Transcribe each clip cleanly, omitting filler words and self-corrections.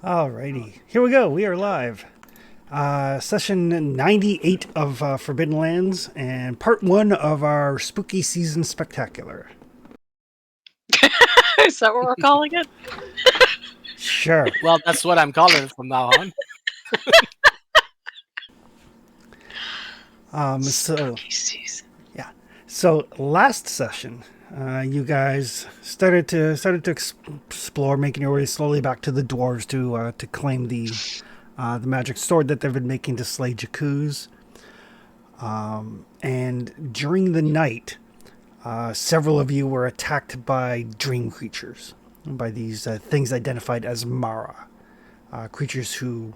Alrighty, here we go. We are live. Session 98 of Forbidden Lands and part one of our spooky season spectacular. Is that what we're calling it? Sure. Well, that's what I'm calling it from now on. So Spooky season. yeah. So last session, you guys started to explore, making your way slowly back to the dwarves to claim the magic sword that they've been making to slay Jakuz. And during the night, several of you were attacked by dream creatures, by these things identified as Mara, creatures who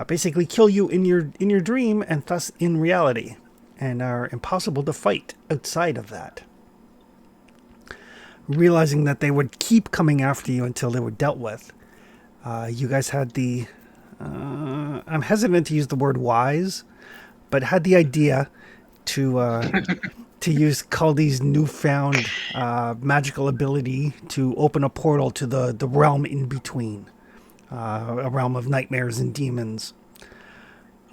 basically kill you in your dream and thus in reality, and are impossible to fight outside of that. Realizing that they would keep coming after you until they were dealt with, you guys had the I'm hesitant to use the word wise, but had the idea to use Kaldi's newfound magical ability to open a portal to the realm in between, a realm of nightmares and demons,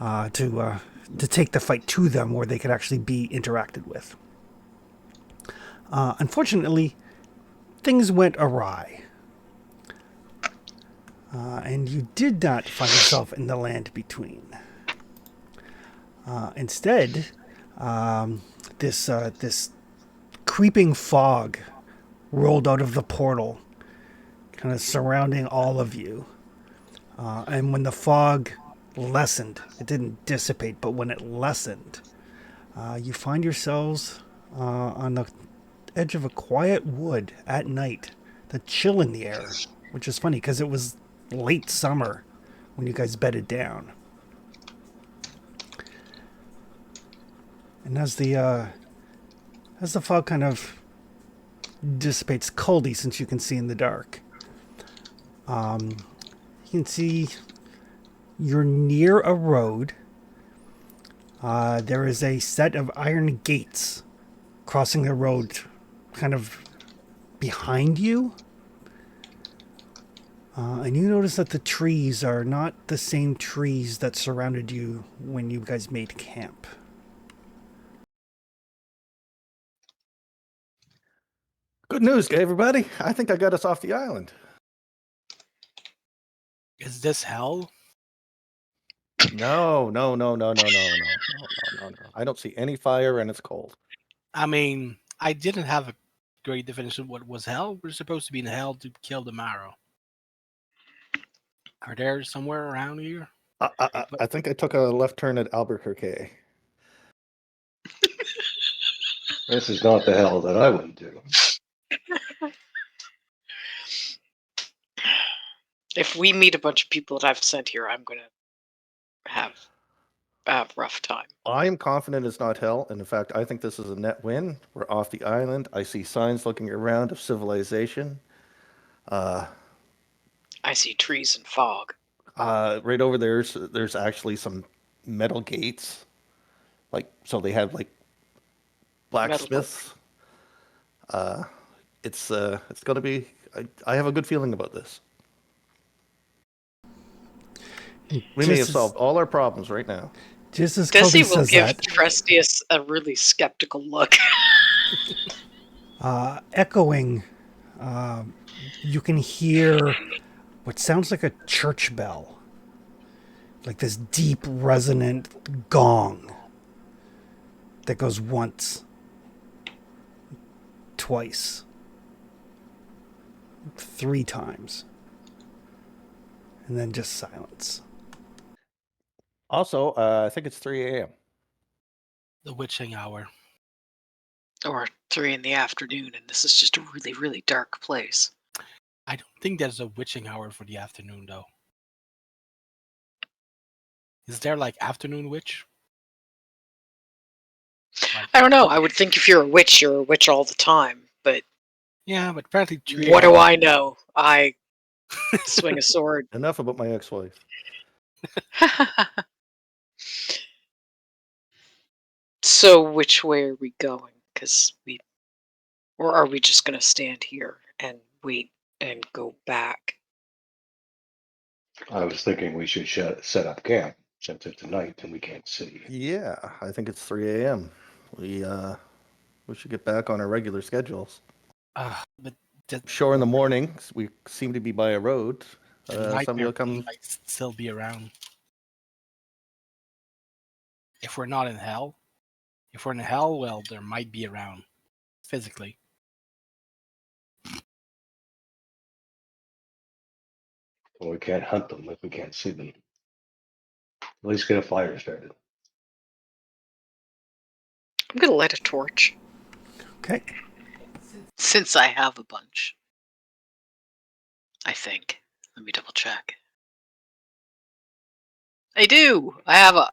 to take the fight to them where they could actually be interacted with. Unfortunately, things went awry, and you did not find yourself in the land between. Instead, this creeping fog rolled out of the portal, kind of surrounding all of you. And when the fog lessened, it didn't dissipate, but when it lessened, you find yourselves on the edge of a quiet wood at night. The chill in the air, which is funny because it was late summer when you guys bedded down. And as the fog kind of dissipates, Caldy, since you can see in the dark, you can see you're near a road. There is a set of iron gates crossing the road, kind of behind you. And you notice that the trees are not the same trees that surrounded you when you guys made camp. Good news, everybody. I think I got us off the island. Is this hell? No. I don't see any fire and it's cold. I mean, I didn't have a great definition of what was hell. We're supposed to be in hell to kill the marrow. Are there somewhere around here? I think I took a left turn at Albuquerque. This is not the hell that I would do. If we meet a bunch of people that I've sent here, I'm gonna have a rough time. I am confident it's not hell. And in fact, I think this is a net win. We're off the island. I see signs looking around of civilization. I see trees and fog. Right over there's actually some metal gates. So they have blacksmiths. It's gonna be. I have a good feeling about this. We may have solved all our problems right now. Just as Desi Caldy will says give that, Trestius a really skeptical look. echoing, you can hear what sounds like a church bell, like this deep resonant gong that goes once, twice, 3 times, and then just silence. Also, I think it's 3 a.m. The witching hour. Or 3 in the afternoon, and this is just a really, really dark place. I don't think there's a witching hour for the afternoon, though. Is there afternoon witch? I don't know. I would think if you're a witch all the time. But yeah, but apparently what do I know? I swing a sword. Enough about my ex-wife. So which way are we going? Or are we just going to stand here and wait and go back? I was thinking we should set up camp since it's night and we can't see. Yeah, I think it's 3 a.m. We should get back on our regular schedules. But the Sure, in the morning we seem to be by a road. Somebody will nightmare come. might still be around. If we're not in hell, well, there might be around physically. Well, we can't hunt them if we can't see them. At least get a fire started. I'm gonna light a torch Okay. since I have a bunch. I think. Let me double check. I do. I have a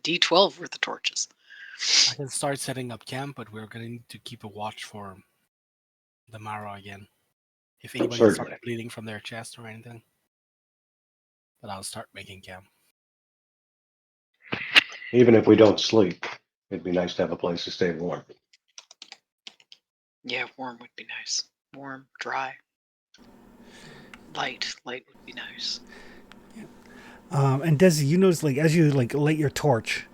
D12 worth of torches. I can start setting up camp, but we're going to need to keep a watch for the marrow again. If anybody starts Certainly. bleeding from their chest or anything. But I'll start making camp. Even if we don't sleep, it'd be nice to have a place to stay warm. Yeah, warm would be nice. Warm, dry. Light would be nice. And Desi, you notice, like, as you like light your torch,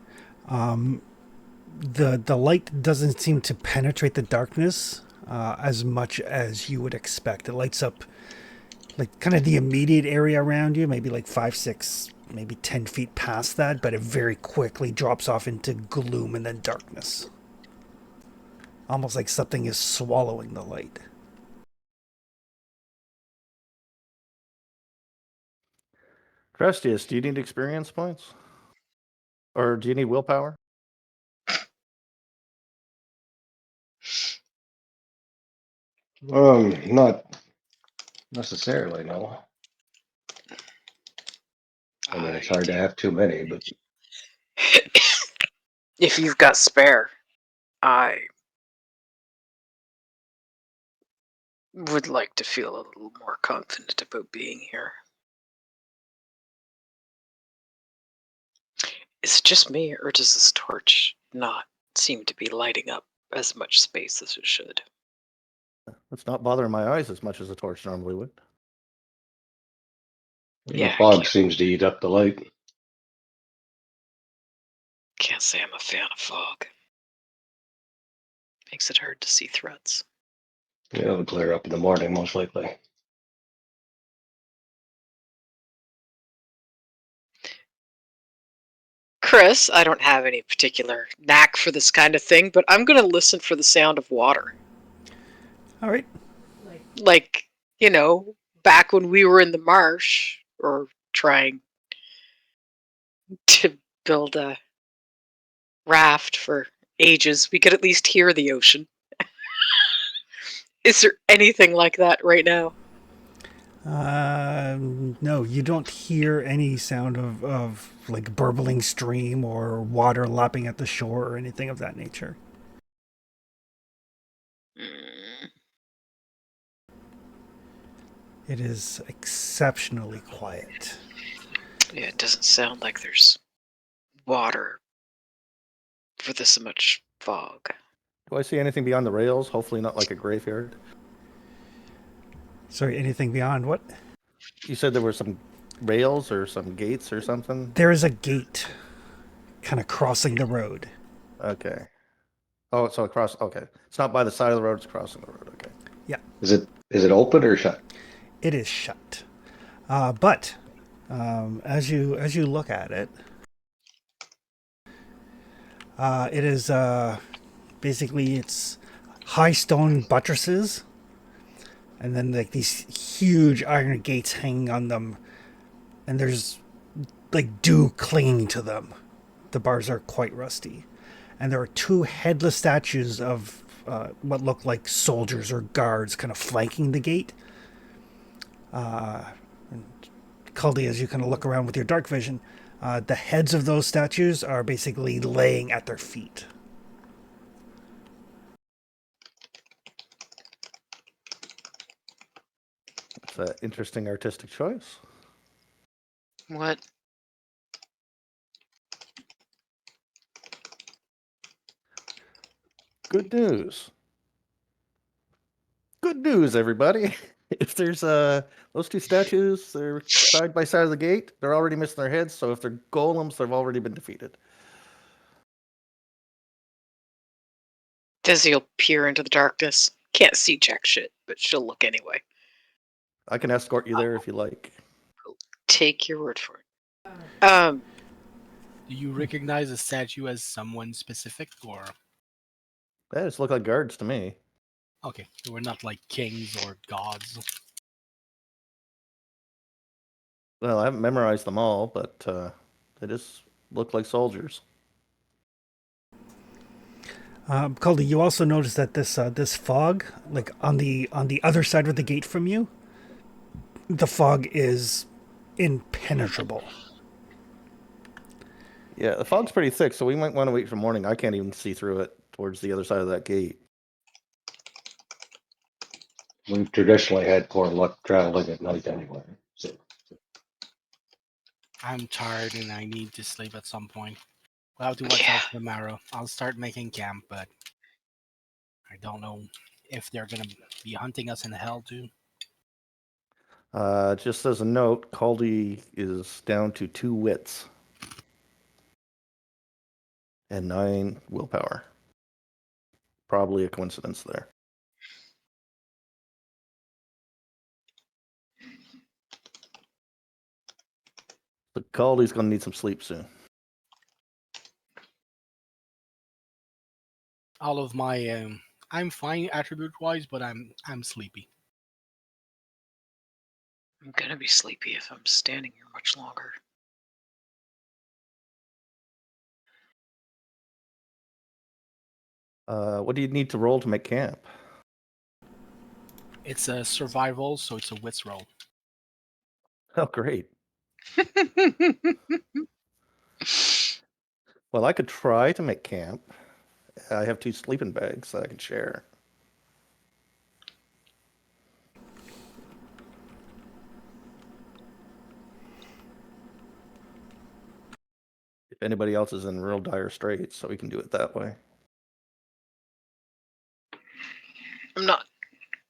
the light doesn't seem to penetrate the darkness as much as you would expect. It lights up like kind of the immediate area around you, maybe like 5, 6, maybe 10 feet past that, but it very quickly drops off into gloom and then darkness. Almost like something is swallowing the light. Crestius, do you need experience points? Or do you need willpower? Not necessarily, no. I mean, it's hard to have too many, but If you've got spare, I would like to feel a little more confident about being here. Is it just me, or does this torch not seem to be lighting up as much space as it should? It's not bothering my eyes as much as a torch normally would. the fog seems to eat up the light. Can't say I'm a fan of fog. Makes it hard to see threats. Yeah, it'll clear up in the morning, most likely. Chris, I don't have any particular knack for this kind of thing, but I'm going to listen for the sound of water. All right. Like, back when we were in the marsh or trying to build a raft for ages, we could at least hear the ocean. Is there anything like that right now? No, you don't hear any sound of like burbling stream or water lapping at the shore or anything of that nature. Mm, It is exceptionally quiet. yeah, it doesn't sound like there's water for this much fog. Do I see anything beyond the rails? Hopefully not like a graveyard. Sorry, anything beyond what? You said there were some rails or some gates or something? There is a gate kind of crossing the road. Okay. Oh, so across. Okay. It's not by the side of the road, it's crossing the road. Okay. Yeah, Is it open or shut? it is shut. But as you look at it, it is basically it's high stone buttresses, and then like these huge iron gates hanging on them, and there's like dew clinging to them. The bars are quite rusty, and there are two headless statues of what look like soldiers or guards kind of flanking the gate. Caldi, as you kind of look around with your dark vision, the heads of those statues are basically laying at their feet. It's an interesting artistic choice. What? Good news. Good news, everybody. If there's those two statues, they're side by side of the gate. They're already missing their heads, so if they're golems, they've already been defeated. Desi will peer into the darkness. Can't see jack shit, but she'll look anyway. I can escort you there if you like. Take your word for it. Do you recognize a statue as someone specific, or They just look like guards to me. okay, we're not like kings or gods? Well, I haven't memorized them all, but they just look like soldiers. Caldy, you also notice that this fog, like on the other side of the gate from you, the fog is impenetrable. Yeah, the fog's pretty thick, so we might want to wait for morning. I can't even see through it towards the other side of that gate. We've traditionally had poor luck traveling at night anyway. So I'm tired and I need to sleep at some point. We'll have to watch out for the marrow. I'll start making camp, but I don't know if they're gonna be hunting us in hell too. Just as a note, Caldy is down to 2 wits and 9 willpower. Probably a coincidence there. But Caldy's going to need some sleep soon. All of my I'm fine attribute wise, but I'm sleepy. I'm gonna be sleepy if I'm standing here much longer. What do you need to roll to make camp? It's a survival, so it's a wits roll. Oh, great. Well, I could try to make camp. I have 2 sleeping bags that I can share. If anybody else is in real dire straits, so we can do it that way. I'm not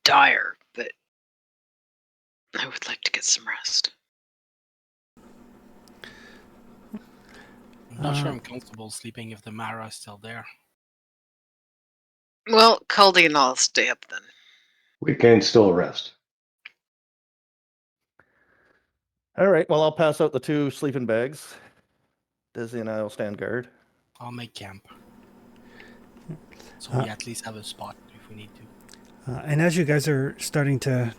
dire, but I would like to get some rest. I'm not sure I'm comfortable sleeping if the Mara is still there. Well, Caldy and I'll stay up then. we can still rest. All right, well, I'll pass out the 2 sleeping bags. Dizzy and I will stand guard. I'll make camp. So we at least have a spot if we need to. And as you guys are starting to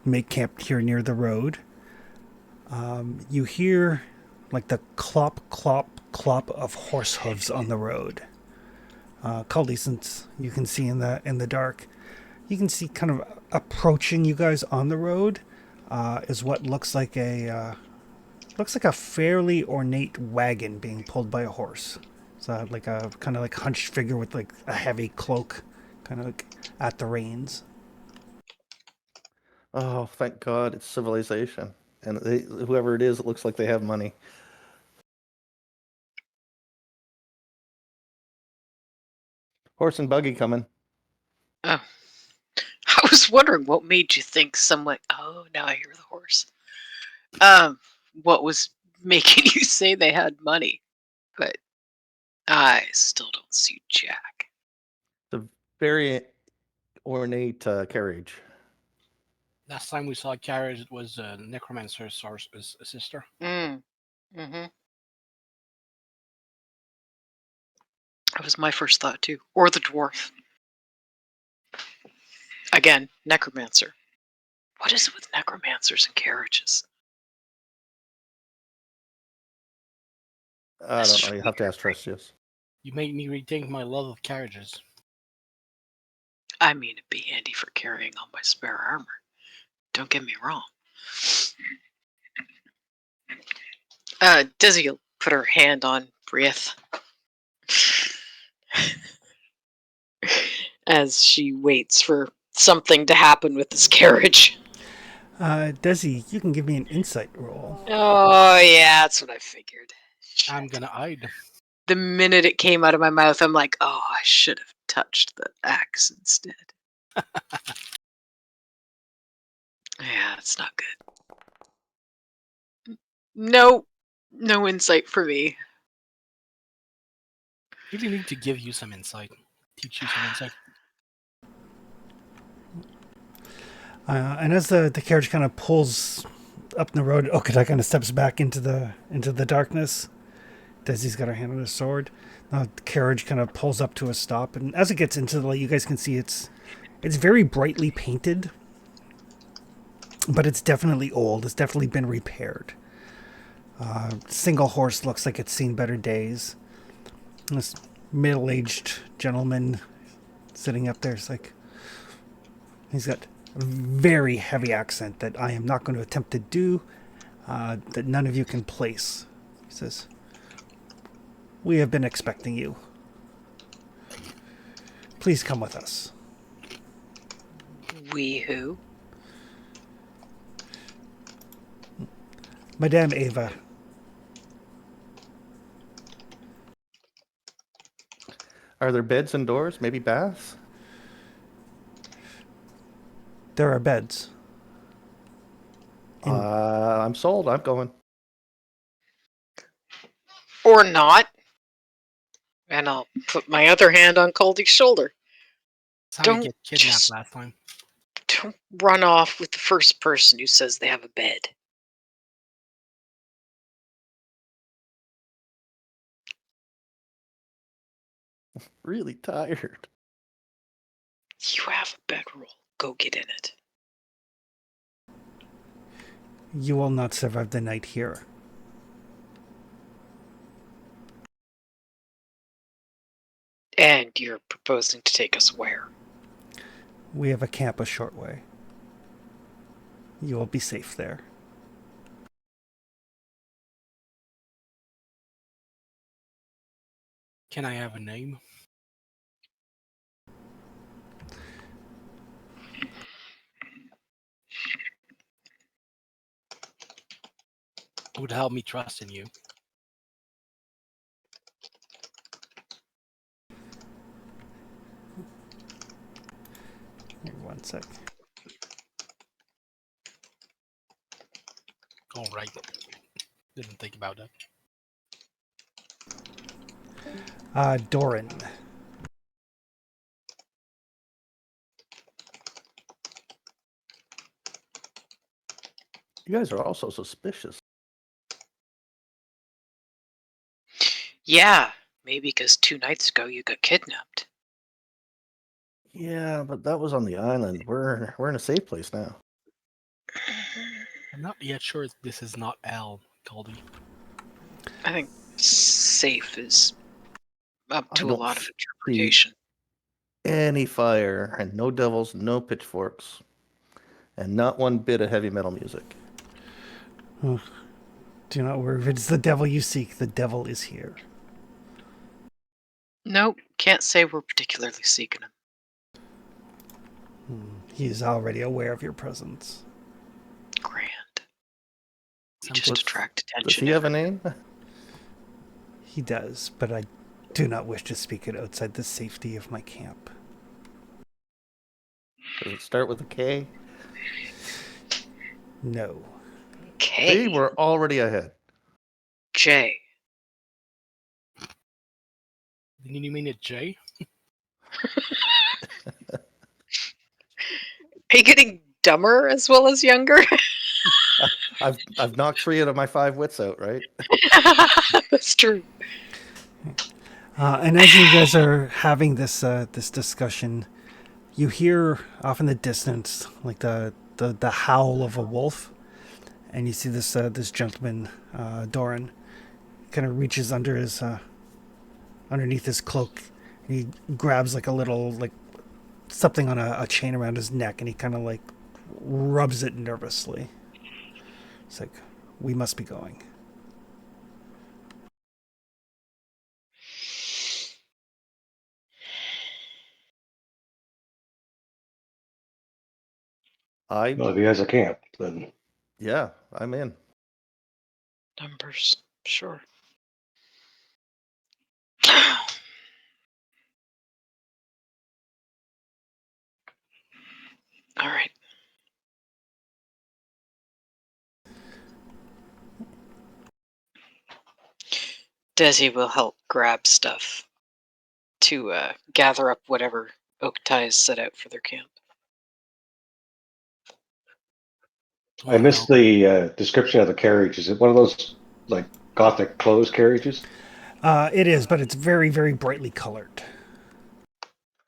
make camp here near the road, you hear like the clop, clop, clop of horse hooves on the road. Caldy, since you can see in the dark, you can see kind of approaching you guys on the road is what looks like a fairly ornate wagon being pulled by a horse. It's like a kind of like hunched figure with like a heavy cloak, kind of like at the reins. Oh, thank God, it's civilization. And whoever it is, it looks like they have money. Horse and buggy coming. Oh. I was wondering what made you think someone. Oh, now I hear the horse. What was making you say they had money? But I still don't see Jack. It's a very ornate carriage. Last time we saw a carriage, it was a necromancer's sister. Mm-hmm. That was my first thought too. Or the dwarf. Again, necromancer. What is it with necromancers and carriages? I don't know. You have to ask Trestius. You made me rethink my love of carriages. I mean, it'd be handy for carrying all my spare armor. Don't get me wrong. Dizzy will put her hand on Brieth as she waits for something to happen with this carriage. Desi, you can give me an insight roll. Oh, yeah, that's what I figured. I'm gonna hide. The minute it came out of my mouth, I'm like, oh, I should have touched the axe instead. Yeah, it's not good. No, no insight for me. Really need to give you some insight. Teach you some insight. And as the carriage kind of pulls up the road, Okada kind of steps back into the darkness. Desi's got her hand on his sword. The carriage kind of pulls up to a stop, and as it gets into the light, you guys can see it's very brightly painted, but it's definitely old. It's definitely been repaired. Single horse looks like it's seen better days. This middle-aged gentleman sitting up there is like, he's got a very heavy accent that I am not going to attempt to do, that none of you can place. He says, "We have been expecting you. Please come with us." We who? Madame Ava. Are there beds indoors? Maybe baths? There are beds. I'm sold. I'm going. Or not. And I'll put my other hand on Caldy's shoulder. That's how you Don't get kidnapped just- last time. Don't run off with the first person who says they have a bed. Really tired. You have a bedroll. Go get in it. You will not survive the night here. And you're proposing to take us where? We have a camp a short way. You will be safe there. Can I have a name? It would help me trust in you. Here, 1 sec. All right. Didn't think about that. Doran. You guys are also suspicious. Yeah, maybe because 2 nights ago you got kidnapped. Yeah, but that was on the island. We're in a safe place now. I'm not yet sure this is not Al, Caldy. I think safe is up I to a don't lot of see interpretation. Any fire and no devils, no pitchforks, and not one bit of heavy metal music. Do not worry. If it's the devil you seek, the devil is here. Nope, can't say we're particularly seeking him. He is already aware of your presence. Grand. We Something- just What's- attract Does attention. he have a name? He does, but I do not wish to speak it outside the safety of my camp. Does it start with a K? No. K. See, we're already ahead. J. Didn't you mean it J? Are you getting dumber as well as younger? I've knocked 3 out of my 5 wits out, right? That's true. And as you guys are having this discussion, you hear off in the distance like the howl of a wolf, and you see this gentleman, Doran, kind of reaches under his underneath his cloak, and he grabs like a little like something on a chain around his neck, and he kind of like rubs it nervously. It's like, we must be going. Well, if he has a camp, then Yeah, I'm in. Numbers. Sure. All right. Desi will help grab stuff to gather up whatever Oak Ties set out for their camp. I missed the description of the carriage. Is it one of those like Gothic closed carriages? It is, but it's very, very brightly colored.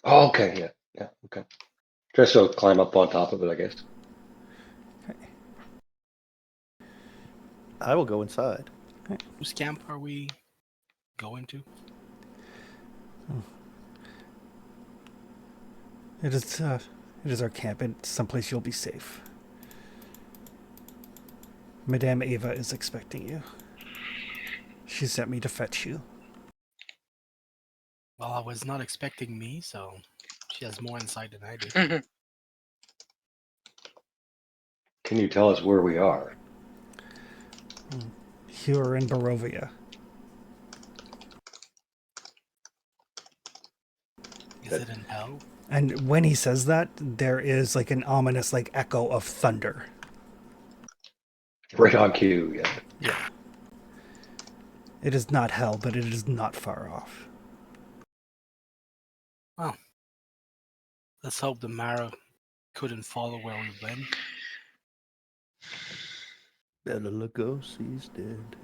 Oh, okay, yeah, okay. Just so climb up on top of it, I guess. I will go inside. Whose camp are we going to? It is our camp. It's someplace you'll be safe. Madame Ava is expecting you. She sent me to fetch you. Well, I was not expecting me, so she has more insight than I do. Can you tell us where we are? You're in Barovia. Is it in hell? And when he says that, there is like an ominous like echo of thunder. Right on cue, yeah. Yeah. It is not hell, but it is not far off. Well, let's hope the Mara couldn't follow where we've been. Bela Lugosi's dead.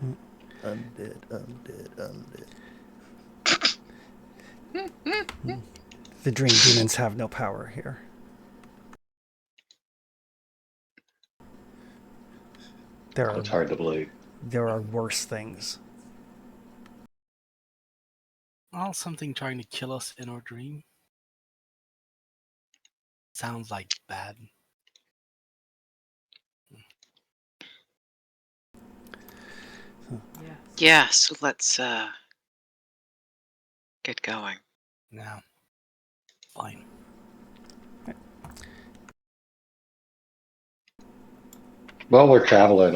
Undead, undead, undead. The dream demons have no power here. It's hard to believe. There are worse things. Well, something trying to kill us in our dream. Sounds like bad. Yeah, so let's get going. Now, fine. While we're traveling,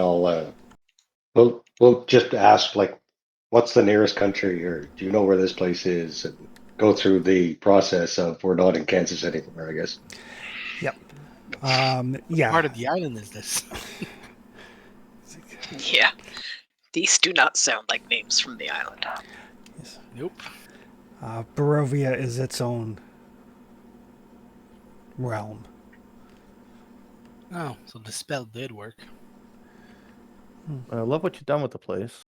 we'll just ask like, what's the nearest country, or do you know where this place is, and go through the process of we're not in Kansas anymore, I guess. Yep. What Yeah. part of the island is this? Yeah. These do not sound like names from the island. Yes. Nope. Barovia is its own realm. Oh, so the spell did work. I love what you've done with the place.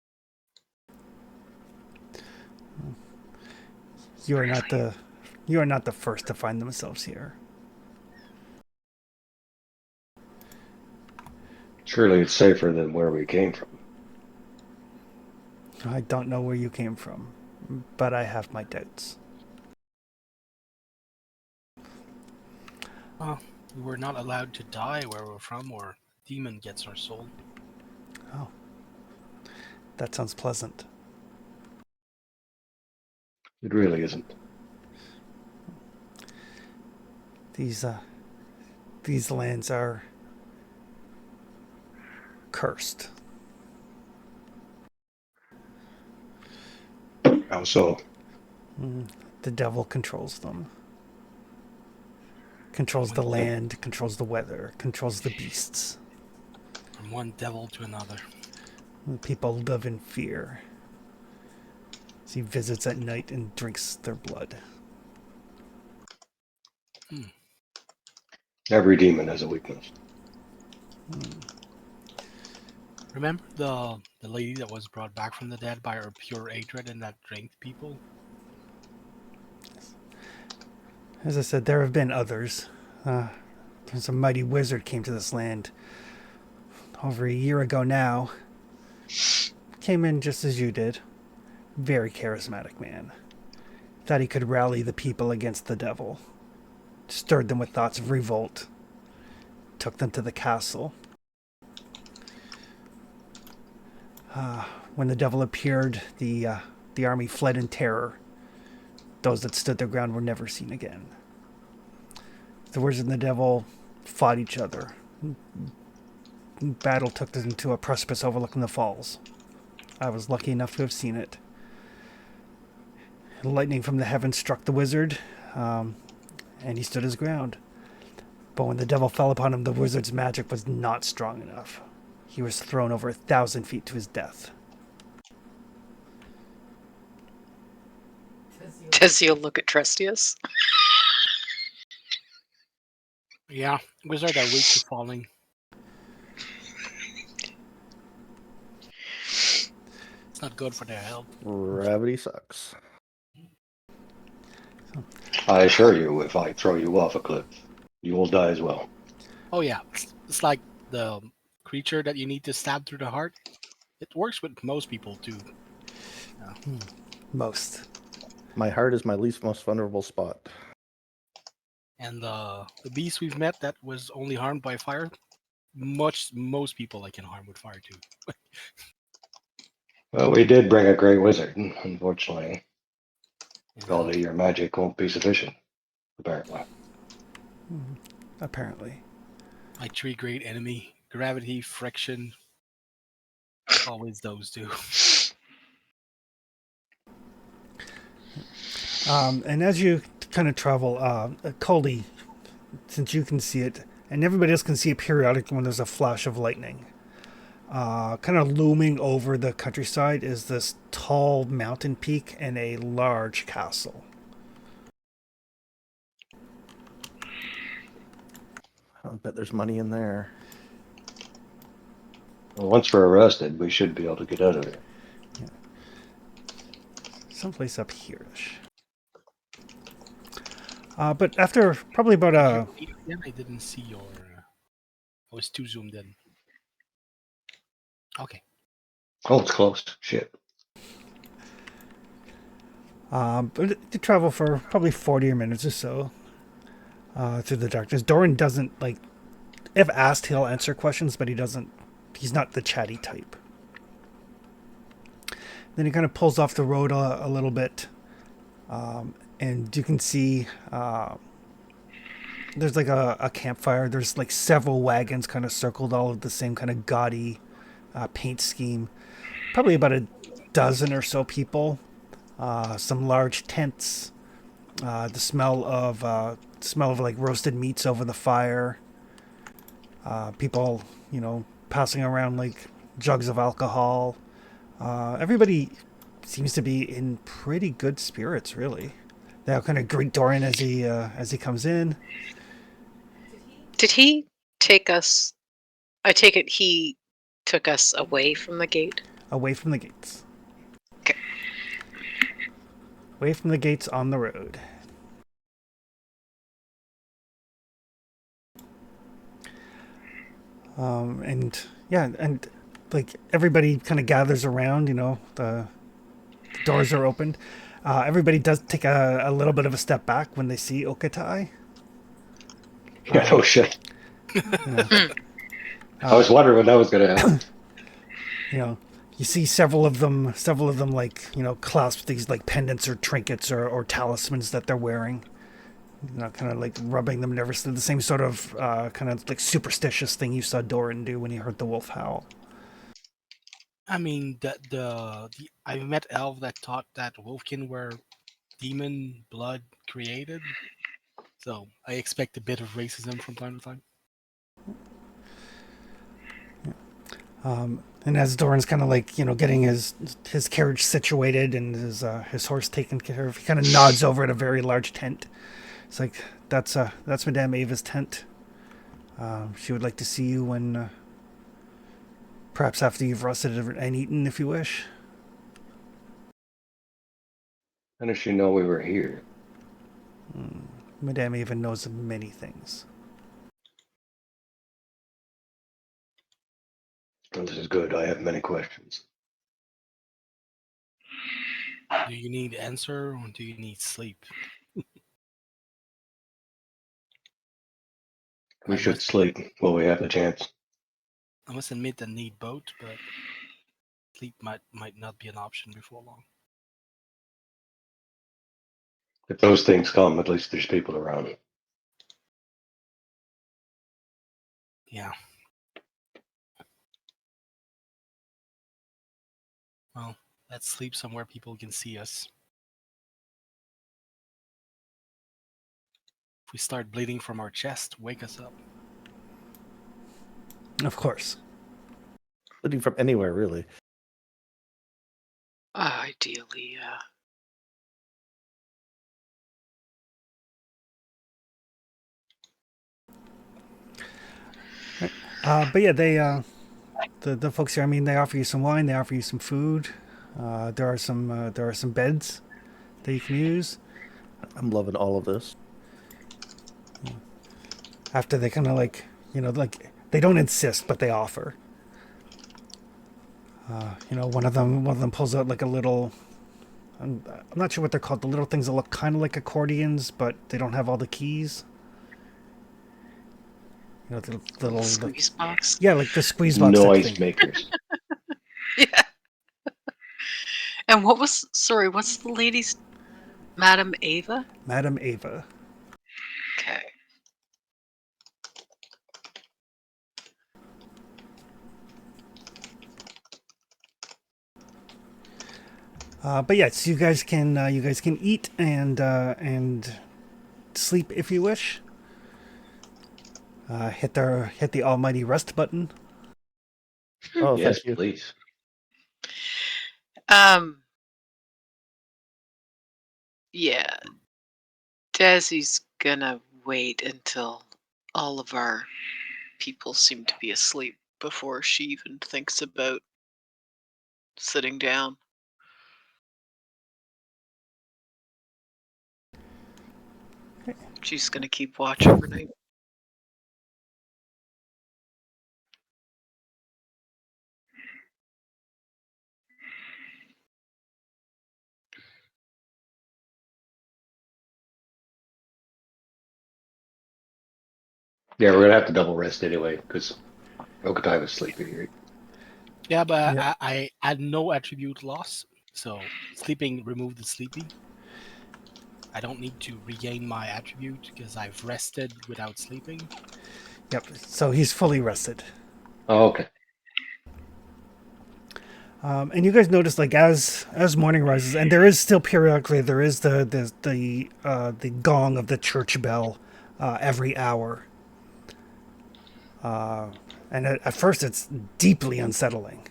You are not the first to find themselves here. Surely it's safer than where we came from. I don't know where you came from, but I have my doubts. Well, we were not allowed to die where we're from, or a demon gets our soul. Oh. That sounds pleasant. It really isn't. These lands are cursed. How so? The devil controls them. Controls the land, controls the weather, controls the beasts. From one devil to another. People live in fear. He visits at night and drinks their blood. Every demon has a weakness. Remember the lady that was brought back from the dead by her pure hatred and that drank people? As I said, there have been others. There's a mighty wizard came to this land over a year ago now. Came in just as you did. Very charismatic man. Thought he could rally the people against the devil. Stirred them with thoughts of revolt. Took them to the castle. When the devil appeared, the army fled in terror. Those that stood their ground were never seen again. The wizard and the devil fought each other. Battle took them to a precipice overlooking the falls. I was lucky enough to have seen it. Lightning from the heavens struck the wizard, and he stood his ground. But when the devil fell upon him, the wizard's magic was not strong enough. He was thrown over 1,000 feet to his death. Tessio look at Trustius. Yeah, wizards are weak to falling. It's not good for their health. Gravity sucks. I assure you, if I throw you off a cliff, you will die as well. Oh yeah, it's like the creature that you need to stab through the heart. It works with most people too. Most. My heart is my least most vulnerable spot. And the beast we've met that was only harmed by fire, most people I can harm with fire too. Well, we did bring a great wizard. Unfortunately, And, all of your magic won't be sufficient, apparently. Apparently. my three great enemy: gravity, friction. Always those two. And as you kind of travel, Coldy, since you can see it, and everybody else can see it periodically when there's a flash of lightning, kind of looming over the countryside is this tall mountain peak and a large castle. I bet there's money in there. Well, once we're arrested, we should be able to get out of here. Someplace up here-ish. But after probably about a... I didn't see your... I was too zoomed in. Okay. Oh, it's close. Shit. But to travel for probably 40 minutes or so through the darkness. Doran doesn't, like... If asked, he'll answer questions, but he doesn't... He's not the chatty type. Then he kind of pulls off the road a little bit. And you can see there's like a campfire. There's like several wagons kind of circled, all of the same kind of gaudy paint scheme. Probably about a dozen or so people. Some large tents. The smell of like roasted meats over the fire. People, passing around like jugs of alcohol. Everybody seems to be in pretty good spirits, really. They'll kind of greet Dorian as he comes in. Did he take us? I take it he took us away from the gate. Away from the gates. Okay. Away from the gates on the road. And like everybody kind of gathers around. The doors are opened. Everybody does take a little bit of a step back when they see Okatai. Yeah, no shit. I was wondering when that was going to happen. You see several of them like, clasp these like pendants or trinkets or talismans that they're wearing. Kind of like rubbing them nervously. The same sort of kind of like superstitious thing you saw Doran do when he heard the wolf howl. I mean, the I met elf that thought that wolfkin were demon blood created. So I expect a bit of racism from time to time. And as Doran's kind of like, getting his carriage situated and his horse taken care of, he kind of nods over at a very large tent. It's like, that's Madame Ava's tent. She would like to see you when, perhaps after you've rested and eaten, if you wish. How does she know we were here? Madame Ava knows of many things. Well, this is good. I have many questions. Do you need answer or do you need sleep? We should sleep while we have the chance. I must admit I need both, but sleep might not be an option before long. If those things come, at least there's people around. Yeah. Well, let's sleep somewhere people can see us. If we start bleeding from our chest, wake us up. Of course. Looking from anywhere, really. Ideally, yeah. But yeah, the folks here. I mean, they offer you some wine. They offer you some food. There are some beds that you can use. I'm loving all of this. After they kind of like, like they don't insist, but they offer. One of them pulls out like a little. I'm not sure what they're called. The little things that look kind of like accordions, but they don't have all the keys. The Little little, squeeze box. yeah, like the squeeze box type Noise thing. makers. Yeah. And what's the lady's Madam Ava? Madam Ava. Okay. But yes, you guys can eat and sleep if you wish. Hit the almighty rest button. Oh, Yes, thank you. please. Um. Yeah. Desi's gonna wait until all of our people seem to be asleep before she even thinks about sitting down. She's gonna keep watch overnight. Yeah, we're gonna have to double rest anyway because Okatai was sleeping. Right? Yeah, but Yeah. I had no attribute loss, so sleeping removed the sleepy. I don't need to regain my attribute because I've rested without sleeping. Yep. So he's fully rested. Oh, okay. And you guys notice, like as morning rises, and there is still periodically there is the gong of the church bell every hour. And at first it's deeply unsettling,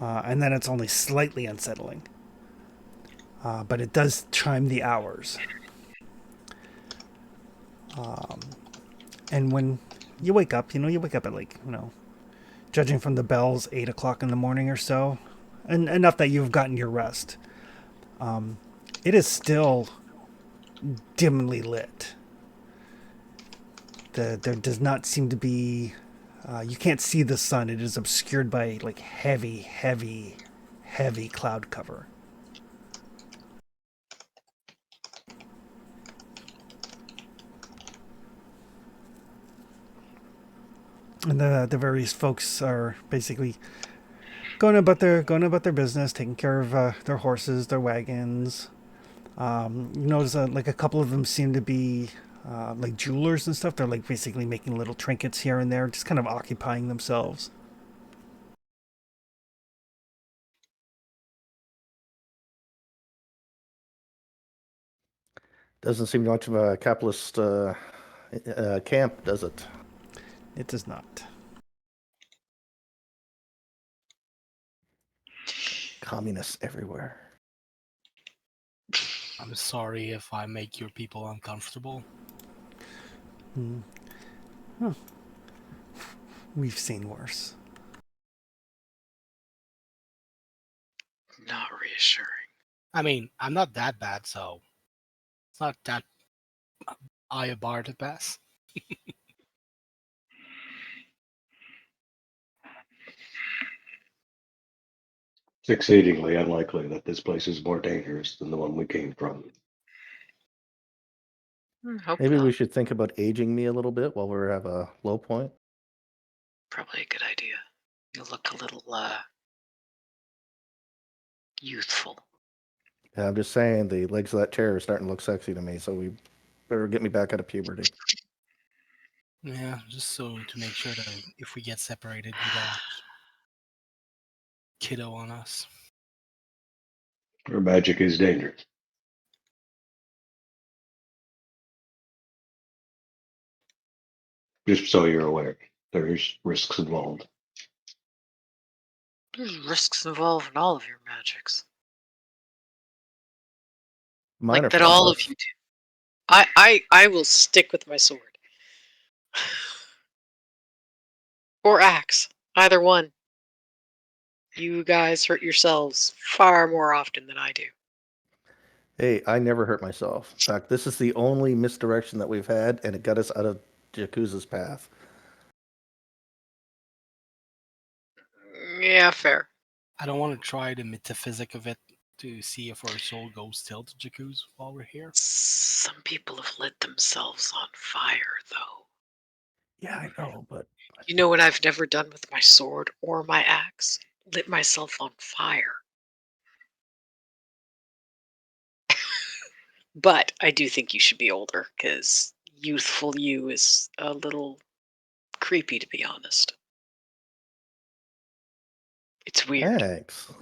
and then it's only slightly unsettling. But it does chime the hours. And when you wake up, you wake up at like, judging from the bells, 8 o'clock in the morning or so, and enough that you've gotten your rest. It is still dimly lit. There does not seem to be. You can't see the sun. It is obscured by like heavy cloud cover. And the various folks are basically going about their business, taking care of their horses, their wagons. You notice like a couple of them seem to be like jewelers and stuff. They're like basically making little trinkets here and there, just kind of occupying themselves. Doesn't seem much of a capitalist camp, does it? It does not. Communists everywhere. I'm sorry if I make your people uncomfortable. We've seen worse. Not reassuring. I mean, I'm not that bad, so it's not that high a bar to pass. It's exceedingly unlikely that this place is more dangerous than the one we came from. Hope Maybe not. we should think about aging me a little bit while we're at a low point. Probably a good idea. You look a little youthful. Yeah, I'm just saying the legs of that chair are starting to look sexy to me, so we better get me back out of puberty. Yeah, just so to make sure that if we get separated, you don't kiddo on us. Our magic is dangerous. Just so you're aware, there's risks involved. There's risks involved in all of your magics. Mine Like are that far all less. of you do. I will stick with my sword. Or axe. Either one. You guys hurt yourselves far more often than I do. Hey, I never hurt myself. In fact, this is the only misdirection that we've had, and it got us out of Yakuza's path. Yeah, fair. I don't want to try the metaphysic of it to see if our soul goes still to Jakuz while we're here. Some people have lit themselves on fire, though. Yeah, I know, but You know what I've never done with my sword or my axe? Lit myself on fire. But I do think you should be older, because youthful you is a little creepy, to be honest. It's weird. thanks.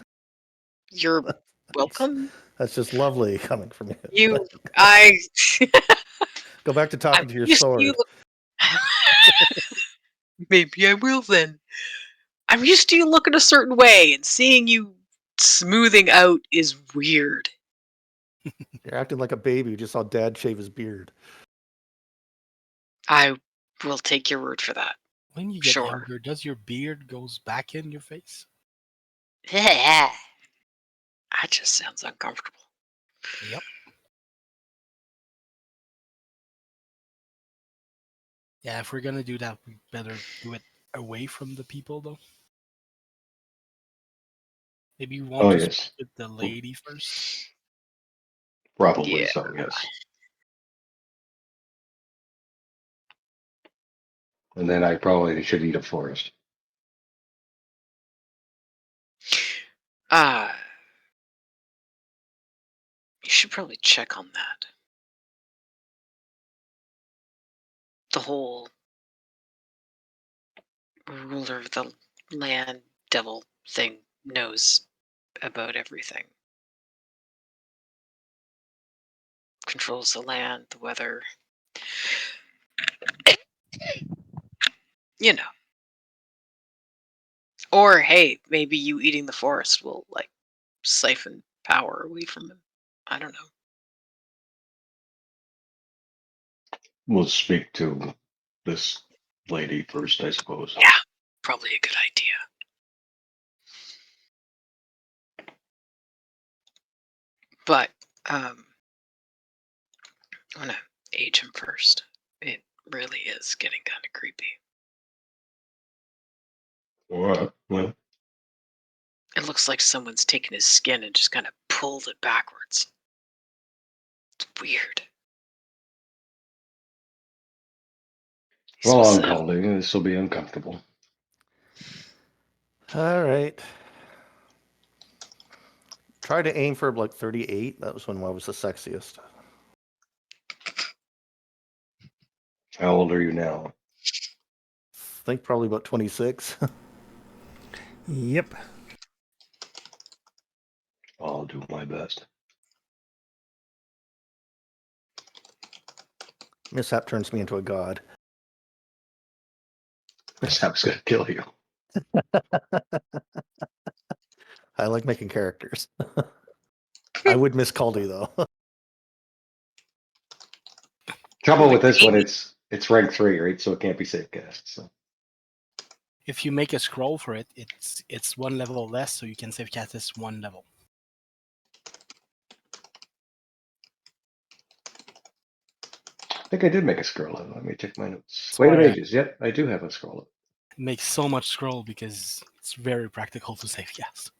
You're Nice. welcome. That's just lovely coming from you. You, I, Go back to I'm talking to your used to you. sword. Maybe I will then. I'm used to you looking a certain way, and seeing you smoothing out is weird. You're acting like a baby who just saw Dad shave his beard. I will take your word for that. When you get Sure. younger, does your beard goes back in your face? That just sounds uncomfortable. Yep. Yeah, if we're gonna do that, we better do it away from the people, though. Maybe you want Oh, to yes. speak with the lady first. Probably Yeah. so, yes. And then I probably should eat a forest. Uh, you should probably check on that. The whole ruler of the land devil thing knows about everything. Controls the land, the weather. You know. Or hey, maybe you eating the forest will like siphon power away from him. I don't know. We'll speak to this lady first, I suppose. Yeah, probably a good idea. But I'm gonna age him first. It really is getting kind of creepy. All right. Well, It looks like someone's taken his skin and just kind of pulled it backwards. It's weird. He's well, supposed on to have, Caldy, this will be uncomfortable. All right. Try to aim for like 38. That was when I was the sexiest. How old are you now? Think probably about 26. Yep. I'll do my best. Mishap turns me into a god. This app's gonna kill you. I like making characters. I would miss Caldy though. Trouble like with this one, Amy. it's rank 3, right? So it can't be safe cast. So If you make a scroll for it, it's one level less, so you can save cast this one level. I think I did make a scroll up. Let me check my notes. That's Wait a why minute. Yep, I do have a scroll up. it makes so much scroll because it's very practical to save cast.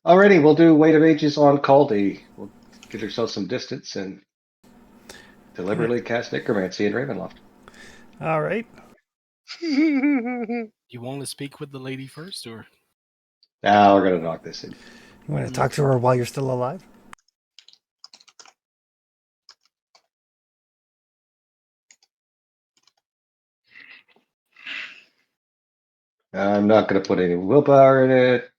Alrighty, we'll do Weight of Ages on Caldy. We'll get ourselves some distance and deliberately cast Necromancy in Ravenloft. All right. You want to speak with the lady first, or Now we're gonna knock this in. You want to talk to her while you're still alive? I'm not gonna put any willpower in it.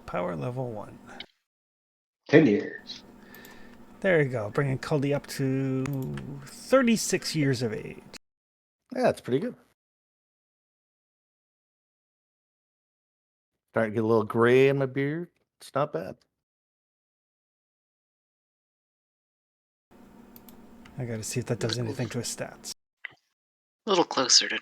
Power level 1. 10 years. There you go. Bringing Culdy up to 36 years of age. Yeah, that's pretty good. Starting to get a little gray in my beard. It's not bad. I gotta see if that does anything to his stats. A little closer to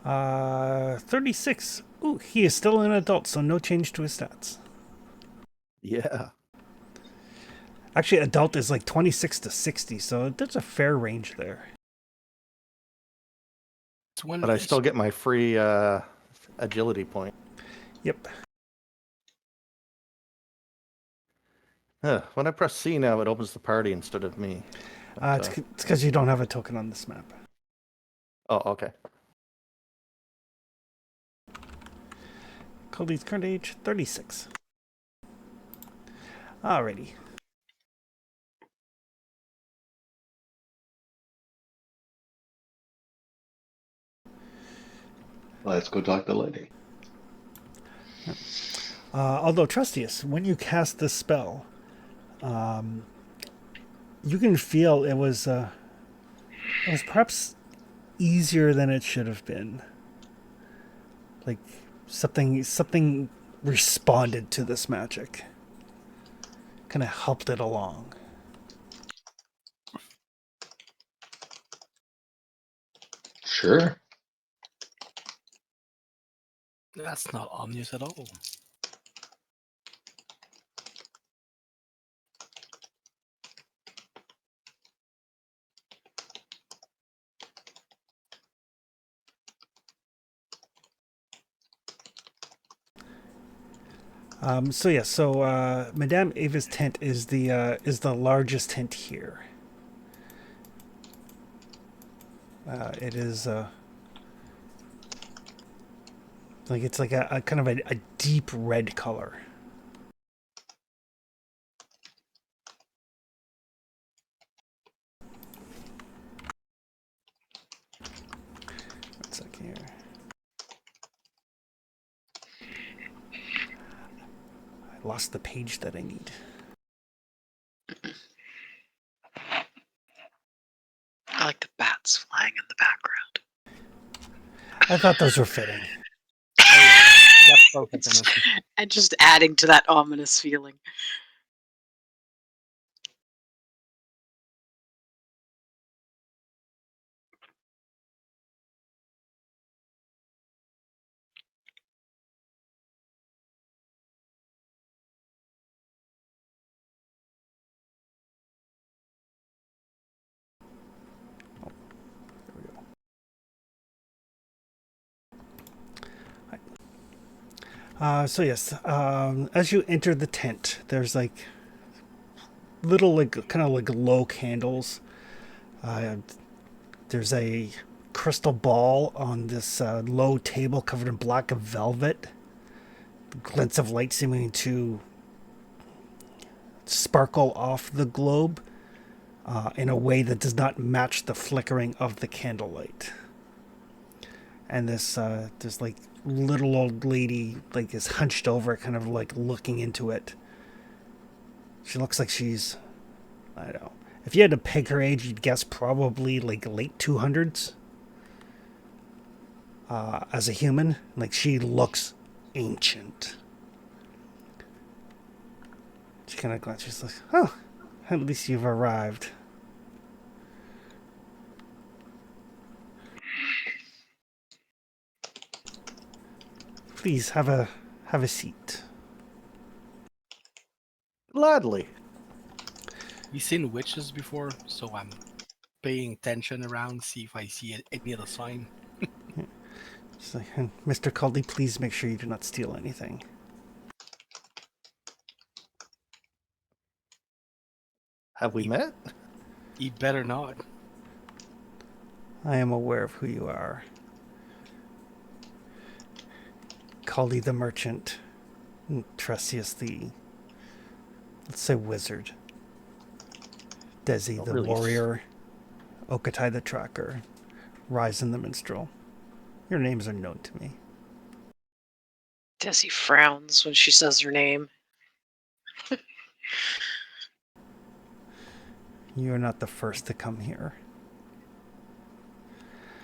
normal. 36. Ooh, he is still an adult, so no change to his stats. Yeah. Actually, adult is like 26 to 60, so there's a fair range there. But I still get my free agility point. Yep. When I press C now, it opens the party instead of me. It's because you don't have a token on this map. Oh, okay. Cody's current age, 36. Alrighty. Let's go talk to Lady. Although, Trustius, when you cast this spell, you can feel it was perhaps easier than it should have been. Like something responded to this magic. Kind of helped it along. Sure. That's not ominous at all. So Madame Ava's tent is the largest tent here. It is it's like a kind of a deep red color. One sec here. I lost the page that I need. I like the bats flying in the background. I thought those were fitting. That's perfect. Honestly. And just adding to that ominous feeling. As you enter the tent, there's like little kind of like low candles. There's a crystal ball on this low table covered in black velvet. Glints of light seeming to sparkle off the globe in a way that does not match the flickering of the candlelight. And this like little old lady like is hunched over, kind of like looking into it. She looks like she's, I don't know, if you had to peg her age, you'd guess probably like late 200s. As a human, like she looks ancient. She kind of glances, she's like, oh, at least you've arrived. Please have a seat. Gladly. You've seen witches before, so I'm paying attention around, see if I see any other sign. She's like, Mr. Caldy, please make sure you do not steal anything. Have we met? You better not. I am aware of who you are. Caldy the merchant, Trustius the, let's say, wizard. Desi the really warrior. Okatai the tracker. Ryzen the minstrel. Your names are known to me. Desi frowns when she says her name. You are not the first to come here.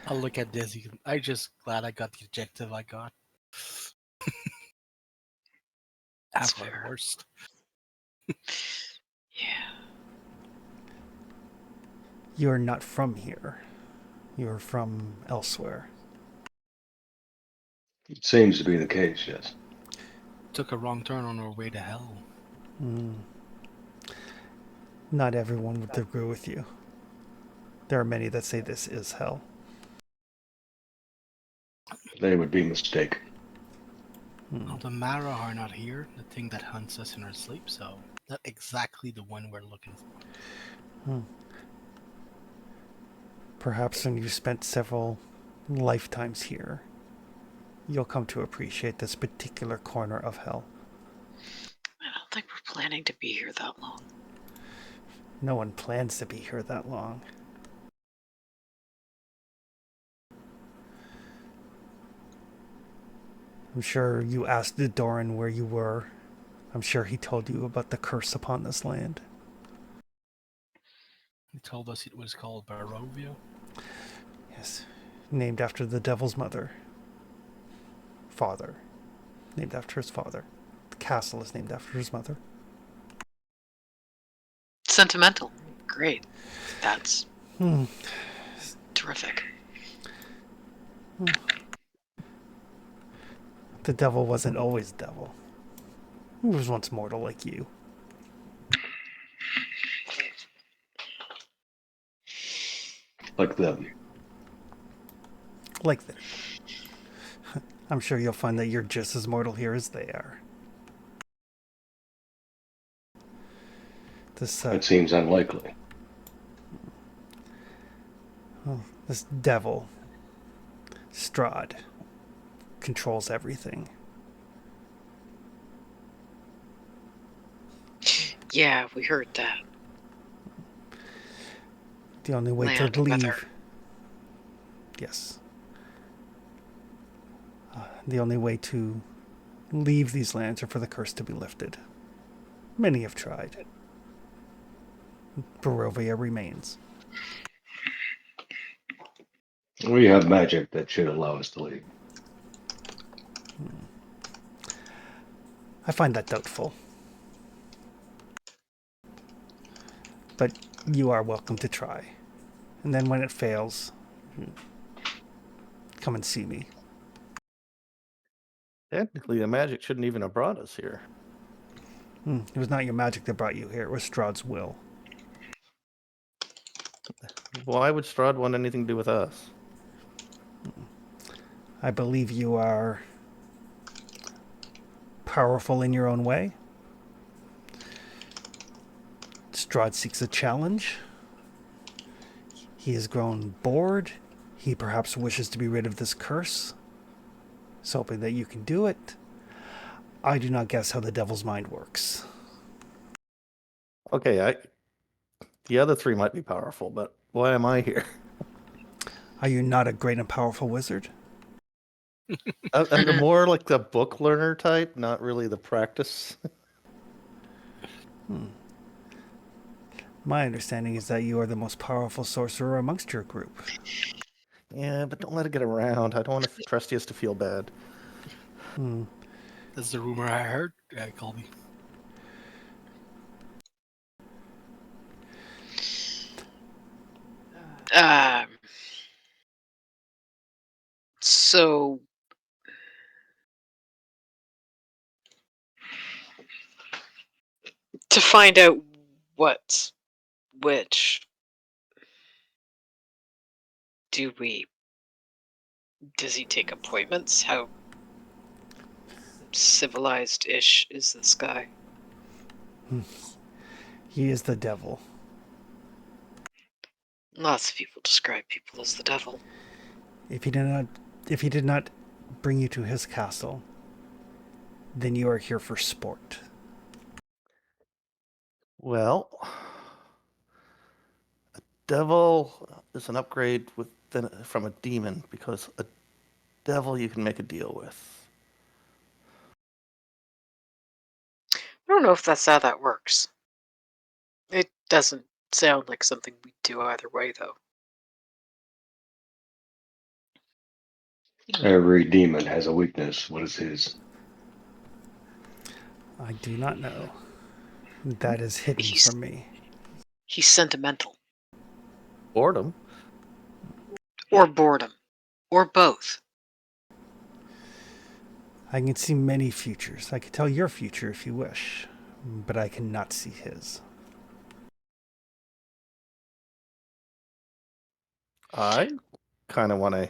I'll look at Desi. I'm just glad I got the objective I got. That's After fair. worst. Yeah. You're not from here. You're from elsewhere. It seems to be the case, yes. Took a wrong turn on our way to hell. Not everyone would agree with you. There are many that say this is hell. They would be mistaken. Well, the Mara are not here, the thing that hunts us in our sleep, so not exactly the one we're looking for. Perhaps when you've spent several lifetimes here, you'll come to appreciate this particular corner of hell. I don't think we're planning to be here that long. No one plans to be here that long. I'm sure you asked Doran where you were. I'm sure he told you about the curse upon this land. He told us it was called Barovia. Yes, named after the devil's mother. Father. Named after his father. The castle is named after his mother. Sentimental. Great. That's terrific. The devil wasn't always devil. He was once mortal like you. Like them. Like them. I'm sure you'll find that you're just as mortal here as they are. It seems unlikely. This devil, Strahd, controls everything. Yeah, we heard that. The only way Land, to leave. weather. Yes. The only way to leave these lands are for the curse to be lifted. Many have tried. Barovia remains. We have magic that should allow us to leave. I find that doubtful. But you are welcome to try. And then when it fails, come and see me. Technically, the magic shouldn't even have brought us here. It was not your magic that brought you here, it was Strahd's will. Why would Strahd want anything to do with us? I believe you are powerful in your own way. Strahd seeks a challenge. He has grown bored. He perhaps wishes to be rid of this curse. He's hoping that you can do it. I do not guess how the devil's mind works. Okay, the other three might be powerful, but why am I here? Are you not a great and powerful wizard? I'm more like the book learner type, not really the practice. My understanding is that you are the most powerful sorcerer amongst your group. Yeah, but don't let it get around. I don't want Trustius to feel bad. That's the rumor I heard, Colby. So to find out what's which, does he take appointments? How civilized-ish is this guy? He is the devil. Lots of people describe people as the devil. If he did not bring you to his castle, then you are here for sport. Well, a devil is an upgrade from a demon because a devil you can make a deal with. I don't know if that's how that works. It doesn't sound like something we do either way, though. Every demon has a weakness. What is his? I do not know. that is hidden He's- from me. He's sentimental. Boredom. Or boredom. Or both. I can see many futures. I can tell your future if you wish, but I cannot see his. I kind of want to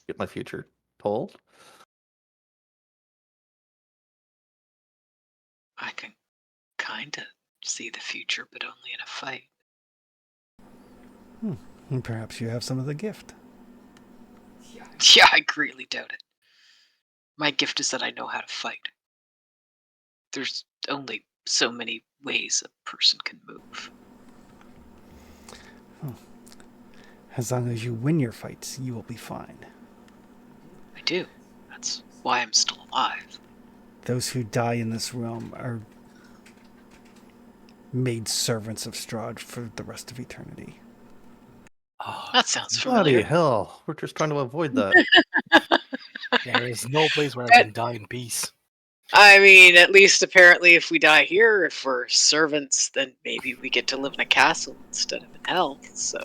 get my future told. I can kind of see the future, but only in a fight. And perhaps you have some of the gift. Yeah, I greatly doubt it. My gift is that I know how to fight. There's only so many ways a person can move. As long as you win your fights, you will be fine. I do. That's why I'm still alive. Those who die in this realm are made servants of Strahd for the rest of eternity. Oh, That sounds Bloody familiar. hell. We're just trying to avoid that. there is no place where I But- can die in peace. I mean, at least apparently if we die here, if we're servants, then maybe we get to live in a castle instead of in hell, so...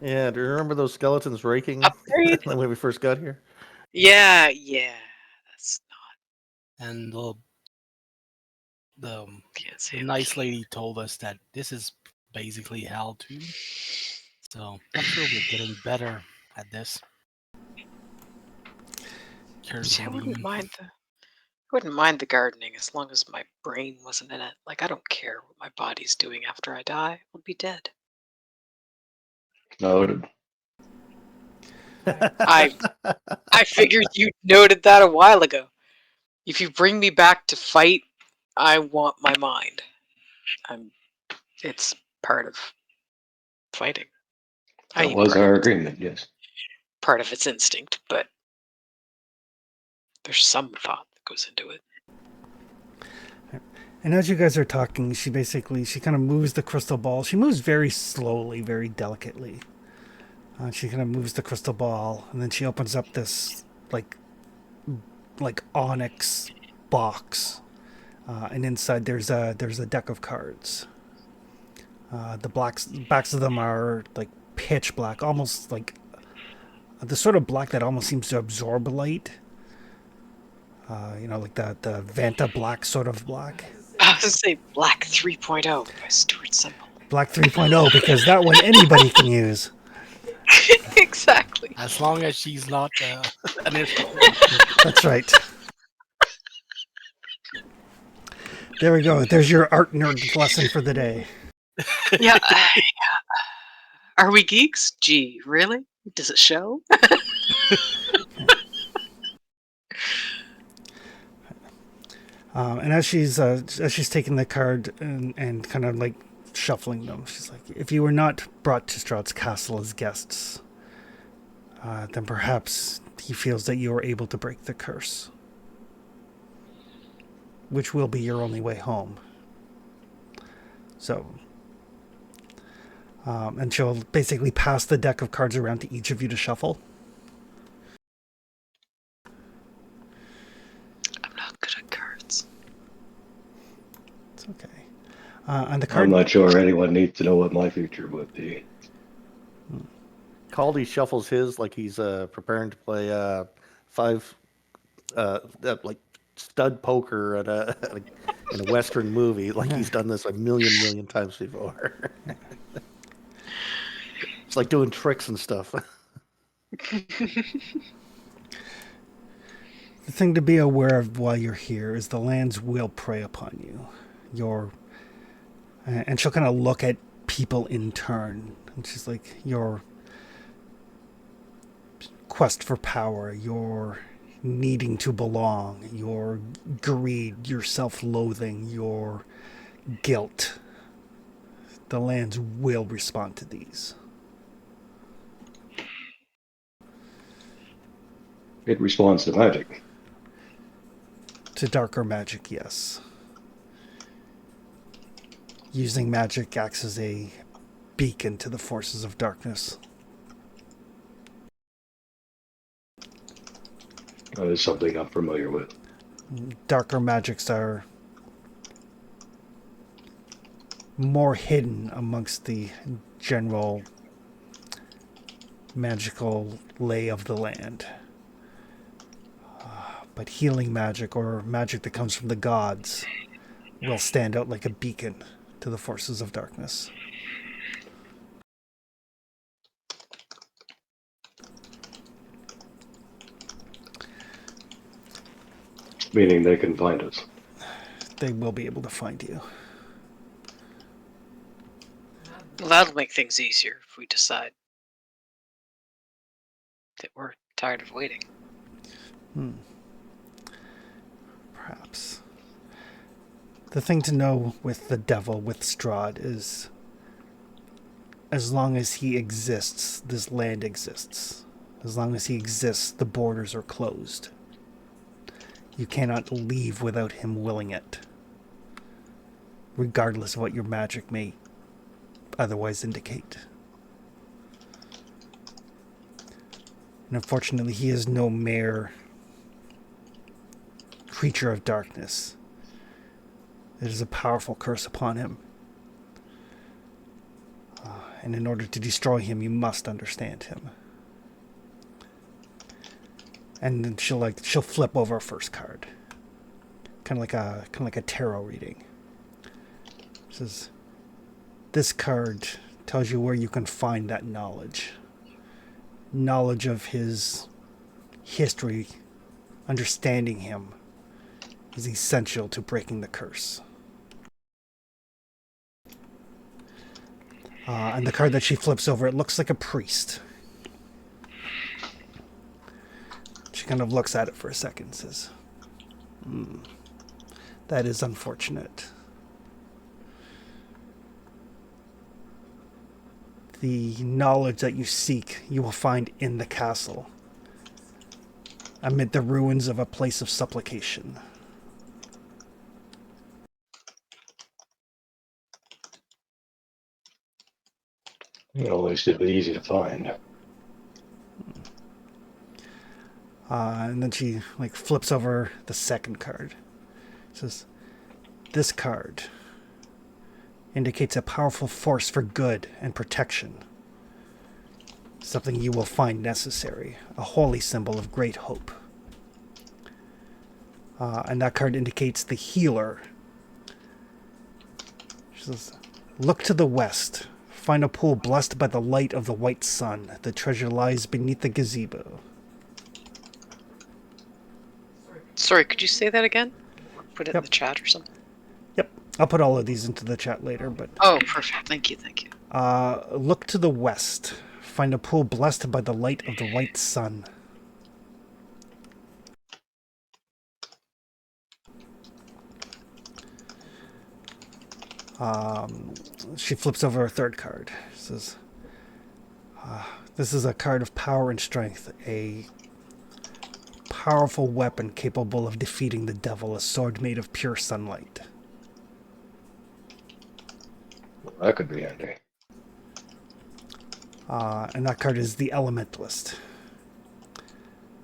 Yeah, do you remember those skeletons raking Upgrade? when we first got here? Yeah, that's not... And the Can't say the nice lady told us that this is basically hell too. So I'm sure we're getting better at this. Curse I and wouldn't demon. mind the gardening as long as my brain wasn't in it. Like, I don't care what my body's doing after I die. I'll be dead. Noted. I figured you noted that a while ago. If you bring me back to fight, I want my mind. It's part of fighting. I That eat was bread. our agreement, yes. Part of its instinct, but there's some thought that goes into it. And as you guys are talking, she kind of moves the crystal ball. She moves very slowly, very delicately. She kind of moves the crystal ball, and then she opens up this like onyx box, and inside there's a deck of cards. The backs of them are like pitch black, almost like the sort of black that almost seems to absorb light. Like the Vanta black sort of black. I was going to say Black 3.0 by Stuart Semple. Black 3.0, because that one anybody can use. Exactly. As long as she's not an issue. That's right. There we go. There's your art nerd lesson for the day. Yeah. Are we geeks? Gee, really? Does it show? And as she's taking the card and kind of like shuffling them, she's like, "If you were not brought to Strahd's castle as guests, then perhaps he feels that you are able to break the curse, which will be your only way home." So, and she'll basically pass the deck of cards around to each of you to shuffle. I'm not good at cards. It's okay. And the card. I'm not sure anyone needs to know what my future would be. Caldy shuffles his like he's preparing to play five like stud poker at in a Western movie, like he's done this a million times before. It's like doing tricks and stuff. The thing to be aware of while you're here is the lands will prey upon you. And she'll kind of look at people in turn. And she's like, your quest for power, your needing to belong, your greed, your self-loathing, your guilt. The lands will respond to these. It responds to magic. To darker magic, yes. Using magic acts as a beacon to the forces of darkness. That is something I'm familiar with. Darker magics are more hidden amongst the general magical lay of the land. But healing magic, or magic that comes from the gods, will stand out like a beacon to the forces of darkness. Meaning they can find us. They will be able to find you. Well, that'll make things easier if we decide that we're tired of waiting. Perhaps. The thing to know with the devil, with Strahd, is as long as he exists, this land exists. As long as he exists, the borders are closed. You cannot leave without him willing it, regardless of what your magic may otherwise indicate. And unfortunately, he is no mere creature of darkness. It is a powerful curse upon him. And in order to destroy him, you must understand him. And then she'll flip over a first card, kind of like a tarot reading. It says, this card tells you where you can find that knowledge. Knowledge of his history, understanding him, is essential to breaking the curse. And the card that she flips over, it looks like a priest. She kind of looks at it for a second and says, that is unfortunate. The knowledge that you seek, you will find in the castle, amid the ruins of a place of supplication. At least it'd be easy to find. And then she flips over the second card. It says, this card indicates a powerful force for good and protection. Something you will find necessary. A holy symbol of great hope. And that card indicates the healer. She says, look to the west. Find a pool blessed by the light of the white sun. The treasure lies beneath the gazebo. Sorry, could you say that again? Or put it in Yep. the chat or something? Yep. I'll put all of these into the chat later, but Oh, perfect. Thank you. look to the west. Find a pool blessed by the light of the white sun. She flips over a third card. She says, this is a card of power and strength. A powerful weapon capable of defeating the devil. A sword made of pure sunlight. Well, that could be handy. And that card is the Elementalist.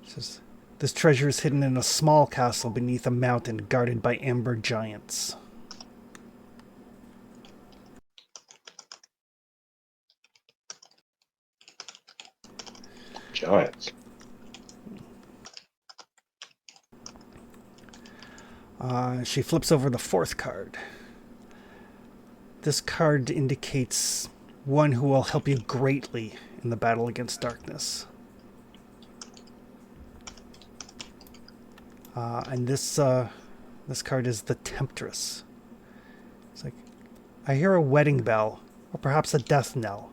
It says, this treasure is hidden in a small castle beneath a mountain guarded by amber giants. Giants. She flips over the fourth card. This card indicates one who will help you greatly in the battle against darkness. And this card is the Temptress. It's like, I hear a wedding bell, or perhaps a death knell.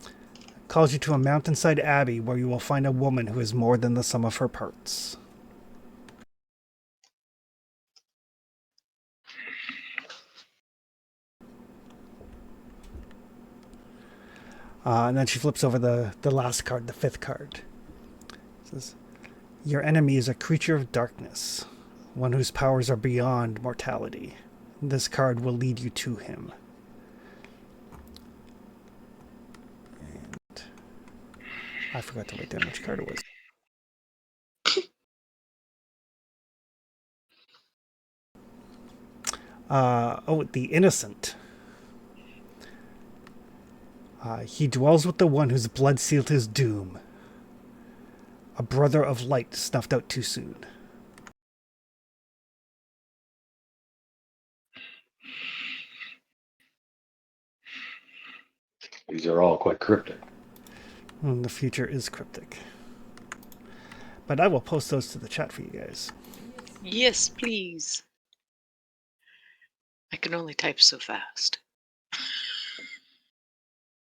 It calls you to a mountainside abbey where you will find a woman who is more than the sum of her parts. And then she flips over the last card, the fifth card. It says, your enemy is a creature of darkness, one whose powers are beyond mortality. This card will lead you to him. And I forgot to write down which card it was. The Innocent. He dwells with the one whose blood sealed his doom. A brother of light snuffed out too soon. These are all quite cryptic. And the future is cryptic. But I will post those to the chat for you guys. Yes, please. I can only type so fast.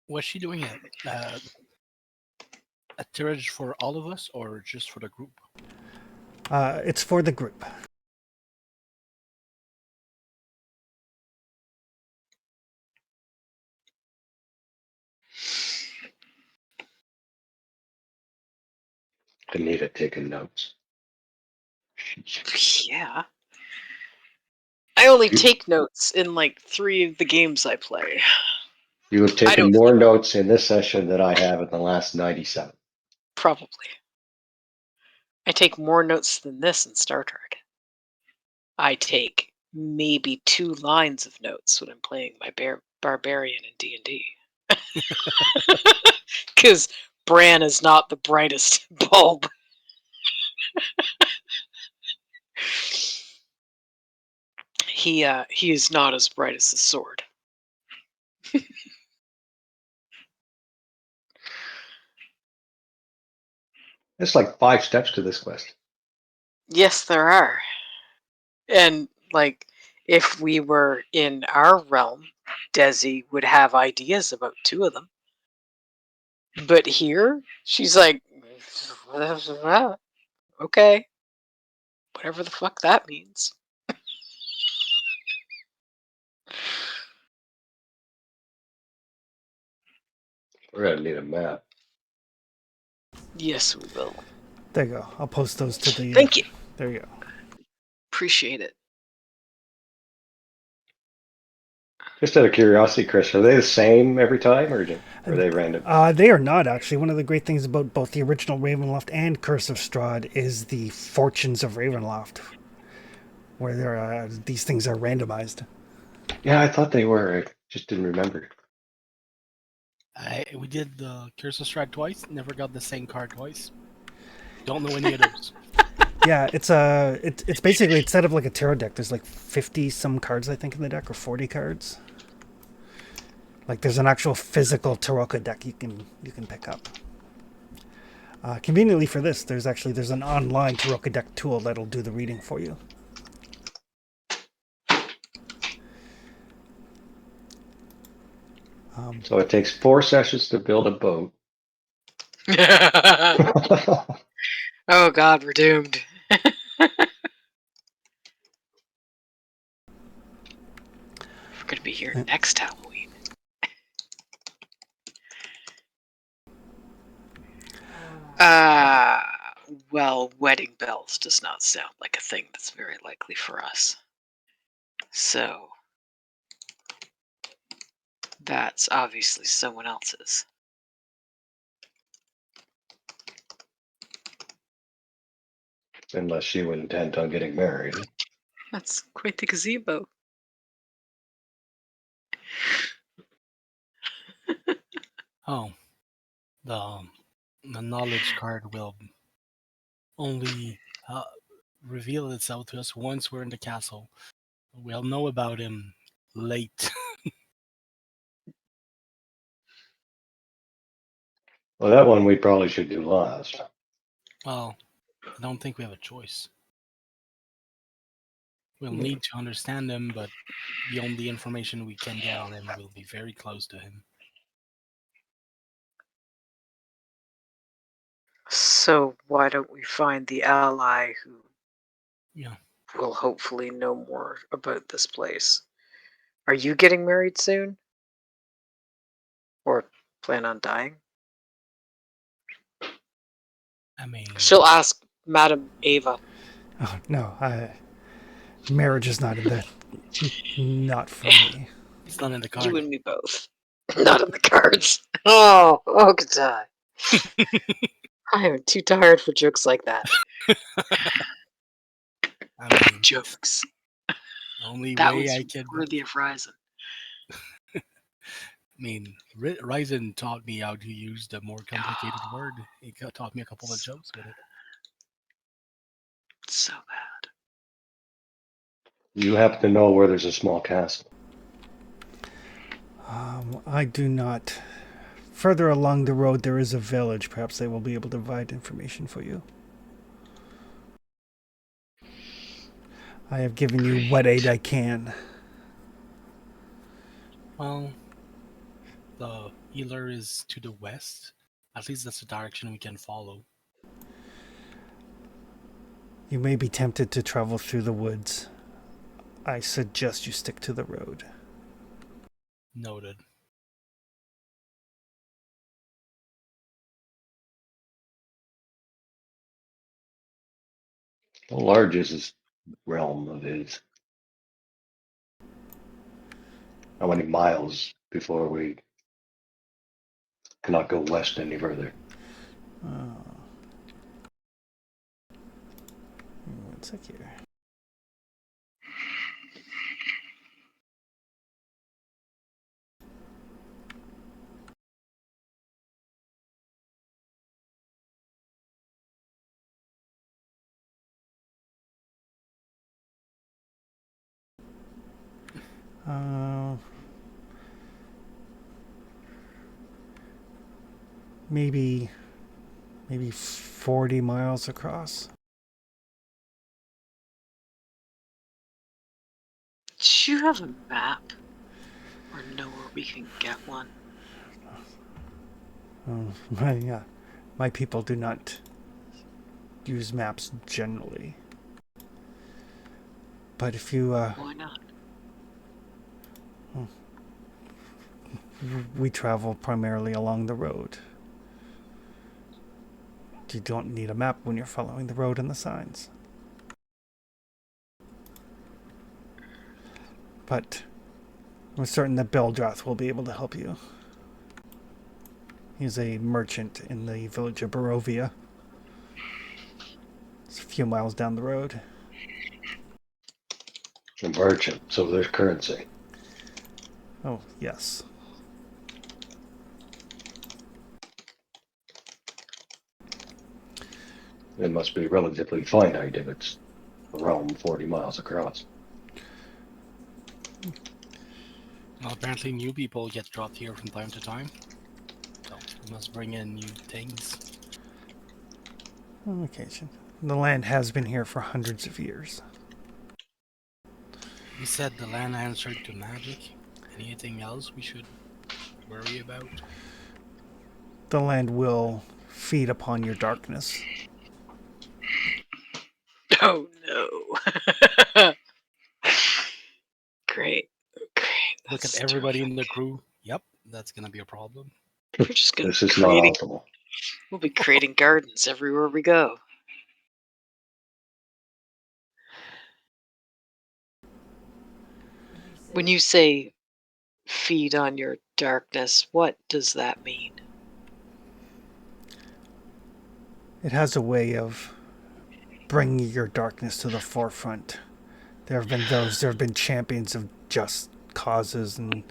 Was she doing a tirage for all of us or just for the group? It's for the group. Anita taking notes. Yeah. I only You- take notes in like 3 of the games I play. You have I taken don't more think- notes in this session than I have in the last 97. Probably. I take more notes than this in Star Trek. I take maybe 2 lines of notes when I'm playing my barbarian in D&D. Because Bran is not the brightest bulb. He is not as bright as the sword. It's like 5 steps to this quest. Yes, there are. And like, if we were in our realm, Desi would have ideas about 2 of them. But here, she's like, okay, whatever the fuck that means. We're gonna need a map. Yes, we will. There you go. I'll post those to the... Thank you. There you go. Appreciate it. Just out of curiosity, Chris, are they the same every time, or are they random? They are not, actually. One of the great things about both the original Ravenloft and Curse of Strahd is the Fortunes of Ravenloft, where these things are randomized. Yeah, I thought they were. I just didn't remember. We did the Curse of Strahd twice. Never got the same card twice. Don't know any of those. Yeah, it's basically, it's set up like a tarot deck. There's like 50 some cards, I think, in the deck, or 40 cards. Like, there's an actual physical Tarot deck you can pick up. Conveniently for this, there's an online Tarot deck tool that'll do the reading for you. So it takes 4 sessions to build a boat. Oh god, we're doomed. We're gonna be here next Halloween. Well, wedding bells does not sound like a thing that's very likely for us. So, that's obviously someone else's. Unless you intend on getting married. That's quite the gazebo. Oh, the knowledge card will only reveal itself to us once we're in the castle. We'll know about him late. Well, that one we probably should do last. Well, I don't think we have a choice. We'll need to understand him, but the only information we can get on him will be very close to him. So, why don't we find the ally who Yeah. will hopefully know more about this place? Are you getting married soon? Or plan on dying? I mean, She'll ask Madame Ava. Oh, no, marriage is not in the... not for me. it's not in the You card. and me both. Not in the cards. Oh, good time. I am too tired for jokes like that. I mean, Jokes. the only That way was I could worthy of Ryzen. I mean, Ryzen taught me how to use the more complicated word. He taught me a couple of jokes with it. So bad. You happen to know where there's a small castle? I do not. Further along the road, there is a village. Perhaps they will be able to provide information for you. I have given you what aid I can. Well, the healer is to the west. At least that's the direction we can follow. You may be tempted to travel through the woods. I suggest you stick to the road. Noted. How large is this realm of his? How many miles before we cannot go west any further? One sec here. Maybe 40 miles across. Do you have a map? Or know where we can get one? My people do not use maps generally. But if you, Why not? we travel primarily along the road. You don't need a map when you're following the road and the signs. But I'm certain that Beldrath will be able to help you. He's a merchant in the village of Barovia. It's a few miles down the road. A merchant, so there's currency. Oh, yes. It must be relatively finite if it's a realm 40 miles across. Well, apparently new people get dropped here from time to time. So we must bring in new things. On occasion. The land has been here for hundreds of years. You said the land answered to magic. Anything else we should worry about? The land will feed upon your darkness. Oh no. Great. Look at That's everybody terrific. in the crew. Yep, that's gonna be a problem. We're just gonna This be is not creating optimal. we'll be creating gardens everywhere we go. When you say feed on your darkness, what does that mean? It has a way of bringing your darkness to the forefront. There have been champions of just causes and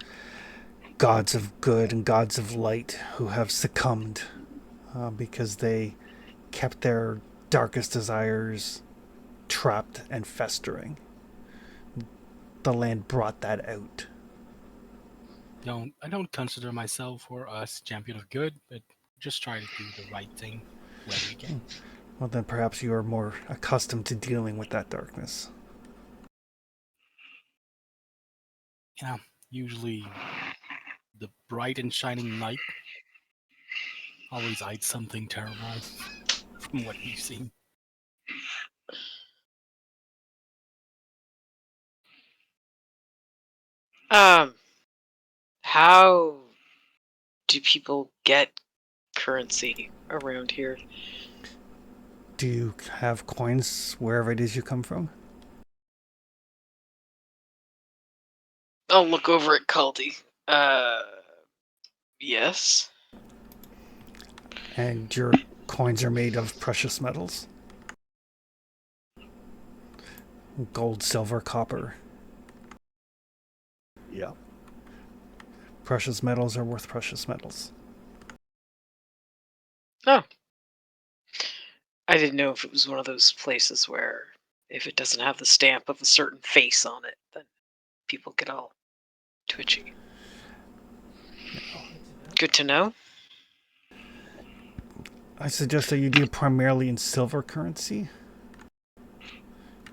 gods of good and gods of light who have succumbed because they kept their darkest desires trapped and festering. The land brought that out. I don't consider myself or us champion of good, but just try to do the right thing when we can. Well, then perhaps you are more accustomed to dealing with that darkness. Yeah, usually the bright and shining light always hides something terrible from what we've seen. How do people get currency around here? Do you have coins wherever it is you come from? I'll look over at Caldy. Yes. And your coins are made of precious metals? Gold, silver, copper. Yeah. Precious metals are worth precious metals. Oh, I didn't know if it was one of those places where if it doesn't have the stamp of a certain face on it, then people get all twitchy. Good to know. I suggest that you deal primarily in silver currency,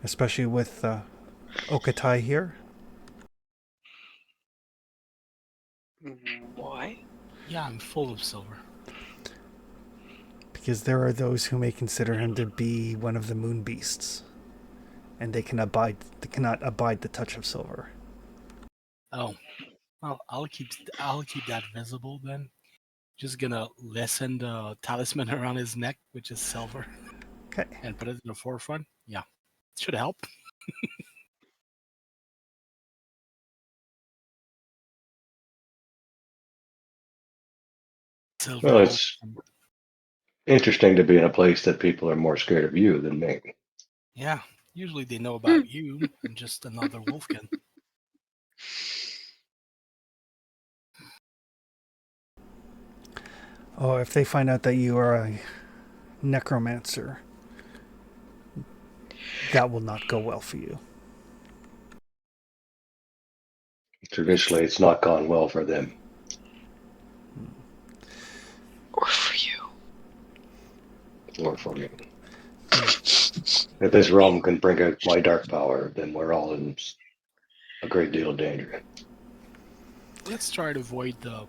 especially with Okatai here. Why? Yeah, I'm full of silver. Because there are those who may consider him to be one of the moon beasts, and they cannot abide the touch of silver. Oh, well, I'll keep that visible then. Just gonna lessen the talisman around his neck, which is silver, Okay. and put it in the forefront. Yeah, should help. Silver. Well, it's interesting to be in a place that people are more scared of you than me. Yeah, usually they know about you and just another wolfkin. Oh, if they find out that you are a necromancer, that will not go well for you. Traditionally, it's not gone well for them. Or for you. Or for me. If this realm can bring out my dark power, then we're all in a great deal of danger. Let's try to avoid the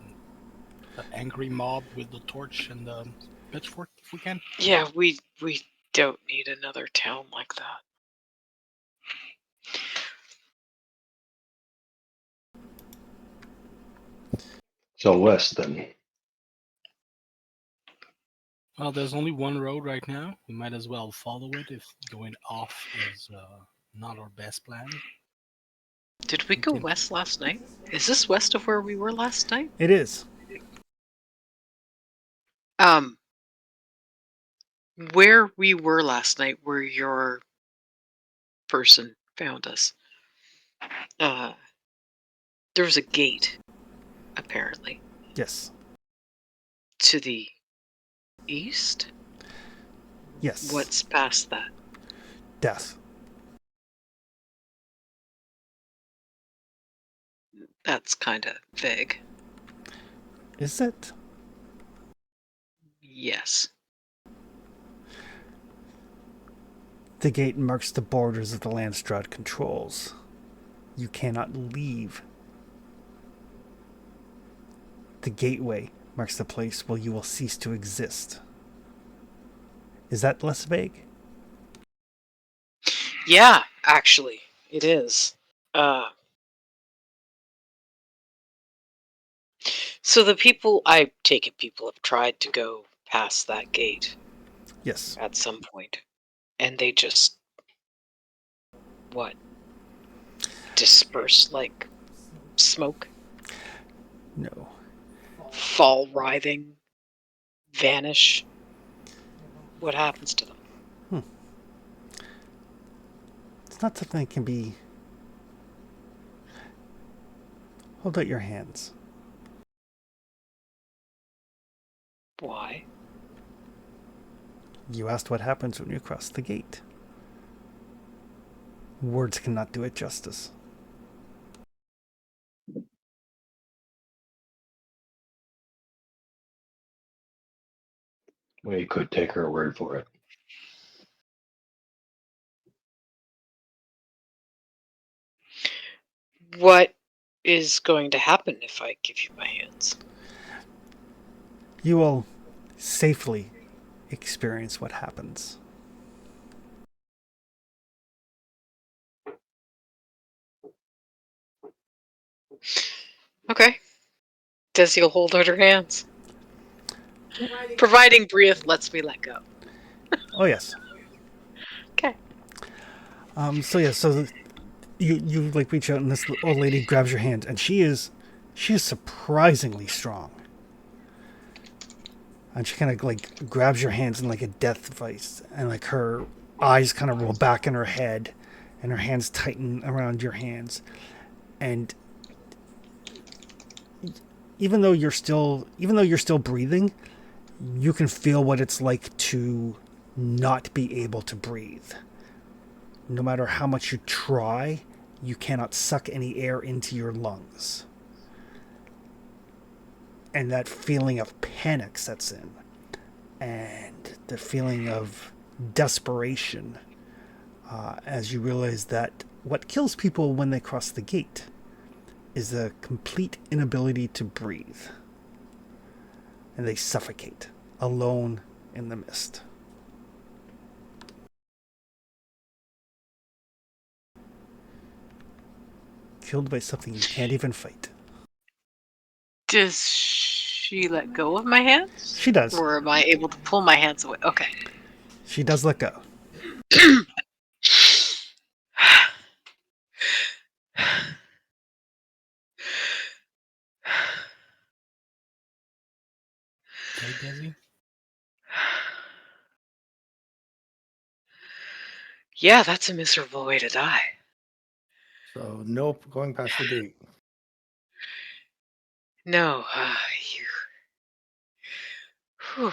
angry mob with the torch and the pitchfork if we can. Yeah, we don't need another town like that. So west, then. Well, there's only one road right now. We might as well follow it if going off is not our best plan. Did we go west last night? Is this west of where we were last night? It is. Where we were last night, where your person found us, there was a gate, apparently, Yes. to the east? Yes. What's past that? Death. That's kind of vague. Is it? Yes. The gate marks the borders of the land Strahd controls. You cannot leave. The gateway marks the place where you will cease to exist. Is that less vague? Yeah, actually, it is. So the people, I take it people have tried to go past that gate Yes. at some point, and they just, what, disperse like smoke, No. fall writhing, vanish. What happens to them? It's not something that can be... Hold out your hands. Why? You asked what happens when you cross the gate. Words cannot do it justice. We could take her word for it. What is going to happen if I give you my hands? You will safely experience what happens. Okay. Desi will hold out her hands. Providing Brieth lets me let go. Oh, yes. Okay. So you like reach out and this old lady grabs your hand, and she is surprisingly strong. And she kind of like grabs your hands in like a death vice, and like her eyes kind of roll back in her head, and her hands tighten around your hands, and even though you're still breathing, you can feel what it's like to not be able to breathe. No matter how much you try, you cannot suck any air into your lungs. And that feeling of panic sets in. And the feeling of desperation as you realize that what kills people when they cross the gate is a complete inability to breathe. And they suffocate, alone in the mist. Killed by something you can't even fight. Does she let go of my hands? She does. Or am I able to pull my hands away? Okay. She does let go. Okay, Desi? Yeah, that's a miserable way to die. So nope, going past the gate. No, you. Whew.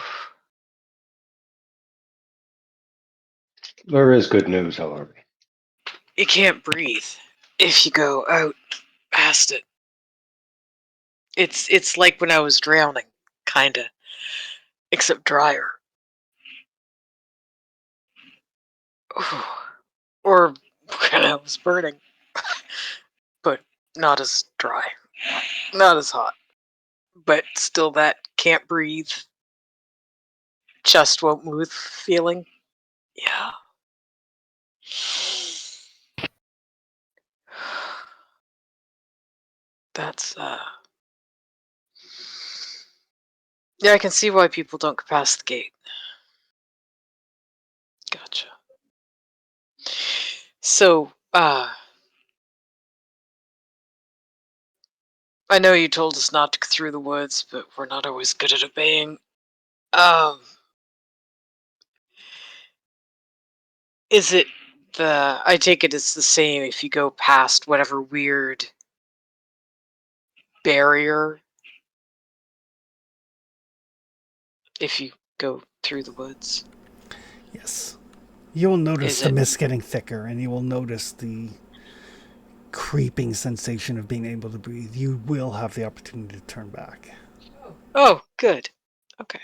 There is good news, however. You can't breathe if you go out past it. It's like when I was drowning, kinda, except drier. Or when I was burning, but not as dry, not as hot, but still that can't breathe, chest won't move feeling. Yeah. That's yeah, I can see why people don't go past the gate. Gotcha. So, I know you told us not to go through the woods, but we're not always good at obeying. Um, is it I take it it's the same if you go past whatever weird barrier if you go through the woods? Yes. You will notice Is the it? mist getting thicker, and you will notice the creeping sensation of being able to breathe. You will have the opportunity to turn back. Oh, good. Okay.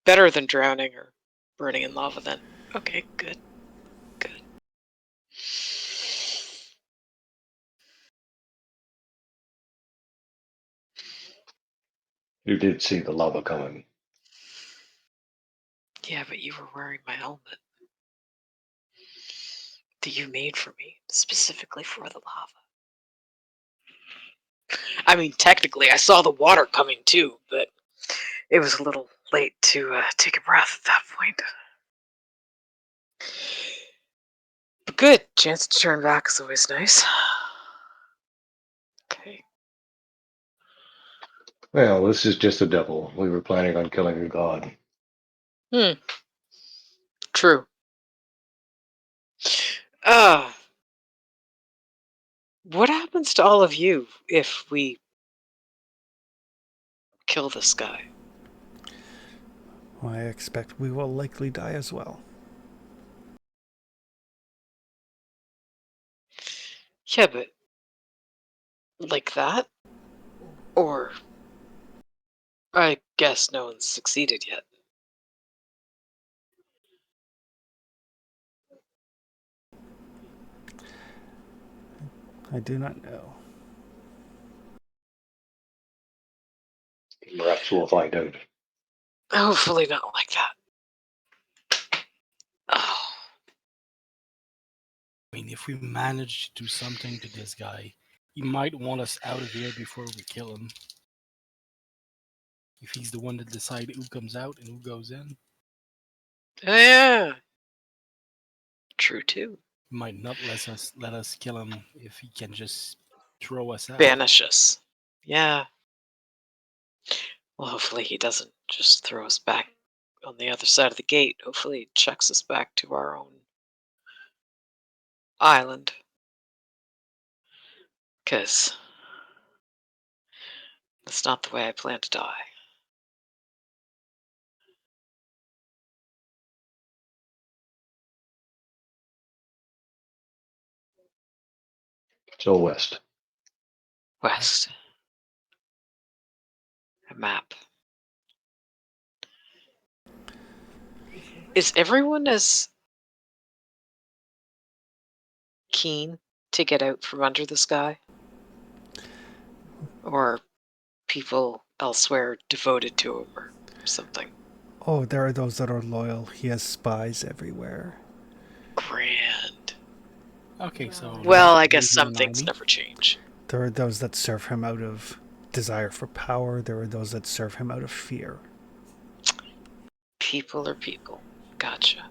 Better than drowning or burning in lava then. Okay, good. Good. You did see the lava coming. Yeah, but you were wearing my helmet that you made for me, specifically for the lava. I mean, technically, I saw the water coming too, but it was a little late to take a breath at that point. But good. Chance to turn back is always nice. Okay. Well, this is just a devil. We were planning on killing a god. True. Uh, what happens to all of you if we kill this guy? I expect we will likely die as well. Yeah, but like that? Or I guess no one's succeeded yet. I do not know. Perhaps we'll find out. Hopefully not like that. Oh, I mean, if we manage to do something to this guy, he might want us out of here before we kill him. If he's the one that decides who comes out and who goes in, yeah. True too. he might not let us kill him if he can just throw us out. Banish us. Yeah. Well, hopefully he doesn't just throw us back on the other side of the gate. Hopefully he chucks us back to our own island. Because That's not the way I plan to die. So west. West. A map. Is everyone as keen to get out from under the sky? Or people elsewhere devoted to him or something? Oh, there are those that are loyal. He has spies everywhere. Grand. Okay, so Well, loyalty I guess is in some an things army. never change. There are those that serve him out of desire for power. There are those that serve him out of fear. People are people. Gotcha.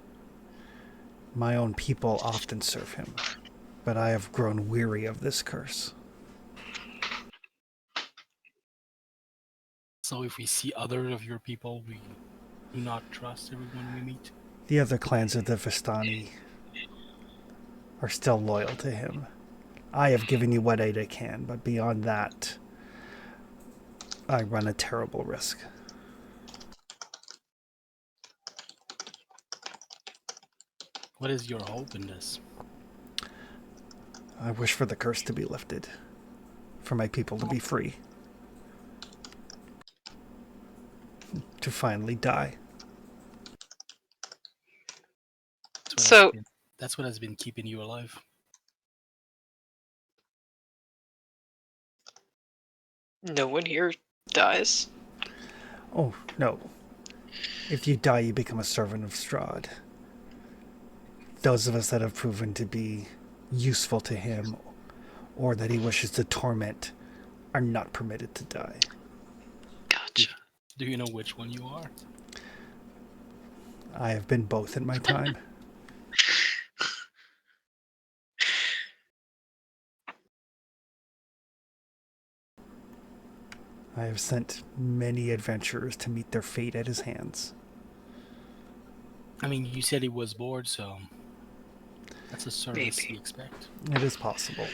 My own people often serve him, but I have grown weary of this curse. So if we see other of your people, we do not trust everyone we meet. The other clans of the Vistani are still loyal to him. I have given you what aid I can, but beyond that, I run a terrible risk. What is your hope in this? I wish for the curse to be lifted, for my people to be free, to finally die. So, That's what has been keeping you alive. no one here dies? Oh, no. If you die, you become a servant of Strahd. Those of us that have proven to be useful to him or that he wishes to torment are not permitted to die. Gotcha. Do you know which one you are? I have been both in my time. I have sent many adventurers to meet their fate at his hands. I mean, you said he was bored, so that's a service Maybe. you expect. It is possible.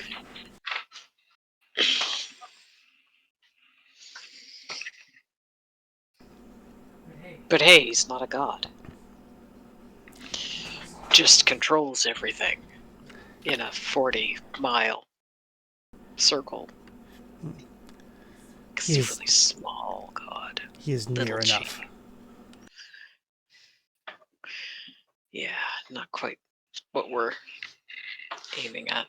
But hey, he's not a god. Just controls everything in a 40-mile circle. He's a really small god. He is Little near enough. cheeky. Yeah, not quite what we're aiming at.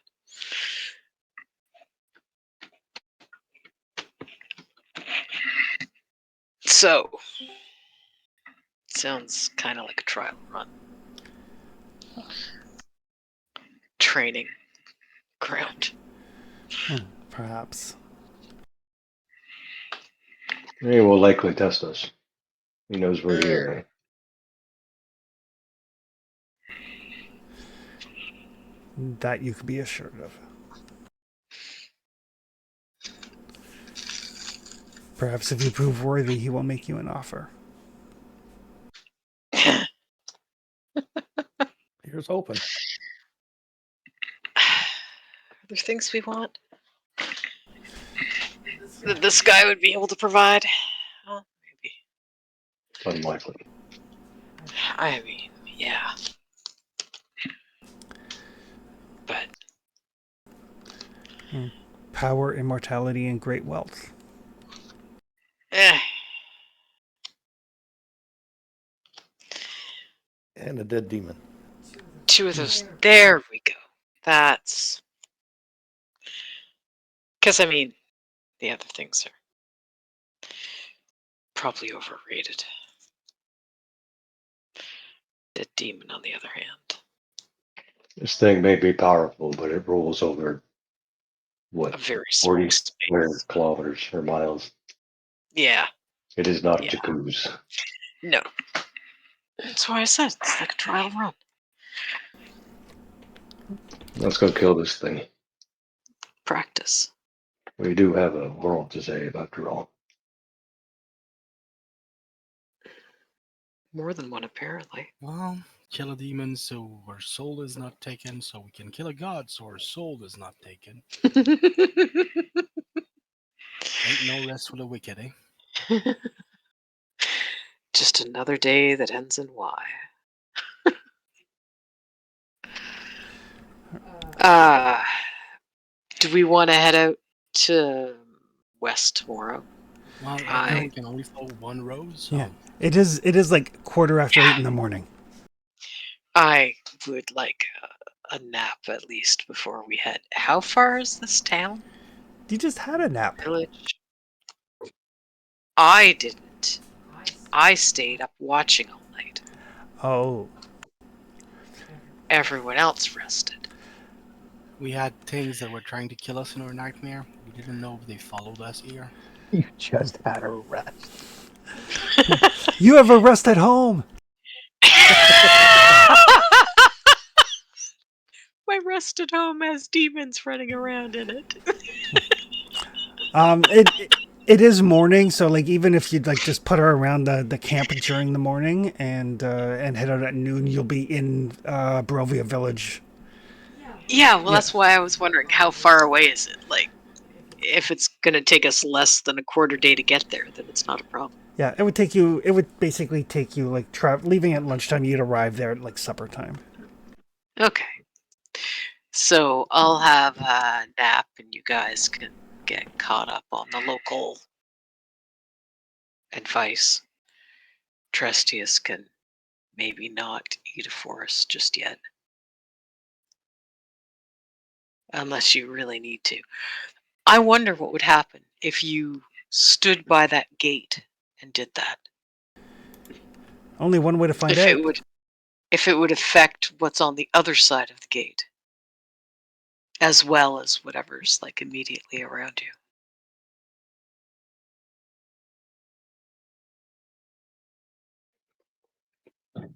So, sounds kind of like a trial run. Training ground. Perhaps. He will likely test us. He knows we're here. That you can be assured of. Perhaps if you prove worthy, he will make you an offer. Here's hoping. Are there things we want that this guy would be able to provide? Well, maybe. Unlikely. I mean, yeah. But Power, immortality, and great wealth. And a dead demon. Two of those. There we go. That's because I mean, the other things are probably overrated. The demon, on the other hand, This thing may be powerful, but it rolls over what a very 40 small square space. kilometers or miles. Yeah. It is not a Yeah. jacuzzi. No. That's why I said it's like a trial run. Let's go kill this thing. Practice. We do have a world to save after all. More than one, apparently. Well, kill a demon so our soul is not taken, so we can kill a god so our soul is not taken. Ain't no rest for the wicked, eh? Just another day that ends in Y. Uh, do we want to head out to west tomorrow? Well, right now I we can only follow one road, so Yeah. It is like 8:15 in the morning. I would like a nap at least before we head. How far is this town? You just had a nap. Village? I didn't. I stayed up watching all night. Oh. Everyone else rested. we had things that were trying to kill us in our nightmare. We didn't know if they followed us here. You just had a rest. You have a rest at home. My rested home has demons running around in it. It is morning, so like even if you'd like just put her around the camp during the morning and head out at noon, you'll be in Barovia village. Yeah, well, that's why I was wondering how far away is it? Like, if it's going to take us less than a quarter day to get there, then it's not a problem. Yeah, it would take you. It would basically take you like leaving at lunchtime. You'd arrive there at like supper time. Okay. So I'll have a nap and you guys can get caught up on the local advice. Trestius can maybe not eat a forest just yet. Unless you really need to. I wonder what would happen if you stood by that gate and did that. Only one way to find If out. it would affect what's on the other side of the gate, as well as whatever's like immediately around you.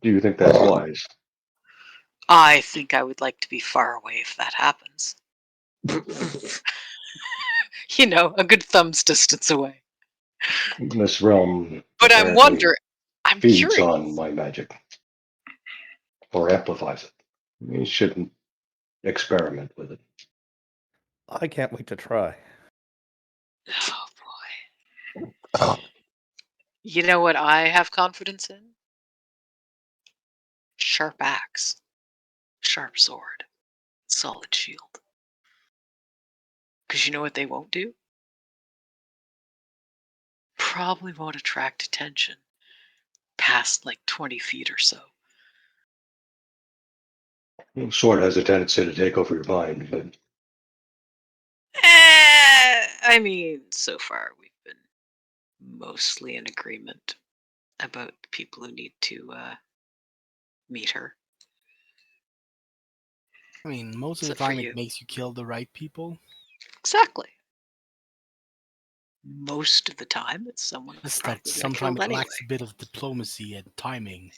Do you think that's wise? I think I would like to be far away if that happens. You know, a good thumb's distance away. This realm But I'm apparently I'm feeds curious. on my magic or amplifies it. You shouldn't experiment with it. I can't wait to try. Oh boy. You know what I have confidence in? Sharp axe, sharp sword, solid shield. Because you know what they won't do? Probably won't attract attention past like 20 feet or so. Sword has a tendency to take over your mind, but I mean, so far we've been mostly in agreement about the people who need to meet her. I mean, most of the Except for time you. it makes you kill the right people. Exactly. Most of the time, it's someone who's Just probably that got sometimes killed it anyway. lacks a bit of diplomacy and timing.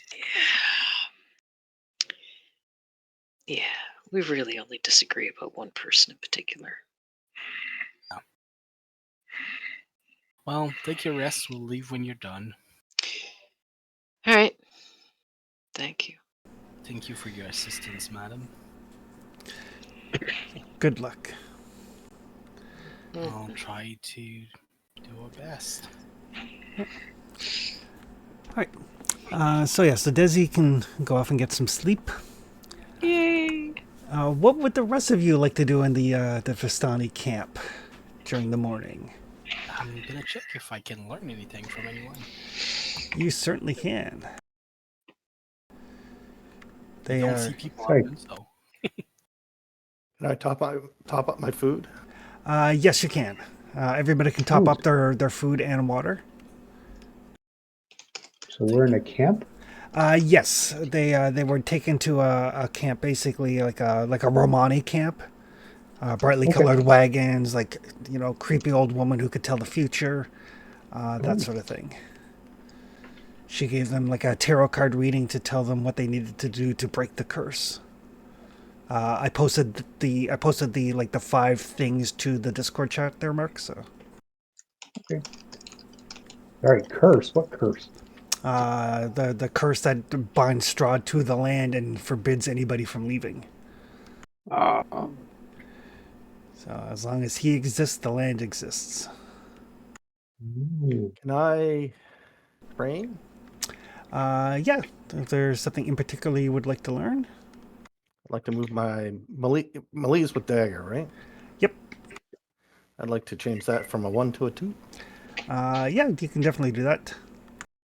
Yeah, we really only disagree about one person in particular. Well, take your rest. We'll leave when you're done. All right. Thank you. Thank you for your assistance, madam. Good luck. I'll try to do our best. All right. So Desi can go off and get some sleep. Yay! What would the rest of you like to do in the Vistani camp during the morning? I'm gonna check if I can learn anything from anyone. You certainly can. They don't are. see people Sorry. often, so Can I top up my food? Yes, you can. Everybody can top Ooh. up their food and water. So we're in a camp? Yes, they were taken to a camp, basically like a Romani camp. Brightly Okay. colored wagons, like creepy old woman who could tell the future, that sort of thing. She gave them like a tarot card reading to tell them what they needed to do to break the curse. I posted the 5 things to the Discord chat there, Mark. So All right, curse. What curse? the curse that binds Strahd to the land and forbids anybody from leaving. So as long as he exists, the land exists. Ooh. Can I train? Yeah. If there's something in particular you would like to learn? I'd like to move my melee's with dagger, right? Yep. I'd like to change that from a 1 to a 2. Yeah, you can definitely do that.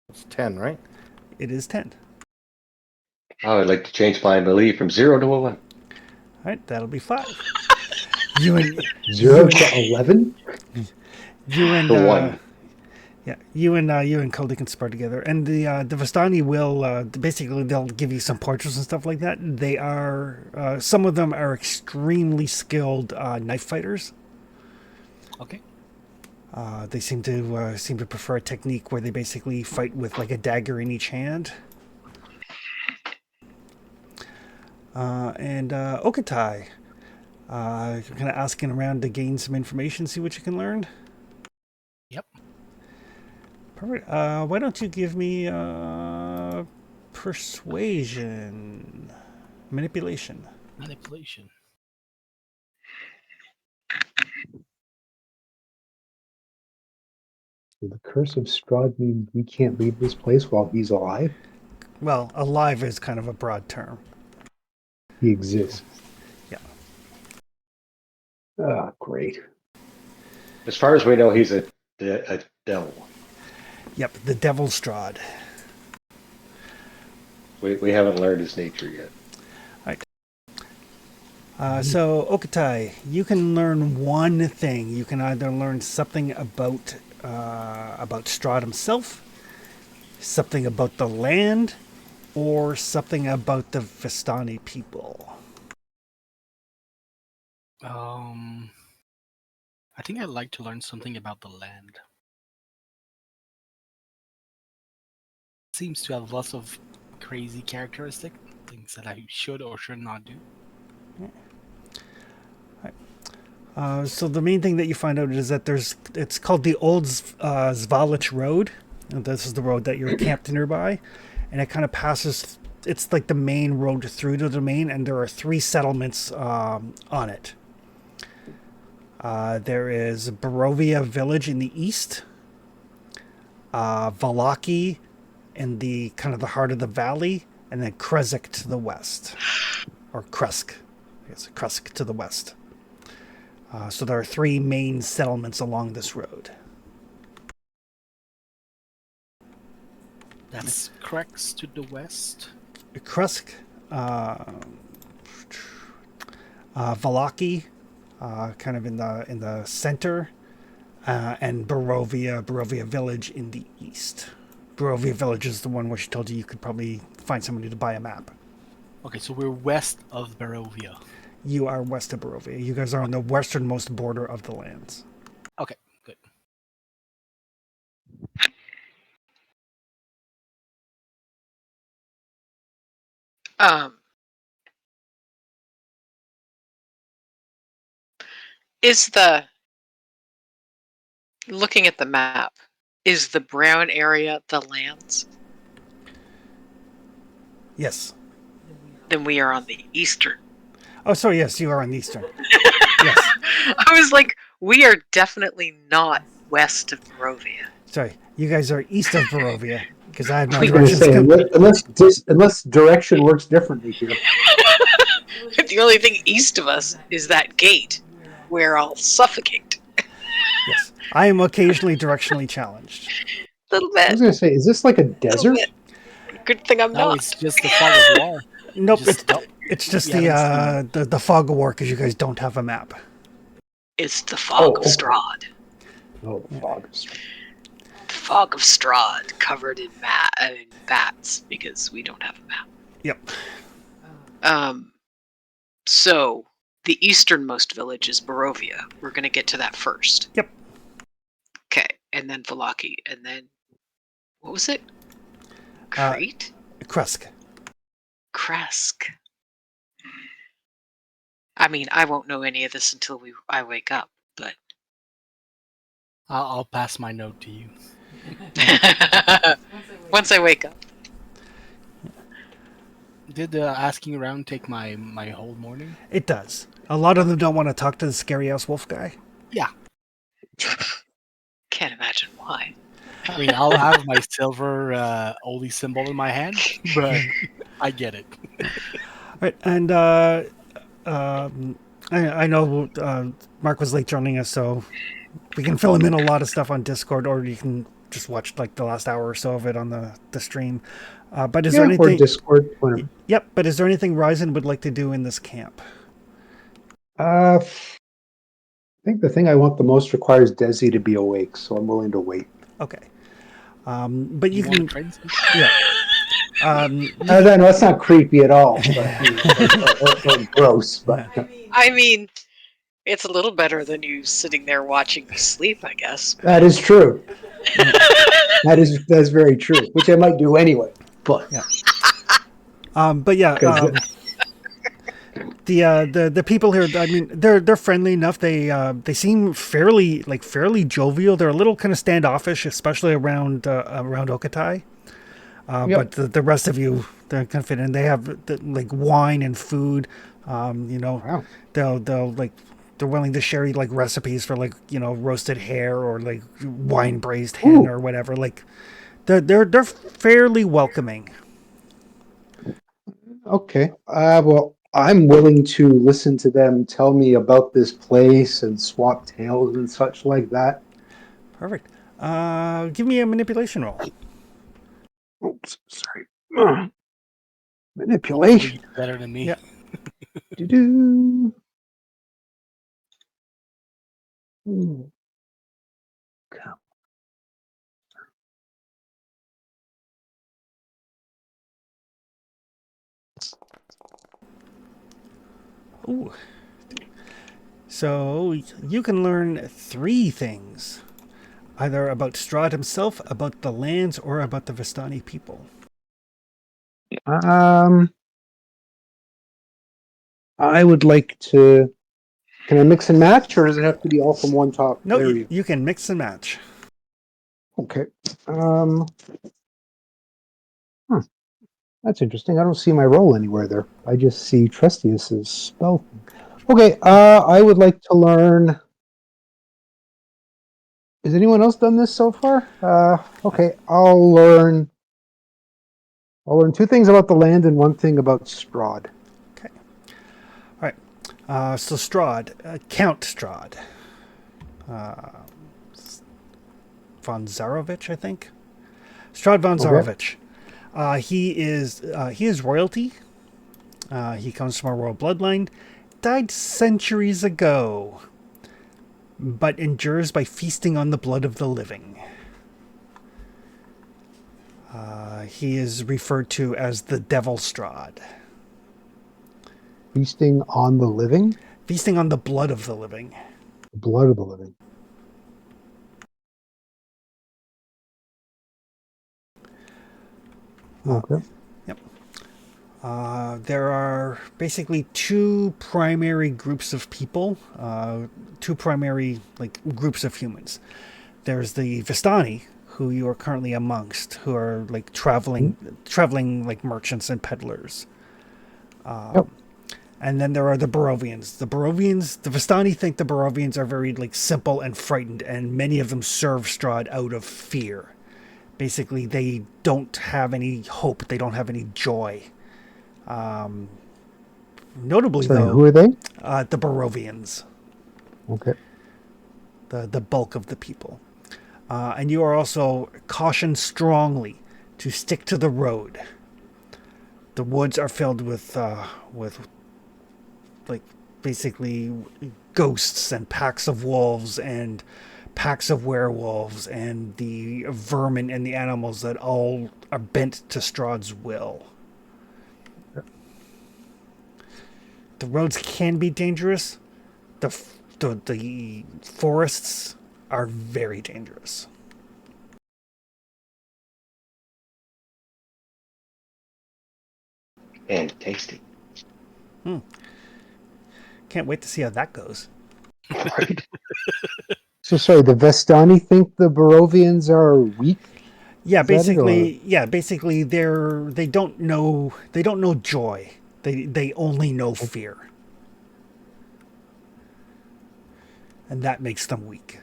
It's 10, right? It is 10. I would like to change my melee from 0 to a 1. All right, that'll be 5. You and 0 to 11? you and To 1. yeah, you and Cody can spar together, and the Vistani will basically they'll give you some portraits and stuff like that. They are some of them are extremely skilled knife fighters. Okay. They seem to prefer a technique where they basically fight with like a dagger in each hand. And Okatai, kind of asking around to gain some information, see what you can learn. Yep. Perfect. Why don't you give me persuasion, manipulation? Manipulation. Will the curse of Strahd mean we can't leave this place while he's alive? Well, alive is kind of a broad term. He exists. Yeah. Ah, great. As far as we know, he's a devil. Yep, the Devil's Strahd. We haven't learned his nature yet. So, Okatai, you can learn one thing. You can either learn something about Strahd himself, something about the land, or something about the Vistani people. I think I'd like to learn something about the land. Seems to have lots of crazy characteristic things that I should or should not do. So the main thing that you find out is that it's called the Old Zvalich Road. And this is the road that you're camped nearby, and it kind of passes. It's like the main road through the domain, and there are 3 settlements on it. There is Barovia village in the east, Valaki in the kind of the heart of the valley, and then Krezek to the west, or Kresk, I guess Kresk to the west. So there are 3 main settlements along this road. That's Krex to the west. Kresk, Valaki, kind of in the center, and Barovia village in the east. Barovia village is the one where she told you could probably find somebody to buy a map. Okay, so we're west of Barovia. You are west of Barovia. You guys are on the westernmost border of the lands. Okay, good. Is the looking at the map, is the brown area the lands? Yes. Then we are on the eastern. Oh, sorry. Yes, you are on the eastern. Yes. I was like, we are definitely not west of Barovia. Sorry. You guys are east of Barovia because I had my I was going to directions. say, unless direction works differently here. The only thing east of us is that gate where I'll suffocate. Yes. I am occasionally directionally challenged. A little I was bit. going to say, is this like a desert? bit. Good thing I'm No, not. it's just the fog of war. Nope. Just It's just Yeah, the fog of war because you guys don't have a map. It's the fog of okay. Strahd. Oh, the fog of Strahd. The fog of Strahd covered in bats because we don't have a map. Yep. So the easternmost village is Barovia. We're gonna get to that first. Yep. Okay, and then Valaki, and then what was it? Crete? Kresk. Kresk. I mean, I won't know any of this until I wake up, but I'll pass my note to you. once I wake up. Did asking around take my whole morning? It does. A lot of them don't want to talk to the scary ass wolf guy. Yeah. can't imagine why. I mean, I'll have my silver oldie symbol in my hand, but I get it. Right, and I know Mark was late joining us, so we can fill him in a lot of stuff on Discord, or you can just watch like the last hour or so of it on the stream. But is there Yeah, or anything? Discord, whatever. Yep. But is there anything Ryzen would like to do in this camp? I think the thing I want the most requires Desi to be awake, so I'm willing to wait. Okay. But you You want can. to train some? Yeah. No, that's not creepy at all, but, or gross. But I mean, it's a little better than you sitting there watching me sleep, I guess. that is true. That's very true. Which I might do anyway. But Yeah. But yeah. 'cause The people here, I mean, they're friendly enough. They seem fairly jovial. They're a little kind of standoffish, especially around Okatai. Yep. But the rest of you, they're kind of fit in. They have like wine and food. wow. They'll like they're willing to share like recipes for like roasted hare or like wine braised hen Ooh. or whatever. Like they're fairly welcoming. Okay. Well, I'm willing to listen to them tell me about this place and swap tales and such like that. Perfect. Give me a manipulation roll. Oops, sorry. Hopefully Manipulation. you do better than me. Yeah. Do-do. Ooh. Come. Ooh. So you can learn 3 things, either about Strahd himself, about the lands, or about the Vistani people. I would like to. Can I mix and match, or does it have to be all from one top No, area? you can mix and match. Okay. That's interesting. I don't see my roll anywhere there. I just see Trustius's spell. Okay. I would like to learn. Has anyone else done this so far? Okay. I'll learn 2 things about the land and 1 thing about Strahd. Okay. All right. So Strahd, Count Strahd, von Zarovich, I think. Strahd von Okay. Zarovich. He is royalty. He comes from a royal bloodline. Died centuries ago, but endures by feasting on the blood of the living. He is referred to as the Devil Strahd. Feasting on the living, Feasting on the blood of the living. the blood of the living. Okay. Yep. There are basically 2 primary groups of people, 2 primary like groups of humans. There's the Vistani, who you are currently amongst, who are like traveling like merchants and peddlers. Yep. And then there are the Barovians. The Vistani think the Barovians are very like simple and frightened, and many of them serve Strahd out of fear. Basically, they don't have any hope. They don't have any joy. Notably, Sorry, though, who are they? the Barovians, Okay. the bulk of the people. And you are also cautioned strongly to stick to the road. The woods are filled with like basically ghosts and packs of wolves and packs of werewolves and the vermin and the animals that all are bent to Strahd's will. The roads can be dangerous. The forests are very dangerous. And tasty. Can't wait to see how that goes. Right. So sorry, the Vestani think the Barovians are weak? Yeah, Is that it, basically they don't know joy. They only know fear. And that makes them weak.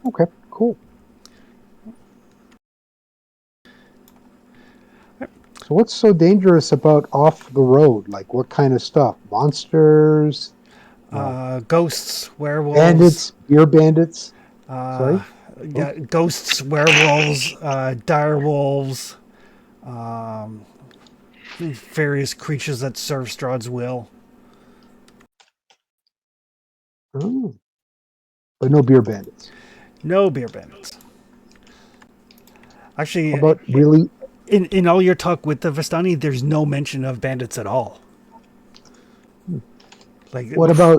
Okay, cool. So what's so dangerous about off the road? Like what kind of stuff? Monsters? No. Ghosts, werewolves. Bandits? Beer bandits? Uh, Sorry? yeah, ghosts, werewolves, dire wolves, various creatures that serve Strahd's will. Oh. But no beer bandits. No beer bandits. Actually, How about really? in all your talk with the Vistani, there's no mention of bandits at all. Like, What For a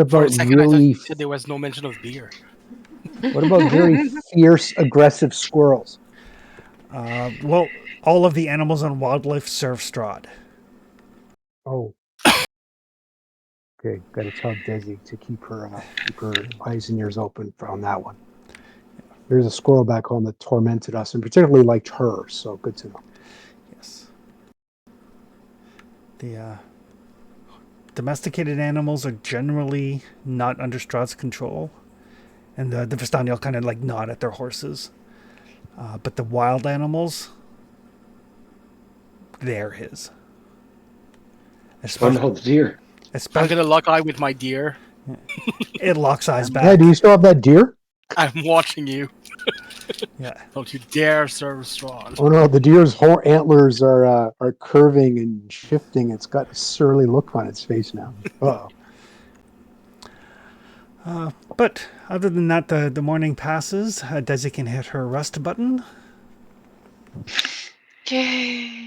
about second, I thought really? you said there was no mention of beer. What about very fierce, aggressive squirrels? well, all of the animals and wildlife serve Strahd. Oh, okay. Got to tell Desi to keep her eyes and ears open on that one. There's a squirrel back home that tormented us and particularly liked her, so good to know. Yes. The domesticated animals are generally not under Strahd's control, and the Vistani will kind of like nod at their horses. But the wild animals, they're his. Oh no, the deer. I'm Especially, gonna lock eye with my deer. it locks eyes Yeah, back. do you still have that deer? I'm watching you. Yeah. Don't you dare serve Strahd. Oh no, the deer's antlers are curving and shifting. It's got a surly look on its face now. Uh-oh. But other than that, the morning passes. Desi can hit her rest button. Yay.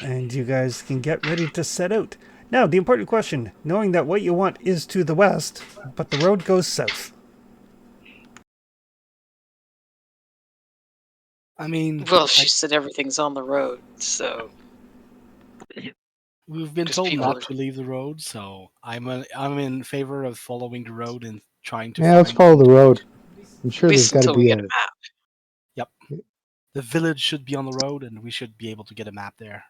And you guys can get ready to set out. Now, the important question, knowing that what you want is to the west, but the road goes south. I mean, Well, she said everything's on the road, so we've been Just told people not are- to leave the road, so I'm in favor of following the road and trying to Yeah, let's find. follow the road. I'm sure at there's least got to until we be get a. a map. Yep, the village should be on the road, and we should be able to get a map there.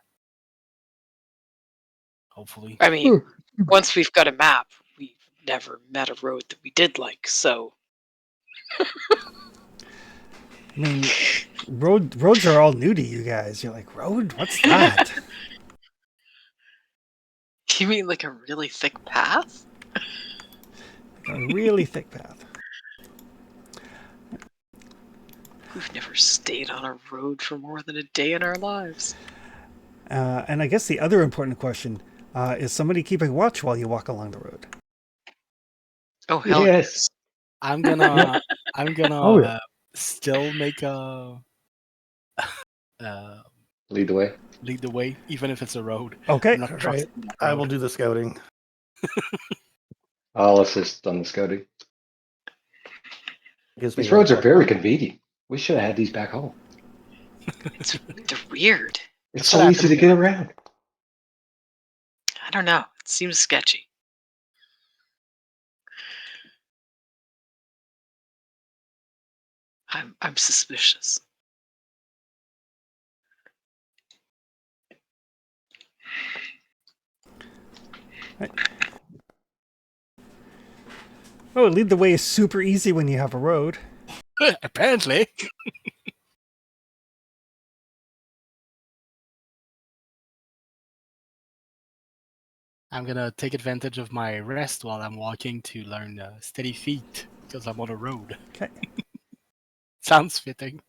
Hopefully. I mean, Hmm. once we've got a map, we've never met a road that we did like, so I mean, roads are all new to you guys. You're like, road? What's that? you mean like a really thick path? A really thick path. We've never stayed on a road for more than a day in our lives. And I guess the other important question, is somebody keeping watch while you walk along the road? Oh hell Yes. I'm gonna Oh, yeah. still make a Lead the way. lead the way, even if it's a road. Okay. I'm not All right. trusting that I will road. do the scouting. I'll assist on the scouting. Gives me These roads are one very point. convenient. We should have had these back home. They're weird. It's That's what so easy to happened. get around. I don't know. It seems sketchy. I'm suspicious. Oh, lead the way is super easy when you have a road. Apparently. I'm gonna take advantage of my rest while I'm walking to learn steady feet because I'm on a road. Okay. Sounds fitting.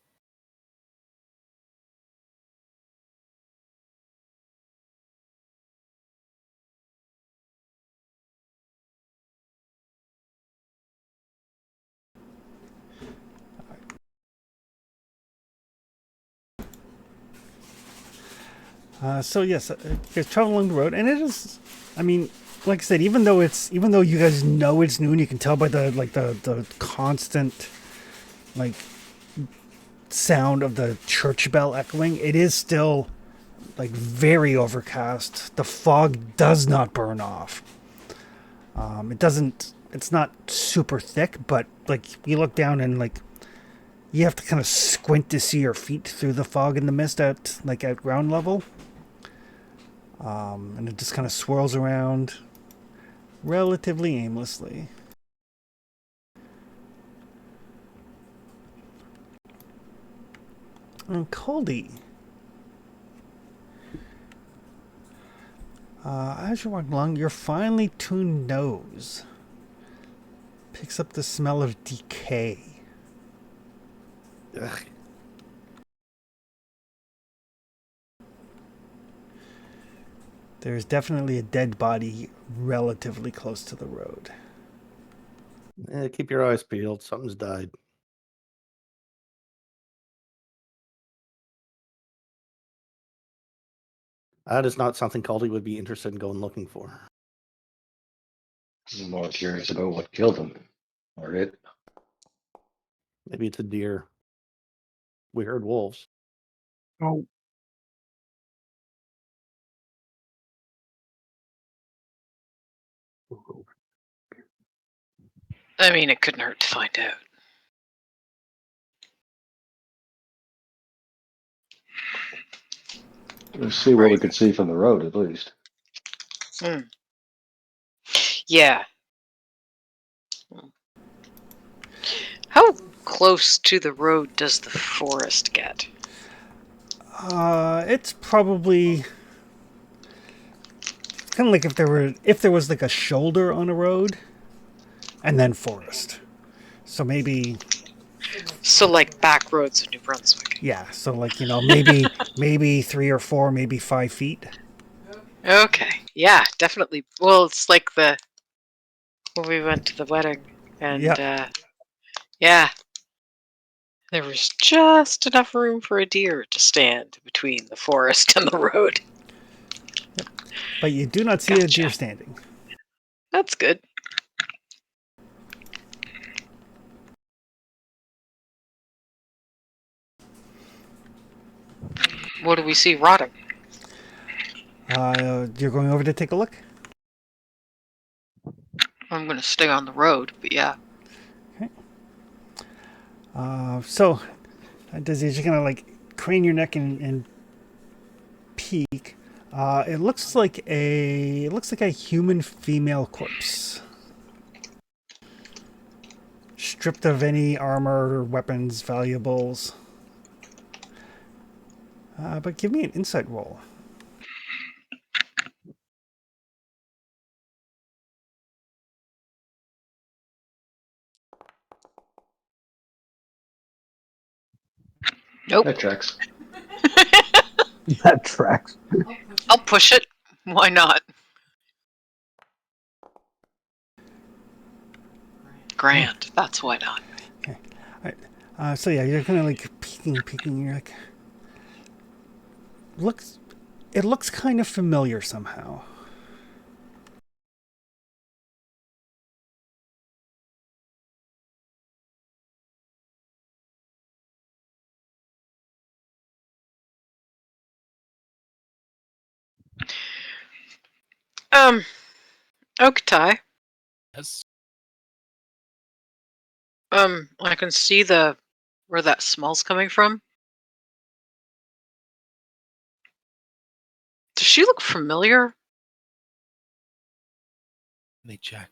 So yes, you guys travel along the road, and it is. I mean, like I said, even though you guys know it's new, and you can tell by the constant like sound of the church bell echoing, it is still like very overcast. The fog does not burn off. It doesn't. It's not super thick, but like you look down and like You have to kind of squint to see your feet through the fog and the mist at ground level. And it just kind of swirls around relatively aimlessly. And Caldy, as you're walking along, your finely tuned nose picks up the smell of decay. Ugh. There's definitely a dead body relatively close to the road. Keep your eyes peeled. Something's died. That is not something Caldy would be interested in going looking for. I'm more curious about what killed him. Or it. Maybe it's a deer. We heard wolves. Oh, I mean, it couldn't hurt to find out. Let's see what we Right. could see from the road, at least. Yeah. How close to the road does the forest get? It's probably kind of like if there was like a shoulder on a road, and then forest. So maybe So, like back roads of New Brunswick. yeah. So like maybe 3 or 4, maybe 5 feet. Okay. Yeah, definitely. Well, it's like when we went to the wedding, and Yeah. yeah, there was just enough room for a deer to stand between the forest and the road. But you do not see a deer Gotcha. standing. That's good. What do we see rotting? You're going over to take a look. I'm gonna stay on the road, but yeah. So does he just kind of like crane your neck and peek? It looks like a human female corpse, stripped of any armor, weapons, valuables. But give me an insight roll. Nope. That tracks. that tracks. I'll push it. Why not? Grand. That's why not. Okay. All right. So yeah, you're kind of like peeking. You're like, it looks kind of familiar somehow. Oktai. Yes. I can see where that smell's coming from. Does she look familiar? Let me check.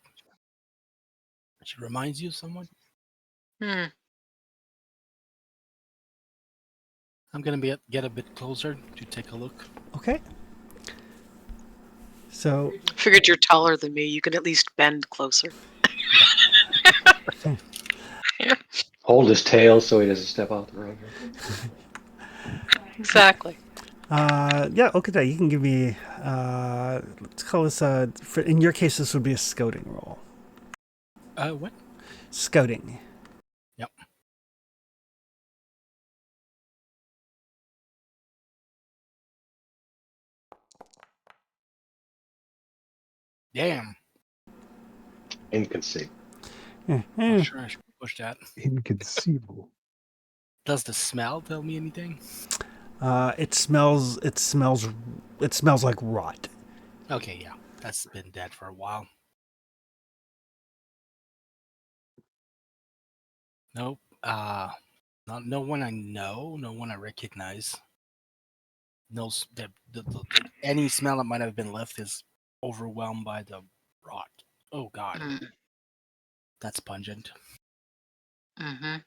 She reminds you of someone? Hmm. I'm gonna get a bit closer to take a look. Okay. So Figured you're taller than me. You can at least bend closer. Hold his tail so he doesn't step off the road. Exactly. yeah, okay, you can give me let's call this in your case this would be a scouting roll. What? Scouting. Yep. Damn. Inconceivable. Not sure I should push that. Inconceivable. Does the smell tell me anything? It smells like rot. Okay, yeah. That's been dead for a while. Nope. No one I know, no one I recognize. Any smell that might have been left is overwhelmed by the rot. Oh God, that's pungent. Mm-hmm.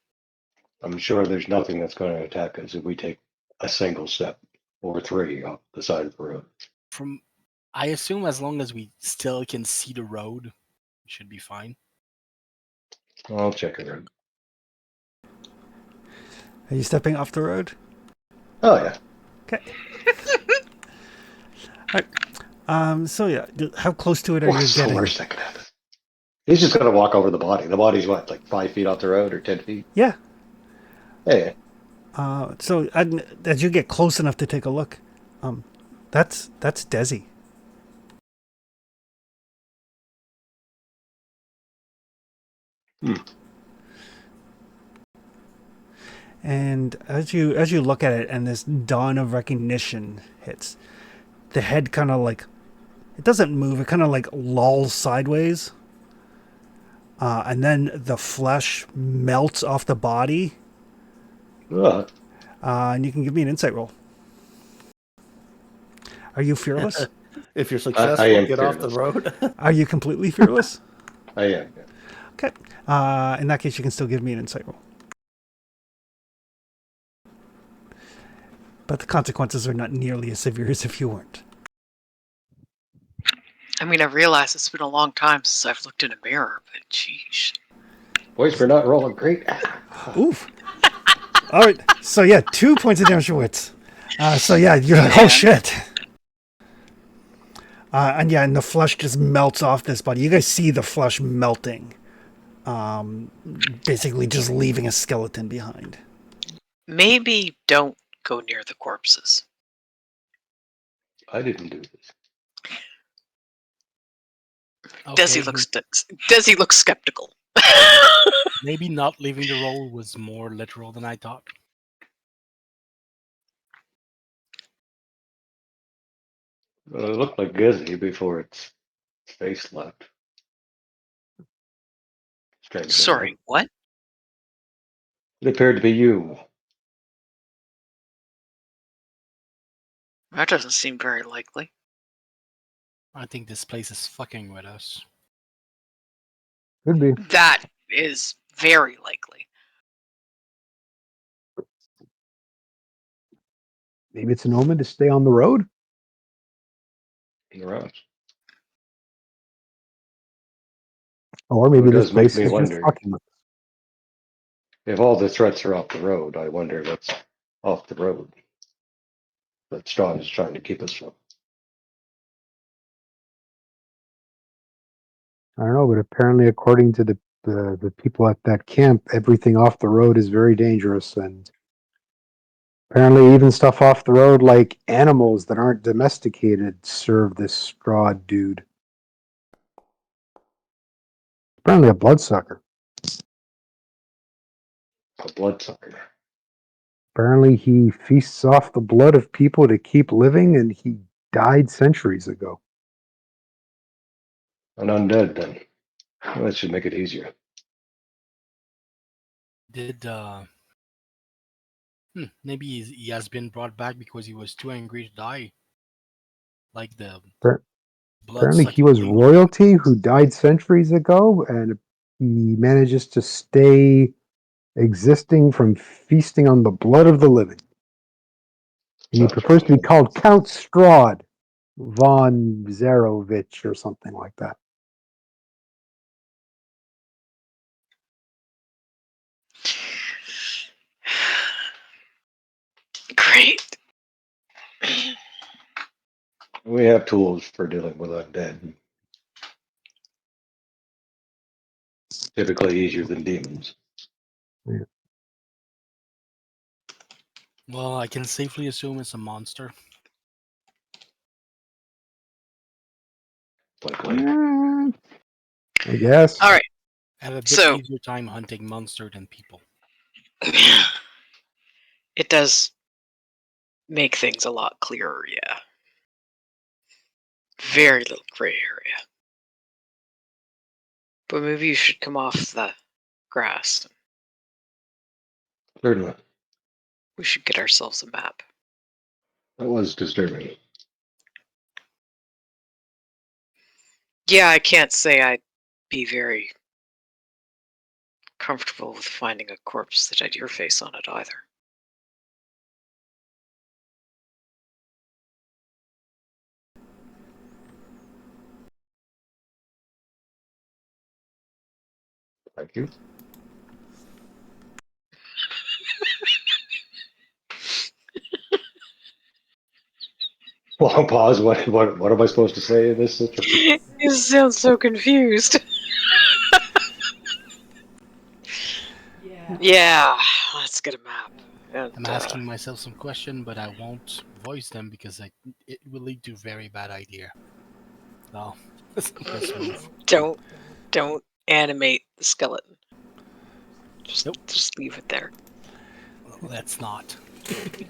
I'm sure there's nothing that's going to attack us if we take a single step or three off the side of the road. I assume as long as we still can see the road, we should be fine. I'll check it out. Are you stepping off the road? Oh yeah. Okay. All right. So yeah, how close to it are you What's the getting? worst that could happen? He's just going to walk over the body. The body's what, like 5 feet off the road or 10 feet? Yeah. Yeah. So as you get close enough to take a look, that's Desi. Hmm. And as you look at it, and this dawn of recognition hits, the head kind of like, it doesn't move. It kind of like lolls sideways, and then the flesh melts off the body. And you can give me an insight roll. Are you fearless? If you're I successful, am get off the fearless. road. Are you completely fearless? I am. Yeah. Okay. In that case, you can still give me an insight roll. But the consequences are not nearly as severe as if you weren't. I mean, I realize it's been a long time since I've looked in a mirror, but sheesh. Boys, we're not rolling great. Oof. All right. So yeah, 2 points of damage to wits. So yeah, you're like, oh Man. shit. And the flesh just melts off this body. You guys see the flesh melting, basically just leaving a skeleton behind. Maybe don't go near the corpses. I didn't do this. Okay, Desi looks skeptical. maybe not leaving the road was more literal than I thought. Well, it looked like Gizzy before its face left. Strange, Sorry, what? It appeared to be you. That doesn't seem very likely. I think this place is fucking with us. Could be. That is very likely. Maybe it's an omen to stay on the road. In the rounds. Or maybe It this does make place me is just wonder. fucking with us. If all the threats are off the road, I wonder what's off the road that Strahd is trying to keep us from. I don't know, but apparently, according to the people at that camp, everything off the road is very dangerous, and apparently, even stuff off the road, like animals that aren't domesticated, serve this Strahd dude. Apparently, a bloodsucker. A bloodsucker. Apparently, he feasts off the blood of people to keep living, and he died centuries ago. An undead, then. Well, that should make it easier. Maybe he has been brought back because he was too angry to die. Like the blood Apparently, he sucking was demon. royalty who died centuries ago, and he manages to stay existing from feasting on the blood of the living. And he Sounds prefers to be right. called Count Strahd von Zarovich or something like that. Great. We have tools for dealing with undead. Typically easier than demons. Well, I can safely assume it's a monster. Likely. I guess. All right. I have a bit So easier time hunting monster than people. it does make things a lot clearer, yeah. Very little gray area. But maybe you should come off the grass. Certainly. We should get ourselves a map. That was disturbing. Yeah, I can't say I'd be very comfortable with finding a corpse that had your face on it either. Thank you. Long pause. What am I supposed to say in this situation? You sound so confused. Yeah, let's get a map. And, I'm asking myself some question, but I won't voice them because it will lead to very bad idea. So let's move. don't animate the skeleton. Nope. Just leave it there. Let's not.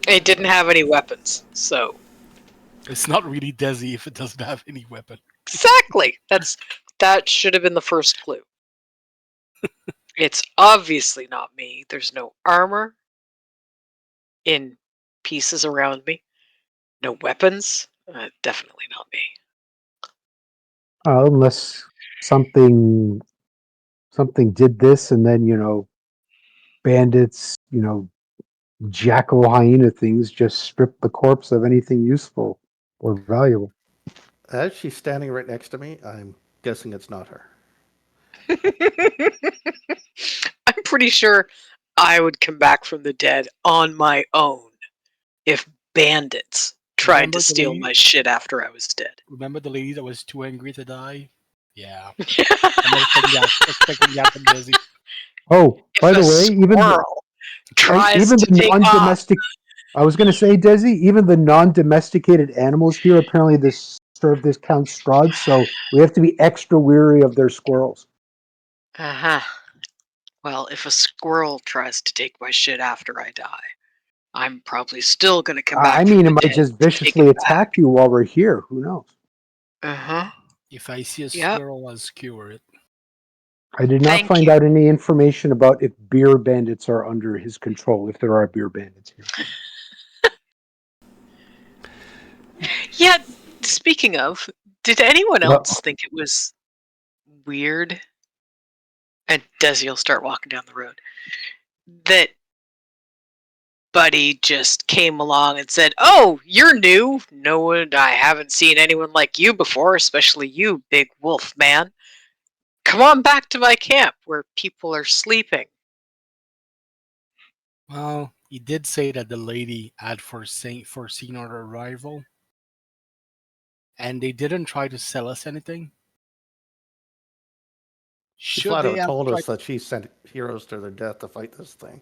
It didn't have any weapons, so It's not really Desi if it doesn't have any weapon. exactly. That should have been the first clue. It's obviously not me. There's no armor in pieces around me. No weapons. Definitely not me. Unless something did this, and then bandits, jackal hyena things just strip the corpse of anything useful or valuable. As she's standing right next to me, I'm guessing it's not her. I'm pretty sure I would come back from the dead on my own if bandits tried to Remember the steal lady? my shit after I was dead. Remember the lady that was too angry to die? Yeah. I'm expecting that from Desi. Oh, If by a the way, squirrel tries even to the take off, I was going to say, Desi, even the non-domesticated animals here, apparently this counts Strahd, so we have to be extra weary of their squirrels. well, if a squirrel tries to take my shit after I die, I'm probably still gonna come back I from mean, it the might dead just to take viciously it back. attack you while we're here. Who knows? If I see a Yep. squirrel, I'll skewer it. I did not Thank find you. out any information about if beer bandits are under his control, if there are beer bandits here. Yeah, speaking of, did anyone Well, else think it was weird? And Desi will start walking down the road. That Buddy just came along and said, "Oh, you're new. No one, I haven't seen anyone like you before, especially you, big wolf man. Come on back to my camp where people are sleeping." Well, he did say that the lady had foreseen our arrival, and they didn't try to sell us anything. She Should flat they out have told tried? us that she sent heroes to their death to fight this thing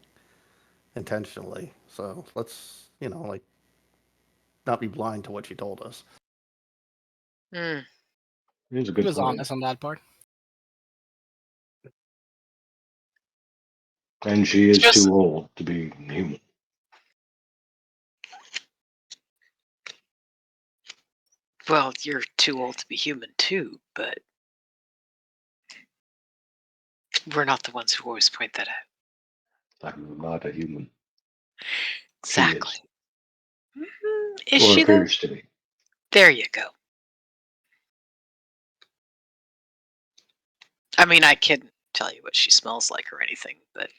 intentionally. So let's, not be blind to what she told us. Hmm. Here's a He good was point. honest on that part. And she is Just, too old to be human. well, you're too old to be human too, but we're not the ones who always point that out. I'm not a human. She Exactly. is. Is Or she though? appears to be. There you go. I mean, I couldn't tell you what she smells like or anything, but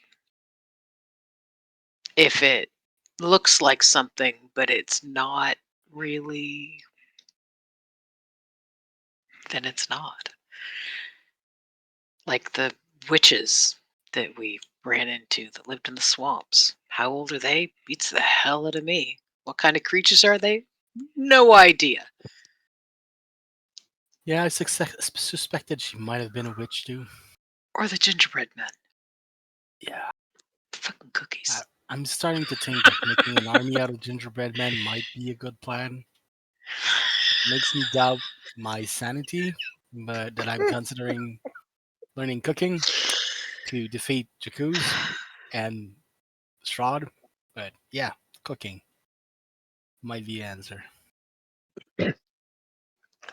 if it looks like something, but it's not really, then it's not. Like the witches that we ran into that lived in the swamps. How old are they? Beats the hell out of me. What kind of creatures are they? No idea. Yeah, I suspected she might have been a witch too. Or the gingerbread men. Yeah, Fucking cookies. I'm starting to think that making an army out of gingerbread men might be a good plan. It makes me doubt my sanity, but that I'm considering learning cooking to defeat Jakuz and Strahd. But yeah, cooking might be the answer.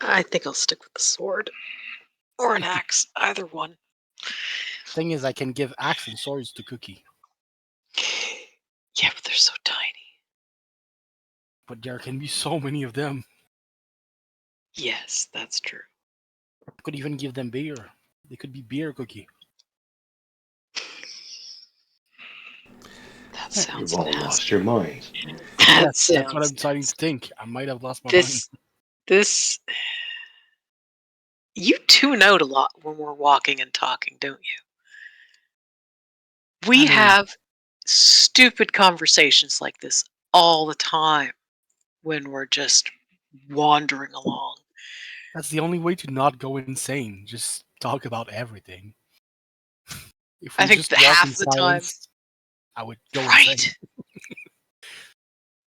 I think I'll stick with the sword. Or an axe. Either one. Thing is, I can give axe and swords to Cookie. Yeah, but they're so tiny. But there can be so many of them. Yes, that's true. I could even give them beer. They could be beer cookie. That You've sounds all nasty. lost your minds. That Yes, that's what sounds I'm starting to nasty. think. I might have lost my mind. This you tune out a lot when we're walking and talking, don't you? We I mean, have stupid conversations like this all the time when we're just wandering along. that's the only way to not go insane. Just talk about everything. If I we think just that walk half in the time, silence, I would go insane. right?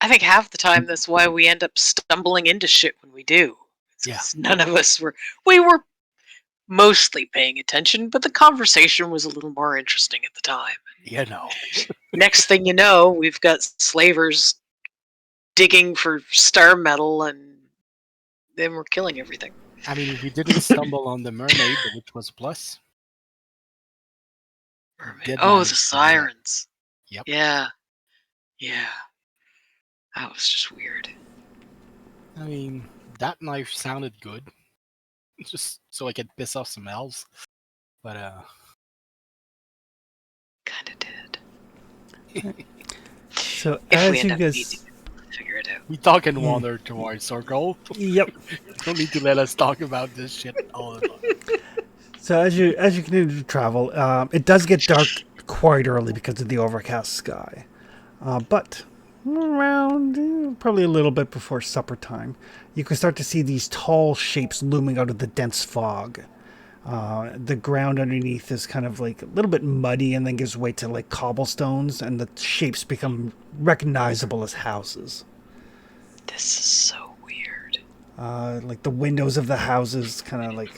I think half the time that's why we end up stumbling into shit when we do. It's Yeah. 'cause none of us we were mostly paying attention, but the conversation was a little more interesting at the time. You know. Next thing you know, we've got slavers digging for star metal and then we're killing everything. I mean, we didn't stumble on the mermaid, which was a plus. Mermaid. Did Oh, the manage to do that. sirens. Yep. Yeah. Yeah. That was just weird. I mean, that knife sounded good. Just so I could piss off some elves. But Kinda did. So If we as end you up needing guys, to figure it out. we talk and Yeah. wander towards our goal. yep. Don't need to let us talk about this shit all the time. So as you continue to travel, it does get dark quite early because of the overcast sky. But around probably a little bit before supper time, you can start to see these tall shapes looming out of the dense fog. The ground underneath is kind of like a little bit muddy and then gives way to like cobblestones, and the shapes become recognizable as houses. This is so weird. Like the windows of the houses kind of like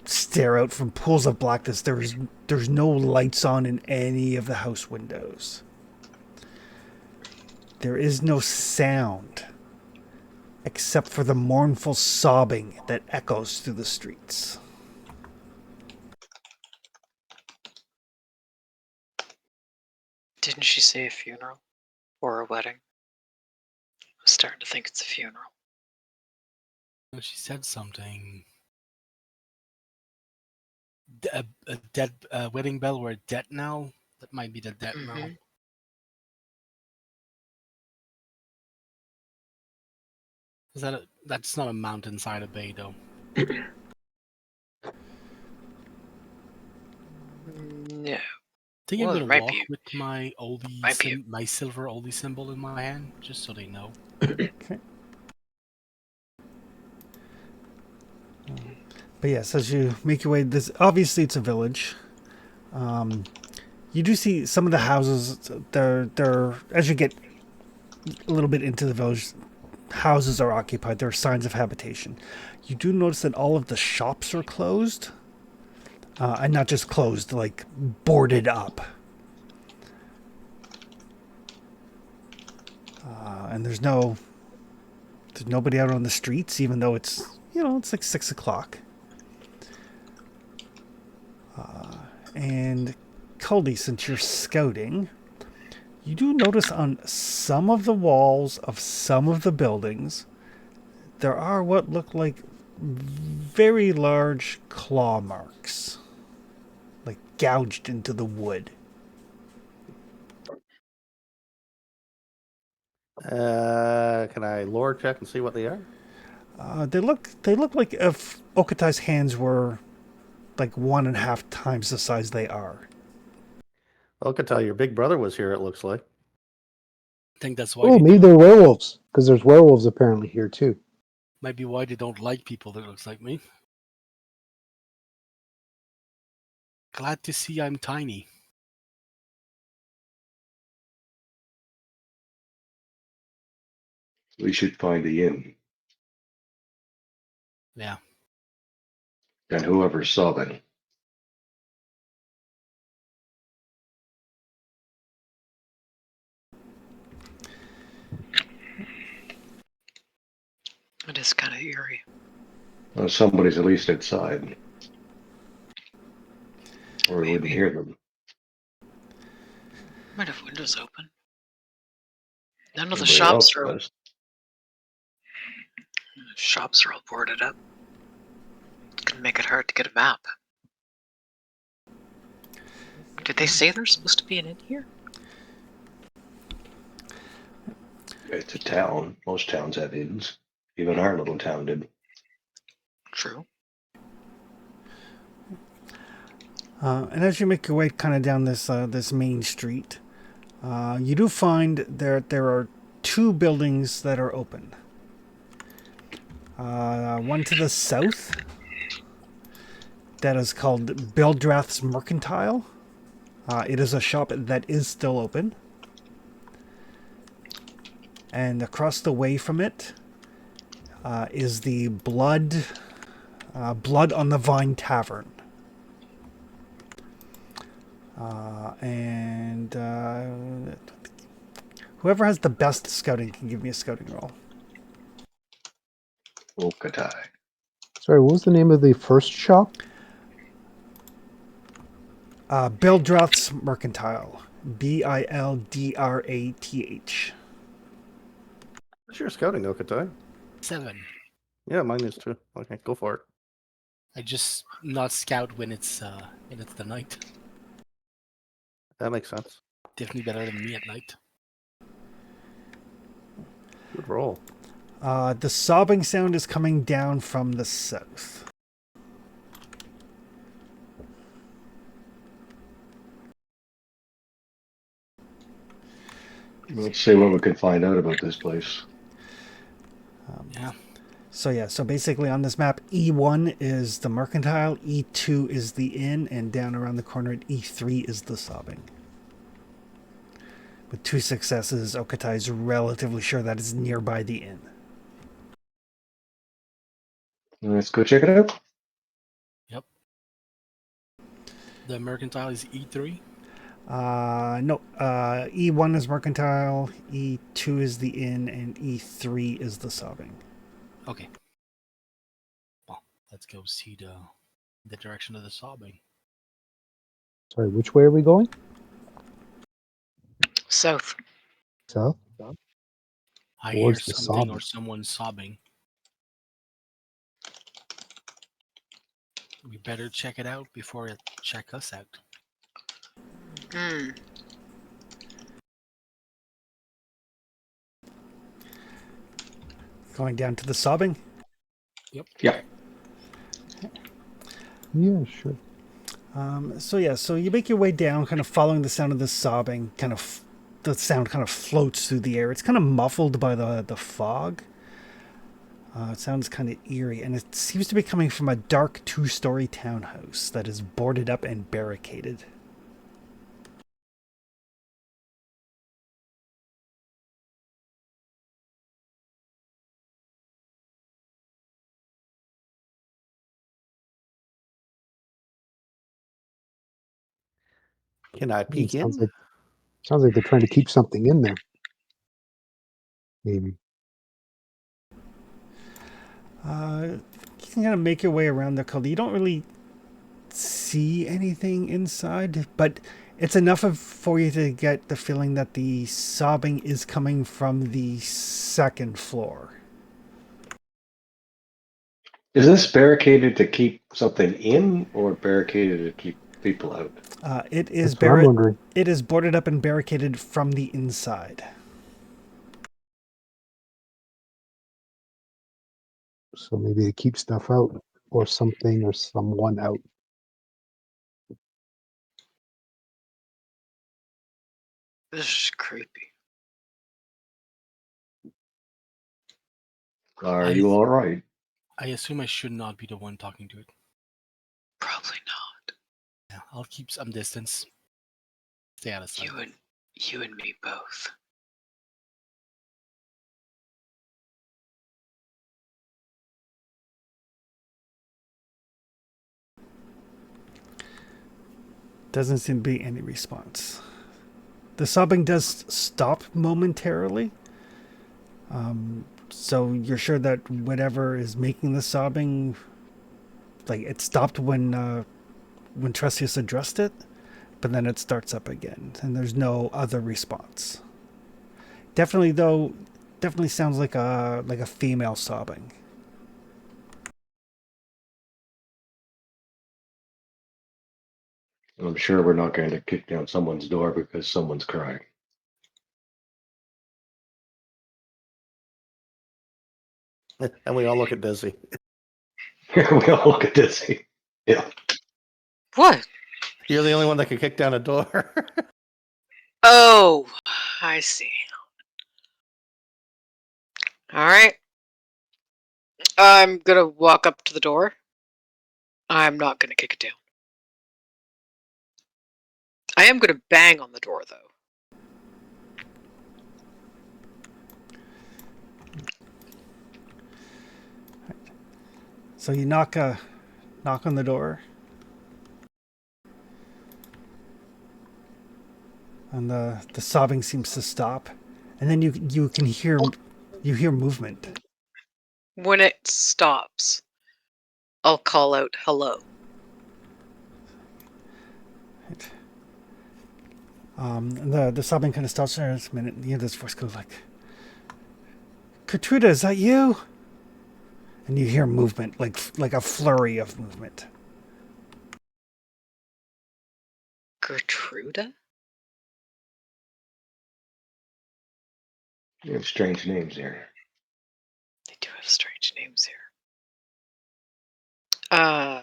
stare out from pools of blackness. There's no lights on in any of the house windows. There is no sound except for the mournful sobbing that echoes through the streets. Didn't she say a funeral? Or a wedding? I'm starting to think it's a funeral. She said something. A dead wedding bell. We're dead now. That might be the dead now. Mhm. Is that that's not a mountainside of bay though. No. I think Well, I'm it gonna might walk be. with my oldie, Might be. my silver oldie symbol in my hand, just so they know. Okay. But yes, as you make your way, this obviously it's a village. You do see some of the houses. They're as you get a little bit into the village, houses are occupied. There are signs of habitation. You do notice that all of the shops are closed, and not just closed, like boarded up. And there's nobody out on the streets, even though it's like 6 o'clock. And Culdy, since you're scouting, you do notice on some of the walls of some of the buildings there are what look like very large claw marks, like gouged into the wood. Can I lore check and see what they are? They look like if Okatai's hands were like 1.5 times the size they are. Well, I could tell your big brother was here, it looks like. I think that's why Oh, maybe they're werewolves because there's werewolves apparently here too. might be why they don't like people that looks like me. Glad to see I'm tiny. We should find the inn Yeah. and whoever saw them. It is kind of eerie. Well, somebody's at least inside, or we wouldn't Maybe. hear them. Might have windows open. None of the Everybody shops else are does. shops are all boarded up. It's gonna make it hard to get a map. Did they say there's supposed to be an inn here? It's a town. Most towns have inns. Even our little town did. True. And as you make your way kind of down this main street, you do find there are two buildings that are open. One to the south that is called Bildrath's Mercantile. It is a shop that is still open. And across the way from it is the Blood on the Vine Tavern. And whoever has the best scouting can give me a scouting roll. Okatai. Sorry, what was the name of the first shop? Bildrath's Mercantile. Bildrath. What's your scouting, Okatai? 7. Yeah, mine is too. Okay, go for it. I just not scout when it's the night. That makes sense. Definitely better than me at night. Good roll. The sobbing sound is coming down from the south. Let's see what we can find out about this place. Yeah. So basically on this map, E1 is the mercantile, E2 is the inn, and down around the corner at E3 is the sobbing. With 2 successes, Okatai is relatively sure that it's nearby the inn. Let's go check it out. Yep. The mercantile is E3. No, E1 is mercantile, E2 is the inn, and E3 is the sobbing. Okay. Well, let's go see the direction of the sobbing. Sorry, which way are we going? South. South? I Towards hear the something sobbing. or someone sobbing. We better check it out before it check us out. Hmm. Going down to the sobbing? Yep. Yeah. Yeah, sure. So you make your way down, kind of following the sound of the sobbing. The sound kind of floats through the air. It's kind of muffled by the fog. It sounds kind of eerie, and it seems to be coming from a dark 2-story townhouse that is boarded up and barricaded. Can I peek in? Sounds like they're trying to keep something in there. Maybe. You can kind of make your way around the color. You don't really see anything inside, but it's enough for you to get the feeling that the sobbing is coming from the second floor. Is this barricaded to keep something in or barricaded to keep people out? It is That's what I'm wondering. It is boarded up and barricaded from the inside. So maybe they keep stuff out or something or someone out. This is creepy. Are you all right? I assume I should not be the one talking to it. Probably not. Yeah, I'll keep some distance. Stay out of sight. You and me both. Doesn't seem to be any response. The sobbing does stop momentarily. So you're sure that whatever is making the sobbing, like it stopped when Tressius addressed it, but then it starts up again, and there's no other response. Definitely sounds like a female sobbing. I'm sure we're not going to kick down someone's door because someone's crying. And we all look at Dizzy. We all look at this. Yeah. What? You're the only one that can kick down a door. Oh, I see. All right. I'm gonna walk up to the door. I'm not gonna kick it down. I am gonna bang on the door, though. So you knock on the door, and the sobbing seems to stop, and then you can hear movement. When it stops, I'll call out hello. The sobbing kind of stops there. A minute, you hear this voice goes like, "Gertruda, is that you?" And you hear movement, like a flurry of movement. Gertruda? You have strange names here. They do have strange names here. Uh,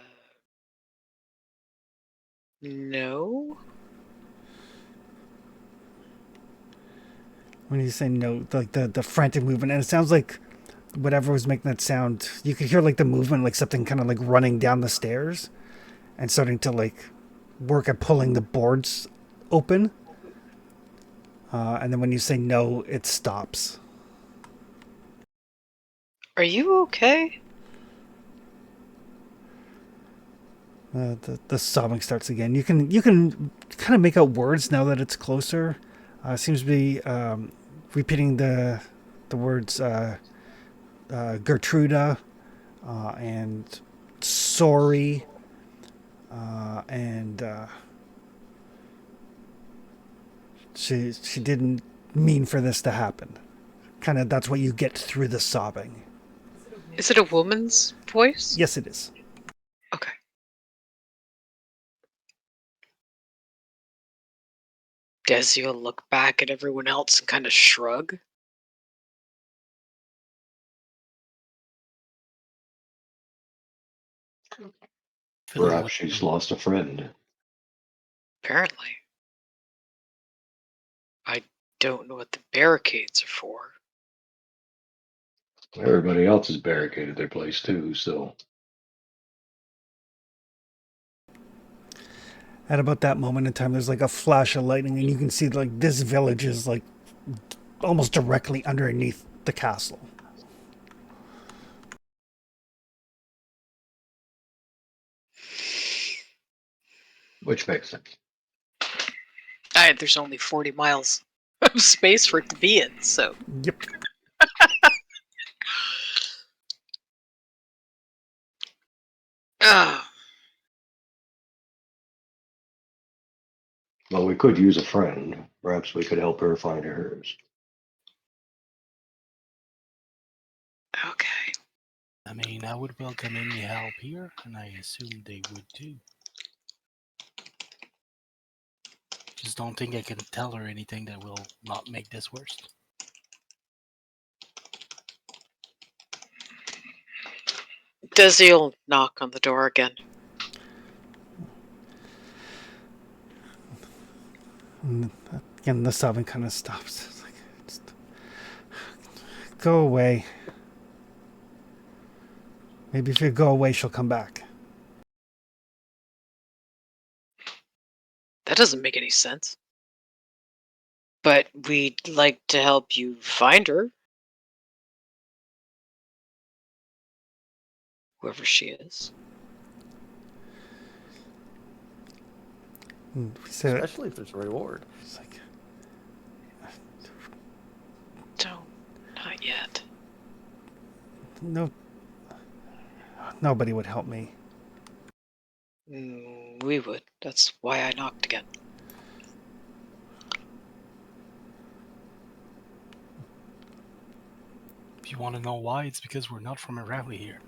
no. When you say no, like the frantic movement, and it sounds like whatever was making that sound, you could hear like the movement, like something kind of like running down the stairs and starting to like work at pulling the boards open. And then when you say no, it stops. Are you okay? The sobbing starts again. You can kind of make out words now that it's closer. Seems to be repeating the words Gertruda and sorry and she didn't mean for this to happen. Kind of that's what you get through the sobbing. Is it a woman's voice? Yes, it is. Okay. Desi will look back at everyone else and kind of shrug. Perhaps she's lost a friend. Apparently. I don't know what the barricades are for. Everybody else has barricaded their place too, so At about that moment in time, there's like a flash of lightning, and you can see like this village is like almost directly underneath the castle. which makes sense. There's only 40 miles of space for it to be in, so. Yep. Ah, Well, we could use a friend. Perhaps we could help her find hers. okay. I mean, I would welcome any help here, and I assume they would too. Just don't think I can tell her anything that will not make this worse. Desi will knock on the door again. And again, the sobbing kind of stops. It's like, just go away. Maybe if you go away, she'll come back. That doesn't make any sense. But we'd like to help you find her. Whoever she is. And we said, Especially if there's a reward. it's like, Don't. Not yet. no, nobody would help me. We would. That's why I knocked again. If you want to know why, it's because we're not from around here.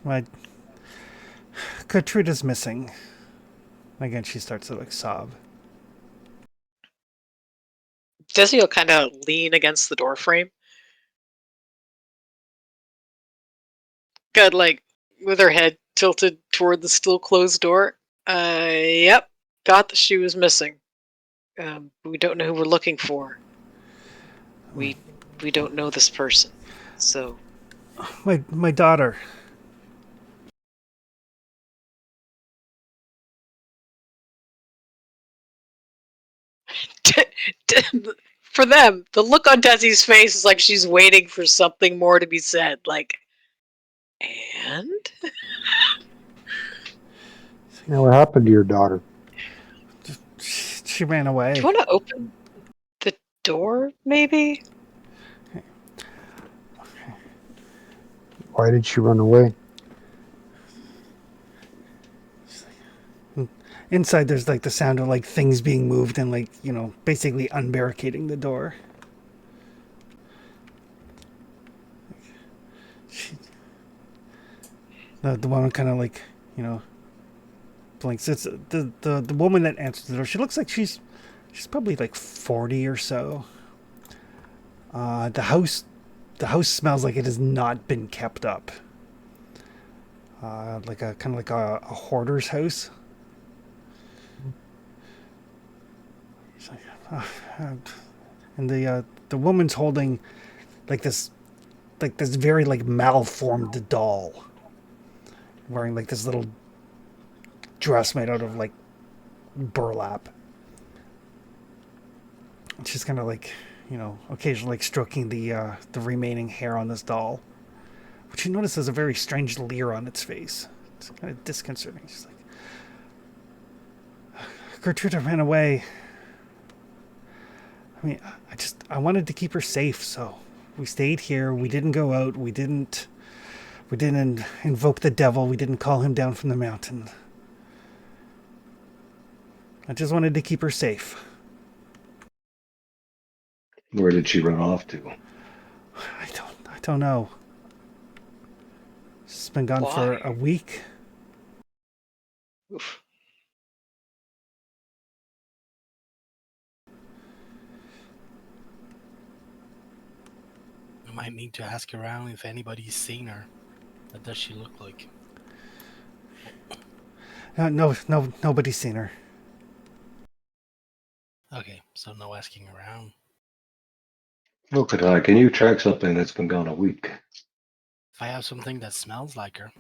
My Gertrude is missing. Again, she starts to like sob. Desi will kind of lean against the door frame. Got like with her head tilted toward the still closed door. Yep, got that she was missing. We don't know who we're looking for. We don't know this person. So My daughter. for them, the look on Desi's face is like she's waiting for something more to be said. Like, and Now, what happened to your daughter? She ran do away. you want to open the door, maybe? Why did she run away? Inside, there's like the sound of like things being moved and like basically unbarricading the door. The woman kind of like blinks. It's the woman that answers the door. She looks like she's probably like 40 or so. The house smells like it has not been kept up. Like a kind of like a hoarder's house. And the woman's holding this very like malformed doll, wearing like this little dress made out of like burlap. And she's kind of like occasionally like stroking the remaining hair on this doll, which you notice has a very strange leer on its face. It's kind of disconcerting. She's like, Gertrude ran away. I mean, I wanted to keep her safe, so we stayed here. We didn't go out. We didn't invoke the devil. We didn't call him down from the mountain. I just wanted to keep her safe. Where did she run off to? I don't know. She's been gone for a week. Oof. We might need to ask around if anybody's seen her. What does she look like? No, nobody's seen her. Okay, so no asking around. Look at her. Can you track something that's been gone a week? If I have something that smells like her,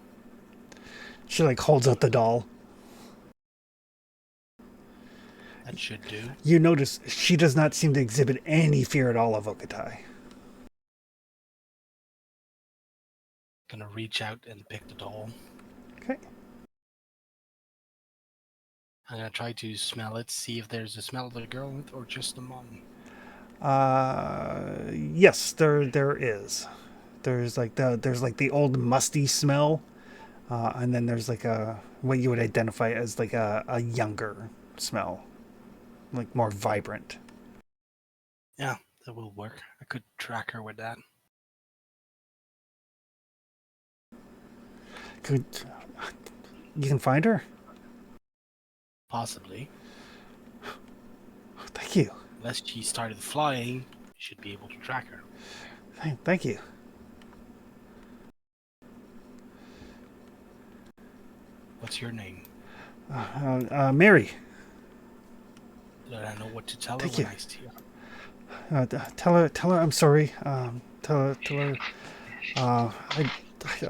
She like holds out the doll. that should do. You notice she does not seem to exhibit any fear at all of Okatai. Gonna reach out and pick the doll. Okay. I'm gonna try to smell it, see if there's a smell of the girl in it or just the mom. Yes, there is. There's like the old musty smell, and then there's like a what you would identify as like a younger smell, like more vibrant. Yeah, that will work. I could track her with that. Could you can find her? Possibly. Thank you. Unless she started flying, you should be able to track her. Thank you. What's your name? Mary. Let I know what to tell her Thank when you. I see her. Tell her I'm sorry. Tell her.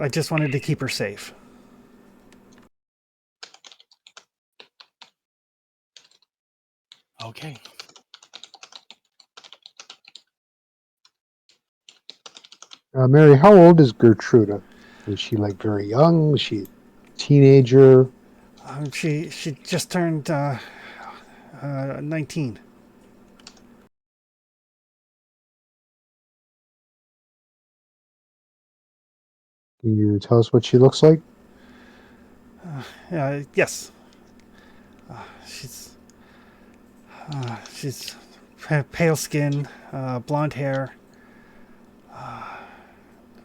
I just wanted to keep her safe. Okay. Mary, how old is Gertrude? Is she like very young? Is she a teenager? She just turned 19. Can you tell us what she looks like? Yes. She's She's pale skin, blonde hair,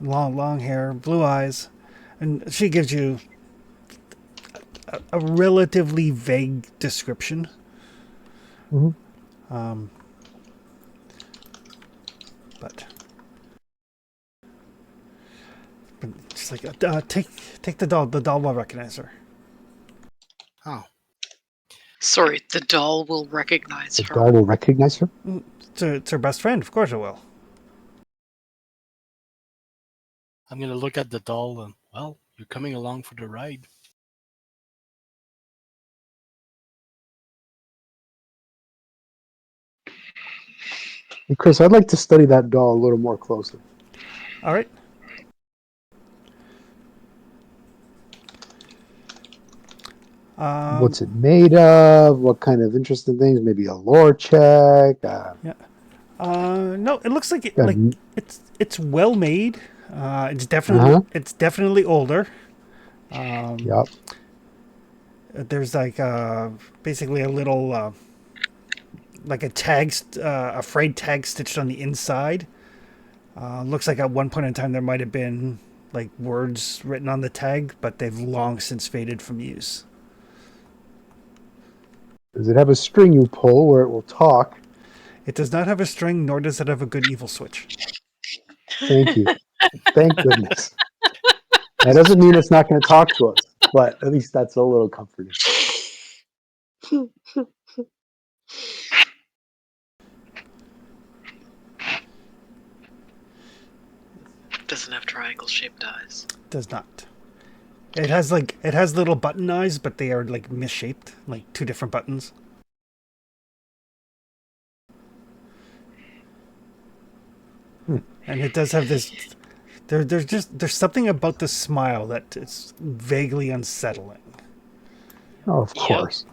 long hair, blue eyes, and she gives you a relatively vague description. Mhm. But she's like, take the doll. The doll will recognize her. Oh, Sorry, the doll will recognize The her. doll will recognize her. It's her best friend. Of course it will. I'm gonna look at the doll and, well, you're coming along for the ride. Hey, Chris, I'd like to study that doll a little more closely. All right. What's it made of? What kind of interesting things? Maybe a lore check. Yeah. No, it looks like Got, it's well made. uh-huh. It's definitely older. Yep. There's like basically a little like a tag, a frayed tag stitched on the inside. Looks like at one point in time there might have been like words written on the tag, but they've long since faded from use. Does it have a string you pull where it will talk? It does not have a string, nor does it have a good evil switch. Thank you. Thank goodness. That doesn't mean it's not going to talk to us, but at least that's a little comforting. Doesn't have triangle-shaped eyes. Does not. It has little button eyes, but they are like misshaped, like two different buttons. And it does have this. There's something about the smile that is vaguely unsettling. Oh, of Yep. course.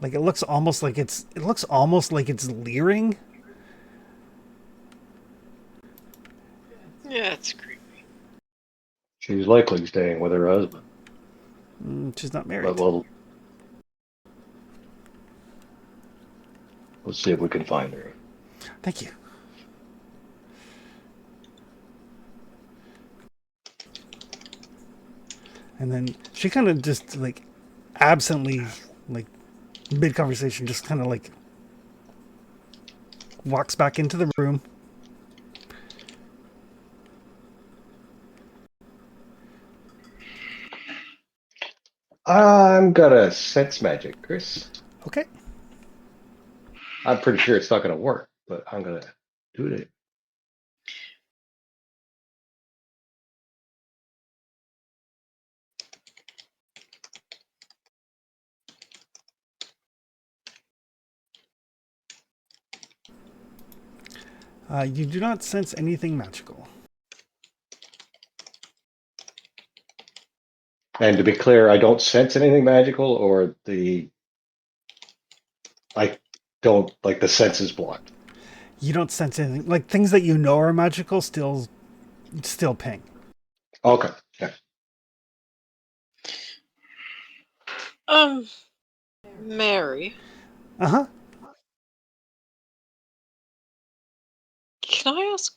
Like it looks almost like it's leering. Yeah, it's creepy. She's likely staying with her husband. She's not But married. let's see if we can find her. Thank you. And then she kind of just like absently, like mid conversation, just kind of like walks back into the room. I'm gonna sense magic, Chris. Okay. I'm pretty sure it's not gonna work, but I'm gonna do it. You do not sense anything magical. And to be clear, I don't sense anything magical, or I don't like the senses blocked. You don't sense anything like things that you know are magical. Still ping. Okay. Yeah. Mary, Uh huh. can I ask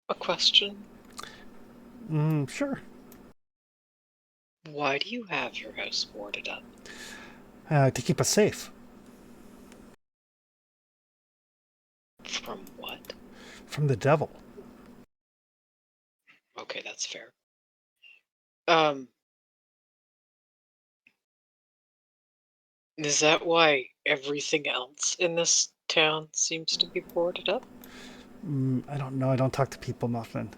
a question? Sure. Why do you have your house boarded up? To keep us safe From what? from the devil. Okay, that's fair. Um, is that why everything else in this town seems to be boarded up? I don't know. I don't talk to people often.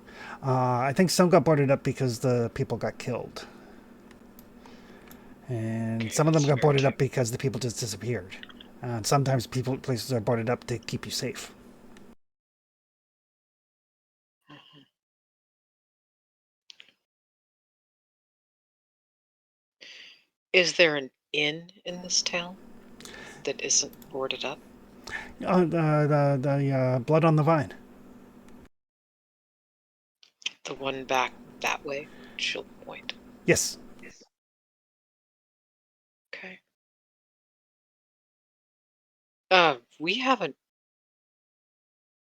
I think some got boarded up because the people got killed. And Okay, some of them that's got fair boarded too. up because the people just disappeared. And sometimes places are boarded up to keep you safe. Mhm. Is there an inn in this town that isn't boarded up? The blood on the vine. The one back that way? She'll point. Yes. Okay. We haven't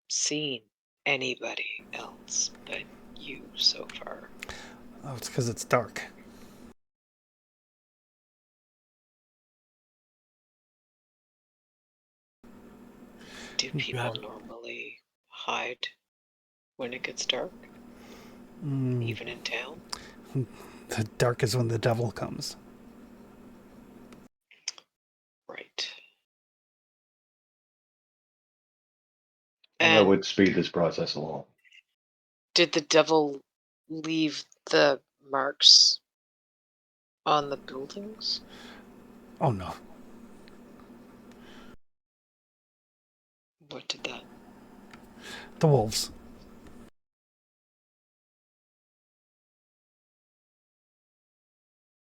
seen anybody else but you so far. Oh, it's because it's dark. Do You people have normally hide when it gets dark, Mm, even in town? the dark is when the devil comes. Right. And that And would speed this process along. did the devil leave the marks on the buildings? Oh no. What did that? The wolves.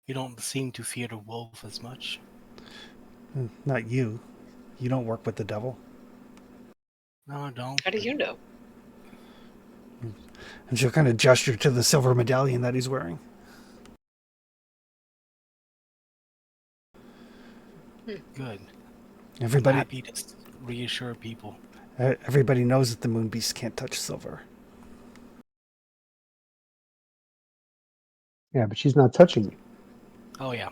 you don't seem to fear the wolf as much. Not you. You don't work with the devil. No, I don't. How do but you know? And she'll kind of gesture to the silver medallion that he's wearing. Good. I'm Everybody, happy to reassure people. everybody knows that the moon beast can't touch silver. Yeah, but she's not touching you. Oh yeah.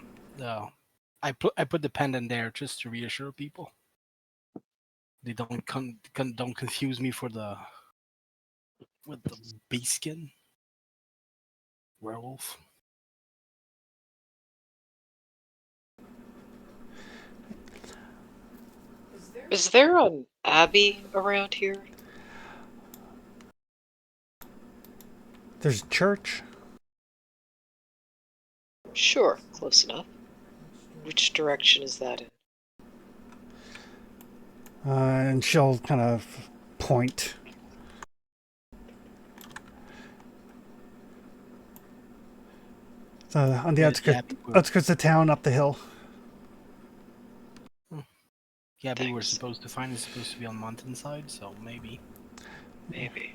I put the pendant there just to reassure people. They don't confuse me with the beast skin werewolf. Is there an abbey around here? There's a church. Sure, close enough. Which direction is that in? And she'll kind of point. On the Yeah, the outskirts of town, up the hill. abbey we're Thanks. supposed to find is supposed to be on mountainside, so maybe. Maybe.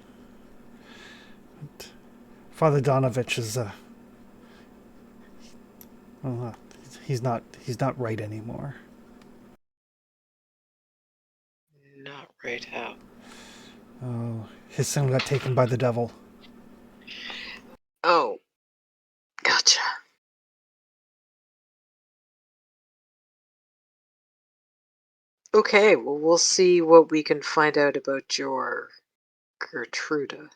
Father Donovich is well, he's not right anymore. Not right how. Oh, his son got taken by the devil. Oh, gotcha. Okay, well, we'll see what we can find out about your Gertruda.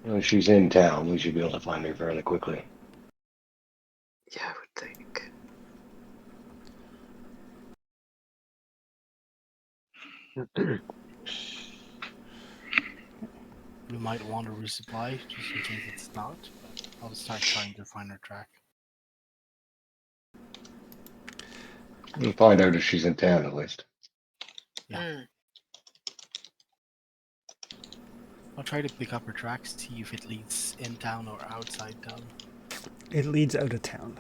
If she's in town, we should be able to find her fairly quickly. Yeah, I would think. We might want to resupply just in case it's not, but I'll start trying to find her track. We'll find out if she's in town at least. Yeah. I'll try to pick up her tracks, see if it leads in town or outside town. It leads out of town.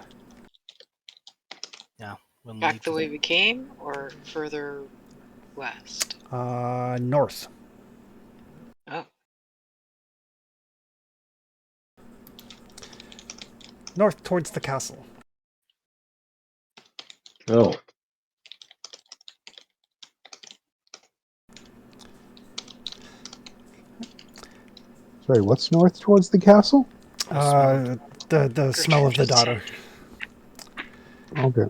Yeah, we'll Back need the to. way we came, or further west? North. Oh, North towards the castle. Oh, Sorry, what's north towards the castle? The smell of the daughter. Okay.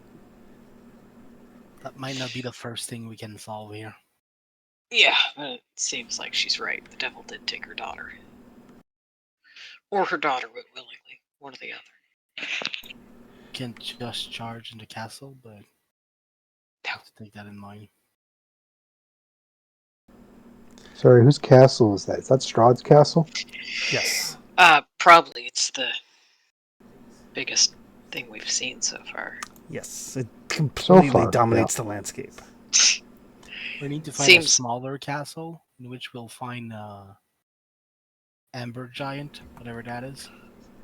That might not be the first thing we can solve here. yeah, but it seems like she's right. The devil did take her daughter. Or her daughter went willingly. One or the other. Can't just charge in the castle, but have to take that in mind. Sorry, whose castle is that? Is that Strahd's castle? Yes. Probably it's the biggest thing we've seen so far. Yes. It completely far, dominates the landscape. We need to find a Seems smaller castle in which we'll find Amber Giant, whatever that is.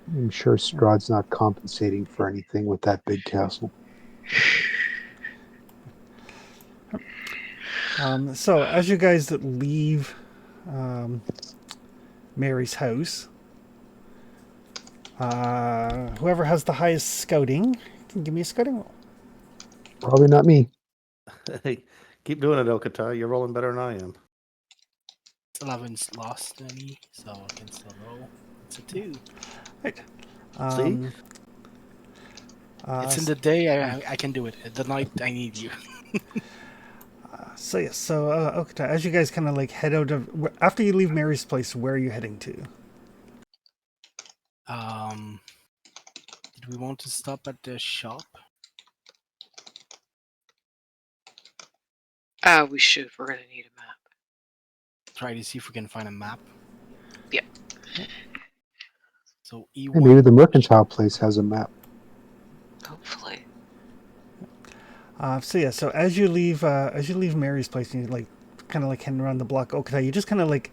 I'm sure Strahd's not compensating for anything with that big castle. So as you guys leave Mary's house, whoever has the highest scouting Give me a scouting roll. Probably not me. Hey, keep doing it, Okata. You're rolling better than I am. Still haven't lost any, so I can still roll. It's a 2. Right. See? It's in the day, I can do it. At the night, I need you. So yes, Okata, as you guys kind of like head out of after you leave Mary's place, where are you heading to? Did we want to stop at the shop? We should. We're gonna need a map. Try to see if we can find a map. Yep. So Hey, maybe the mercantile place has a map. Hopefully. So yeah, so as you leave Mary's place, and you like kind of like heading around the block, Okata, you just kind of like,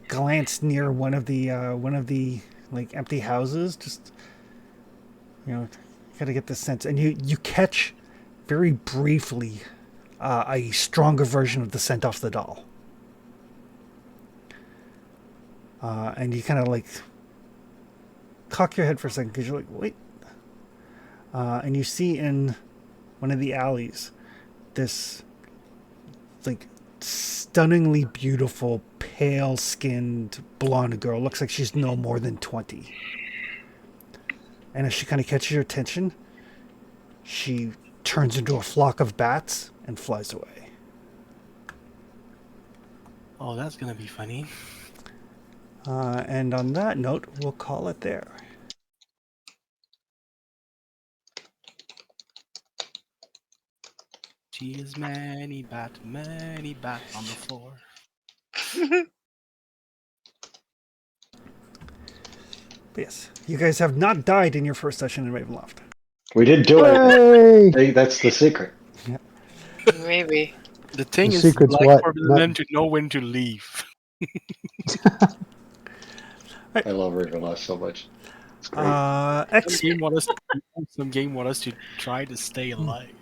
glance near one of the like empty houses, just gotta get the sense, and you catch very briefly a stronger version of the scent off the doll, and you kind of like cock your head for a second because you're like, wait, and you see in one of the alleys this like stunningly beautiful, pale-skinned blonde girl. Looks like she's no more than 20. And as she kind of catches your attention, she turns into a flock of bats and flies away. Oh, that's gonna be funny. And on that note, we'll call it there. She is many bat on the floor. But yes, you guys have not died in your first session in Ravenloft. We did do it. Hey! Hey, that's the secret. Maybe. The thing The is, secret's like what? for them to know when to leave. I love Ravenloft so much. It's great. Some game want us to try to stay alive.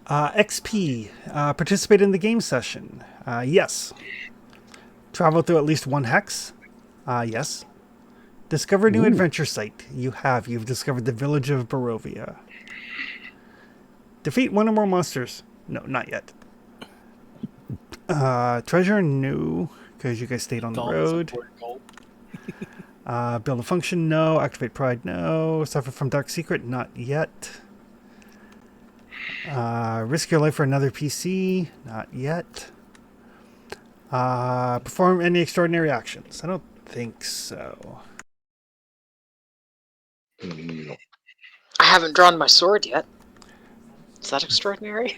XP. Participate in the game session. Yes. Travel through at least one hex. Yes. Discover a new adventure site. You've discovered the village of Barovia. Defeat one or more monsters. No, not yet. Treasure? No, because you guys stayed on the road. Build a function? No. Activate pride? No. Suffer from dark secret? Not yet. Risk your life for another PC? Not yet. Perform any extraordinary actions? I don't think so. No. I haven't drawn my sword yet. Is that extraordinary?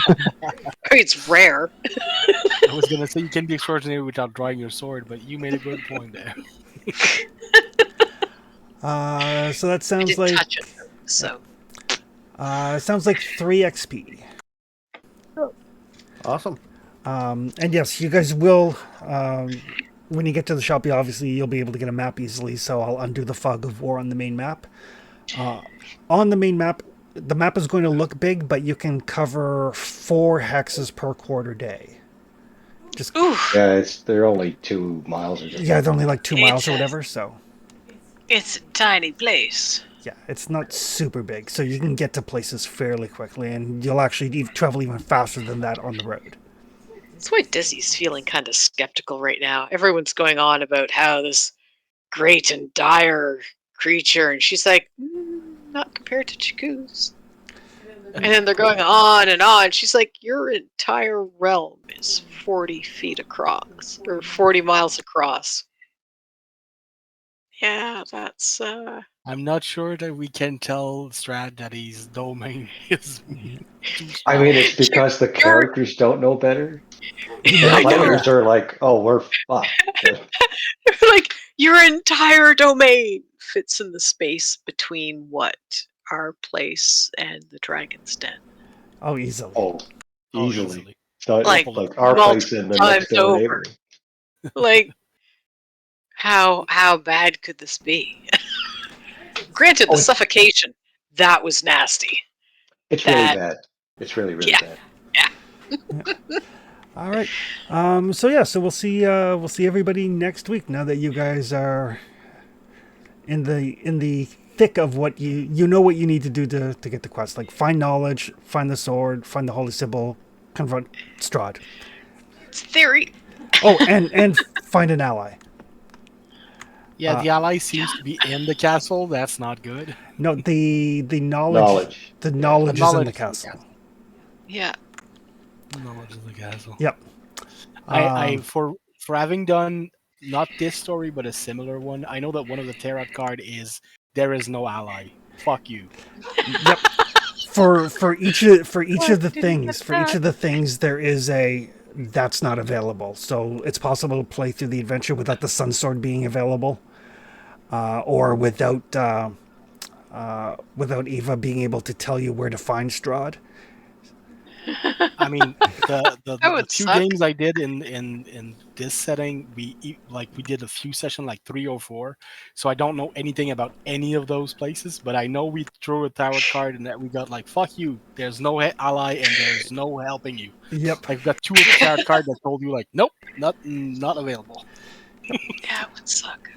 I mean, it's rare. I was gonna say you can be extraordinary without drawing your sword, but you made a good point there. So that I sounds didn't like touch it, so. sounds like 3 XP. Awesome. And yes, you guys will. When you get to the shop, you'll be able to get a map easily. So I'll undo the fog of war on the main map. On the main map, the map is going to look big, but you can cover 4 hexes per quarter day. Just Oof. Yeah, they're only 2 miles or something. yeah, they're only like 2 miles It's or a- whatever. So It's a tiny place. yeah, it's not super big, so you can get to places fairly quickly, and you'll actually travel even faster than that on the road. That's why Dizzy's feeling kind of skeptical right now. Everyone's going on about how this great and dire creature, and she's like, not compared to Chiku's. And then they're going on and on. She's like, your entire realm is 40 feet across, or 40 miles across. Yeah, that's, I'm not sure that we can tell Strad that his domain is too small. I mean, it's because the characters don't know better. The I know. players are like, oh, we're fucked. Like, your entire domain fits in the space between what? Our place and the Dragon's Den. Oh, easily. Oh, Oh, easily. It's not Like, like our place multiple in the times next door over. neighbor. Like, how bad could this be? Granted, the suffocation, that was nasty. It's really bad. It's really, really Yeah. bad. All right. So we'll see everybody next week. Now that you guys are in the thick of what you know what you need to do to get the quest. Like find knowledge, find the sword, find the holy symbol, confront Strahd. It's theory. Oh, and find an ally. Yeah, the ally seems to be in the castle. That's not good. No, the knowledge, Knowledge. the Yeah. knowledge is in the Knowledge is in the castle. Yeah. Knowledge of the castle. Yep. I for having done not this story but a similar one, I know that one of the tarot card is there is no ally. Fuck you. Yep. For each of the didn't get things there is a that's not available. So it's possible to play through the adventure without the sun sword being available, or without Eva being able to tell you where to find Strahd. I mean, the would few suck. games I did in this setting, we did a few sessions, like 3 or 4. So I don't know anything about any of those places, but I know we threw a tarot card and that we got like, fuck you. There's no ally and there's no helping you. Yep. Like we got 2 tarot cards that told you like, nope, not available. Yeah, it would suck.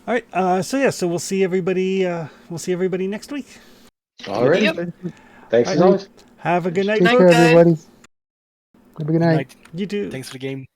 All right. So we'll see everybody. We'll see everybody next week. All right. Yep. Thanks as always. Have a good night, Take Night, care, folks. guys. everybody. Have a good Good night. night. You too. Thanks for the game.